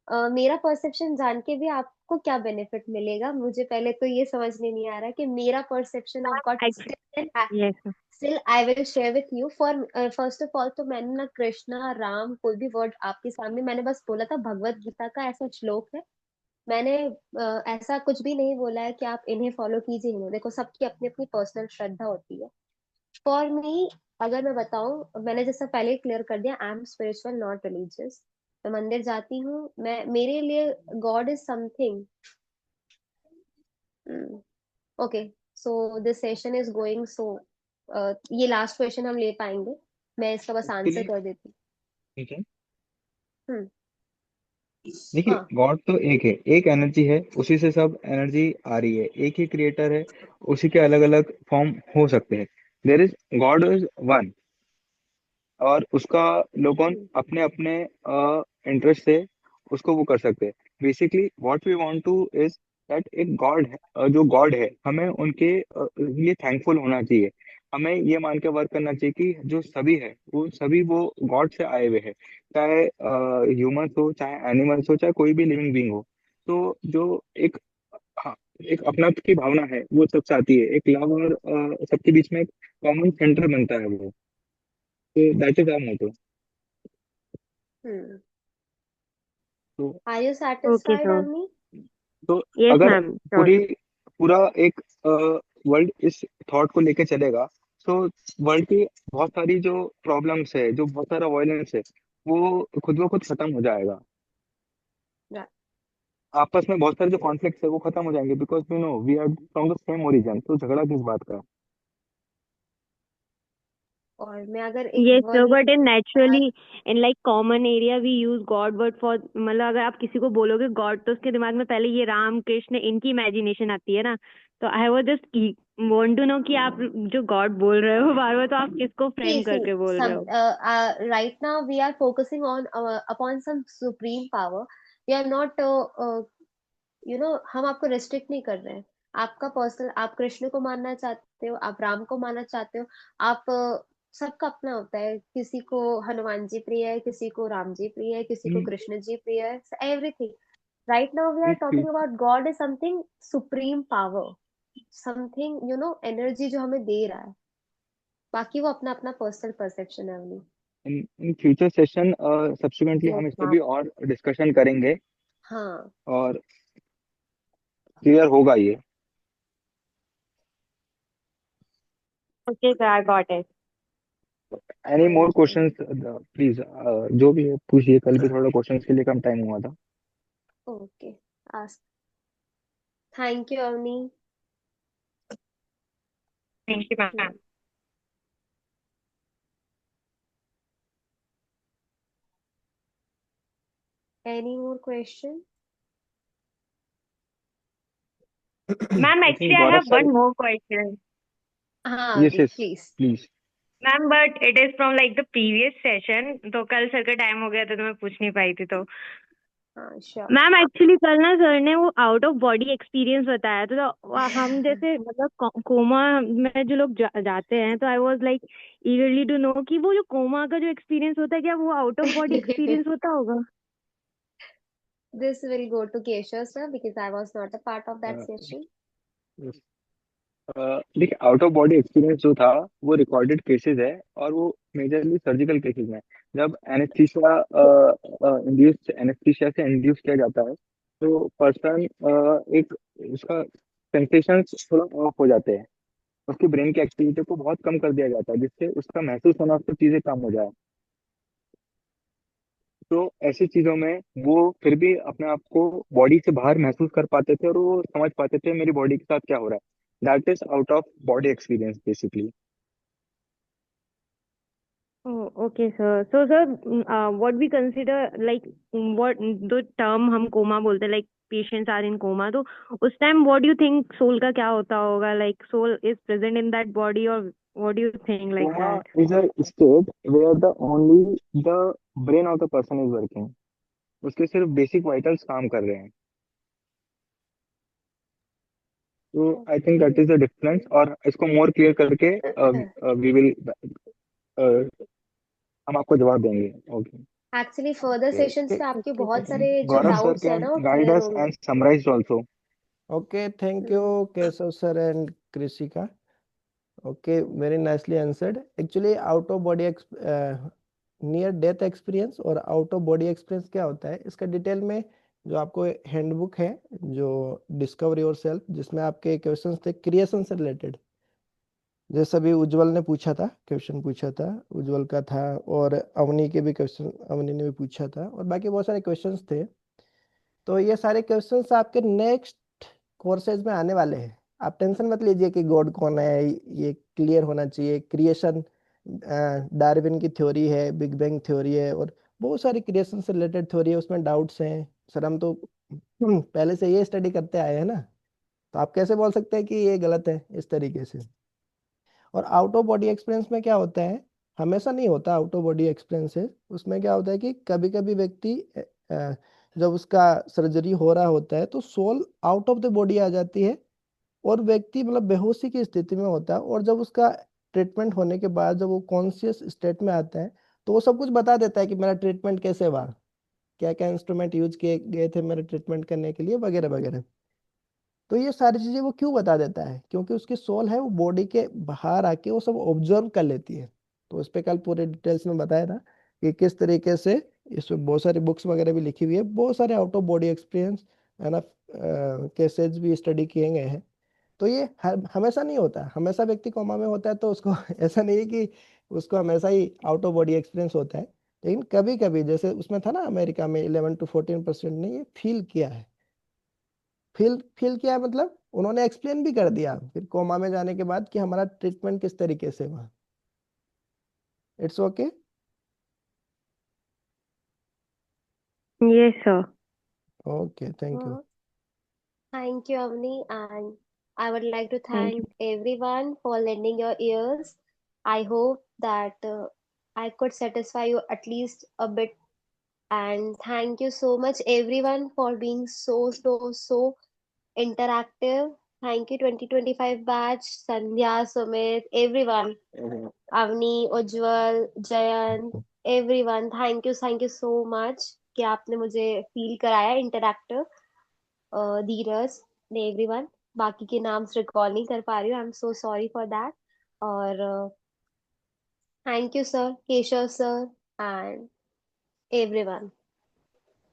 [SPEAKER 2] मेरा परसेप्शन जान के भी आपको क्या बेनिफिट मिलेगा, मुझे पहले तो ये समझने नहीं आ रहा कि मेरा perception of God
[SPEAKER 14] yes.
[SPEAKER 2] Still I will share with you. For first of all, तो मैंने ना कृष्णा राम कोई भी वर्ड आपके सामने, मैंने बस बोला था भगवत गीता का ऐसा श्लोक है. मैंने ऐसा कुछ भी नहीं बोला है कि आप इन्हें फॉलो कीजिए, इन्हें. देखो, सबकी अपनी अपनी पर्सनल श्रद्धा होती है. फॉर मी, अगर मैं बताऊं, मैंने जैसा पहले क्लियर कर दिया, I am spiritual not religious. मैं मंदिर जाती हूँ, मैं, मेरे लिए God is something. Okay, so this session is going so. ये लास्ट क्वेश्चन हम ले पाएंगे, मैं इसका बस
[SPEAKER 1] इसके
[SPEAKER 2] आंसर
[SPEAKER 1] लिए
[SPEAKER 2] कर देती
[SPEAKER 1] ठीक है।
[SPEAKER 2] हूँ.
[SPEAKER 1] देखिए,
[SPEAKER 2] हाँ,
[SPEAKER 1] गॉड तो एक है, एक एनर्जी है, उसी से सब एनर्जी आ रही है, एक ही क्रिएटर है, उसी के अलग अलग फॉर्म हो सकते हैं. There is God is one. और उसका लोगों अपने अपने इंटरेस्ट से उसको वो कर सकते हैं. Basically what we want to is that एक गॉड है, जो गॉड है हमें उनके लिए थैंकफुल होना चाहिए. हमें ये मान के वर्क करना चाहिए कि जो सभी है वो सभी वो गॉड से आए हुए हैं, चाहे ह्यूमंस हो, चाहे एनिमल्स हो, चाहे कोई भी लिविंग बींग हो. तो जो एक, हाँ, एक अपनात्व की भावना है वो सबसे आती है, एक लव और सबके बीच में एक कॉमन सेंटर बनता है वो। तो that is our motto.
[SPEAKER 2] Hmm.
[SPEAKER 1] तो
[SPEAKER 2] are you
[SPEAKER 14] okay
[SPEAKER 2] satisfied
[SPEAKER 14] sir.
[SPEAKER 2] Avni?
[SPEAKER 1] तो
[SPEAKER 14] यस
[SPEAKER 1] अगर
[SPEAKER 14] मैम, श्योर।
[SPEAKER 1] पूरी पूरा एक वर्ल्ड इस थॉट को लेके चलेगा, तो वर्ल्ड की बहुत सारी जो प्रॉब्लम्स है, जो बहुत सारा वायलेंस है, वो खुद ब खुद खत्म हो जाएगा। आपस में बहुत सारे जो कॉन्फ्लिक्ट्स है वो खत्म हो जाएंगे, because we know we are from the same origin. तो झगड़ा किस बात का?
[SPEAKER 2] और मैं अगर एक
[SPEAKER 14] Yes, sir,
[SPEAKER 2] वही
[SPEAKER 14] but in
[SPEAKER 2] बात
[SPEAKER 14] naturally in like common area we use God word for, मतलब अगर आप किसी को बोलोगे गॉड तो उसके दिमाग में पहले ये राम कृष्ण इनकी इमेजिनेशन आती है ना। तो I was just want to know कि आप जो गॉड बोल रहे हो बार बार, तो आप किसको फ्रेम
[SPEAKER 2] see
[SPEAKER 14] करके बोल रहे
[SPEAKER 2] some
[SPEAKER 14] हो?
[SPEAKER 2] right now we are focusing on upon some supreme power. We are not हम आपको रेस्ट्रिक्ट नहीं कर रहे हैं। आपका पर्सनल, आप कृष्ण को मानना चाहते हो, आप राम को मानना चाहते हो, आप सबका अपना होता है। किसी को हनुमान जी प्रिय है, किसी को राम जी प्रिय है, किसी को कृष्ण जी प्रिय है, everything. Right now we are talking about God is something supreme power, something energy जो हमें दे रहा है। बाकी वो अपना अपना पर्सनल परसेप्शन है अपनी।
[SPEAKER 1] In future session subsequently
[SPEAKER 14] Yes,
[SPEAKER 1] हम इस पे
[SPEAKER 14] ma'am.
[SPEAKER 1] भी और डिस्कशन करेंगे,
[SPEAKER 2] हाँ।
[SPEAKER 1] और क्लियर होगा ये।
[SPEAKER 14] Okay, sir, I got it.
[SPEAKER 1] Any more
[SPEAKER 2] thank you.
[SPEAKER 1] Questions please, जो भी है पूछिए। कल भी थोड़ा क्वेश्चंस के लिए कम टाइम हुआ था।
[SPEAKER 2] Okay, ask. Thank you Avni.
[SPEAKER 14] Thank you, ma'am.
[SPEAKER 2] Any more question?
[SPEAKER 14] Ma'am,
[SPEAKER 1] I
[SPEAKER 14] actually
[SPEAKER 1] think
[SPEAKER 14] I
[SPEAKER 1] Gaurav
[SPEAKER 14] have
[SPEAKER 1] sir.
[SPEAKER 14] one more question.
[SPEAKER 2] हाँ
[SPEAKER 1] yes
[SPEAKER 2] Avni
[SPEAKER 1] yes
[SPEAKER 2] please.
[SPEAKER 1] Please.
[SPEAKER 14] Ma'am but it is from like the previous session, तो कल सर का टाइम हो गया था तो मैं पूछ नहीं पाई थी। तो
[SPEAKER 2] हाँ श्योर।
[SPEAKER 14] मैम एक्चुअली कल ना सर ने वो आउट ऑफ बॉडी एक्सपीरियंस बताया था। तो हम जैसे मतलब कोमा में जो लोग जाते हैं, तो I was like eagerly to know कि वो जो कोमा का जो एक्सपीरियंस होता है, क्या वो आउट ऑफ बॉडी एक्सपीरियंस होता होगा?
[SPEAKER 2] This will go to Keshav sir because I was not a part of that session.
[SPEAKER 1] देखिए, आउट ऑफ बॉडी एक्सपीरियंस जो था वो रिकॉर्डेड केसेस है, और वो मेजरली सर्जिकल केसेस में। जब एनेस्थीसिया एनेस्थीसिया से इंड्यूस किया जाता है, तो पर्सन एक उसका सेंसेशन थोड़ा ऑफ हो जाते हैं, उसकी ब्रेन की एक्टिविटी को बहुत कम कर दिया जाता है, जिससे उसका महसूस होना, उसको चीजें कम हो जाए। तो ऐसी चीजों में वो फिर भी अपने आप को बॉडी से बाहर महसूस कर पाते थे, और वो समझ पाते थे मेरी बॉडी के साथ क्या हो रहा है। That is out of body experience basically.
[SPEAKER 14] Oh, okay, sir. So, sir, what we consider like what the term हम कोमा बोलते हैं, like patients are in coma, तो उस time what do you think soul का क्या होता होगा? Like soul is present in that body, or what do you think like
[SPEAKER 1] coma
[SPEAKER 14] that?
[SPEAKER 1] Is a state where the only the brain of the person is working. उसके सिर्फ बेसिक वाइटल्स काम कर रहे हैं। तो I think that is the difference. और इसको मोर क्लियर करके वी विल हम आपको जवाब देंगे। ओके।
[SPEAKER 2] एक्चुअली फर्दर सेशंस में आपके बहुत सारे जो
[SPEAKER 1] गौरव सर
[SPEAKER 2] डाउट्स है
[SPEAKER 1] कैन
[SPEAKER 2] ना वो
[SPEAKER 1] गाइड
[SPEAKER 2] क्लियर
[SPEAKER 1] अस
[SPEAKER 2] होंगे।
[SPEAKER 1] And summarise also.
[SPEAKER 15] Okay, thank you, Keshav sir and Krishika. Okay, very nicely answered. Actually, out of body near death experience और आउट ऑफ बॉडी एक्सपीरियंस क्या होता है, इसका डिटेल में जो आपको हैंडबुक है, जो डिस्कवर योर सेल्फ, जिसमें आपके क्वेश्चंस थे क्रिएशन से रिलेटेड, जैसे अभी उज्जवल ने पूछा था, क्वेश्चन पूछा था, उज्जवल का था, और अवनी के भी क्वेश्चन अवनी ने भी पूछा था, और बाकी बहुत सारे क्वेश्चंस थे। तो ये सारे क्वेश्चंस आपके नेक्स्ट कोर्सेज में आने वाले हैं। आप टेंशन मत लीजिए कि गॉड कौन है, ये क्लियर होना चाहिए। क्रिएशन, डार्विन की थ्योरी है, बिग बैंग थ्योरी है, और बहुत सारी क्रिएशन से रिलेटेड थ्योरी है, उसमें डाउट्स हैं। सर हम तो पहले से ये स्टडी करते आए हैं ना, तो आप कैसे बोल सकते हैं कि ये गलत है इस तरीके से। और आउट ऑफ बॉडी एक्सपीरियंस में क्या होता है, हमेशा नहीं होता आउट ऑफ बॉडी एक्सपीरियंस। उसमें क्या होता है कि कभी कभी व्यक्ति जब उसका सर्जरी हो रहा होता है तो soul out of the body आ जाती है, और व्यक्ति मतलब बेहोशी की स्थिति में होता है। और जब उसका ट्रीटमेंट होने के बाद जब वो कॉन्शियस स्टेट में आता है, तो वो सब कुछ बता देता है कि मेरा ट्रीटमेंट कैसे हुआ, क्या क्या इंस्ट्रूमेंट यूज किए गए थे मेरे ट्रीटमेंट करने के लिए, वगैरह वगैरह। तो ये सारी चीजें वो क्यों बता देता है? क्योंकि उसकी सोल है वो बॉडी के बाहर आके वो सब ऑब्जर्व कर लेती है। तो उस पे कल पूरे डिटेल्स में बताया था कि किस तरीके से, इसमें बहुत सारी बुक्स वगैरह भी लिखी हुई है, बहुत सारे आउट ऑफ बॉडी एक्सपीरियंस है ना, केसेस भी स्टडी किए गए हैं। तो ये हमेशा नहीं होता, हमेशा व्यक्ति कोमा में होता है तो उसको ऐसा नहीं है कि उसको हमेशा ही आउट ऑफ बॉडी एक्सपीरियंस होता है, लेकिन कभी कभी जैसे उसमें था ना अमेरिका में 11 to 14% ने ये फील किया है। फील किया है मतलब उन्होंने एक्सप्लेन भी कर दिया फिर कोमा में जाने के बाद कि हमारा ट्रीटमेंट किस तरीके से हुआ। It's okay.
[SPEAKER 14] Yes, sir.
[SPEAKER 15] Okay, thank you.
[SPEAKER 2] Thank you, Avni, and I would like to
[SPEAKER 14] Thank you.
[SPEAKER 2] thank everyone for lending your ears. I hope that I could satisfy you at least a bit. And thank you so much, everyone, for being so interactive. Thank you, 2025 batch, Sandhya, Sumit, everyone, Avni, Ujjwal, Jayant, everyone. Thank you so much कि आपने मुझे फील कराया इंटरैक्टिव। धीरज ने एवरीवन, बाकी के नाम रिकॉल नहीं कर पा रही हूँ, I am so sorry for that. और thank you sir, Keshav sir and everyone.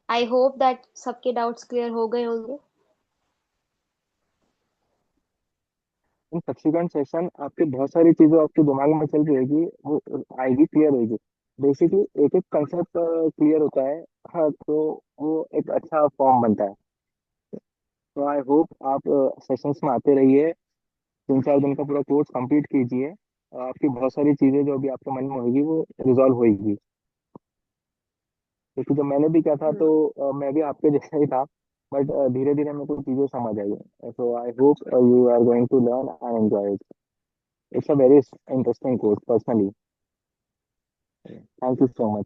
[SPEAKER 2] I hope that सबके डाउट्स क्लियर हो गए होंगे।
[SPEAKER 1] इन सब्सिक्वेंट सेशन आपके बहुत सारी चीजें आपके दिमाग में चल रही होगी, वो आएगी, क्लियर होगी। बेसिकली एक एक कंसेप्ट क्लियर होता है। हाँ, तो वो एक अच्छा फॉर्म बनता है। तो आई होप आप सेशंस में आते रहिए, 3-4 दिन का पूरा कोर्स कंप्लीट कीजिए। आपकी बहुत सारी चीजें जो अभी आपके मन में होगी वो रिजॉल्व होगी। क्योंकि जब मैंने भी किया था तो मैं भी आपके जैसा ही था, बट धीरे धीरे मेरे को चीजें समझ आई। So I hope you are going to learn and enjoy it. It's a very interesting course personally. Thank you so much.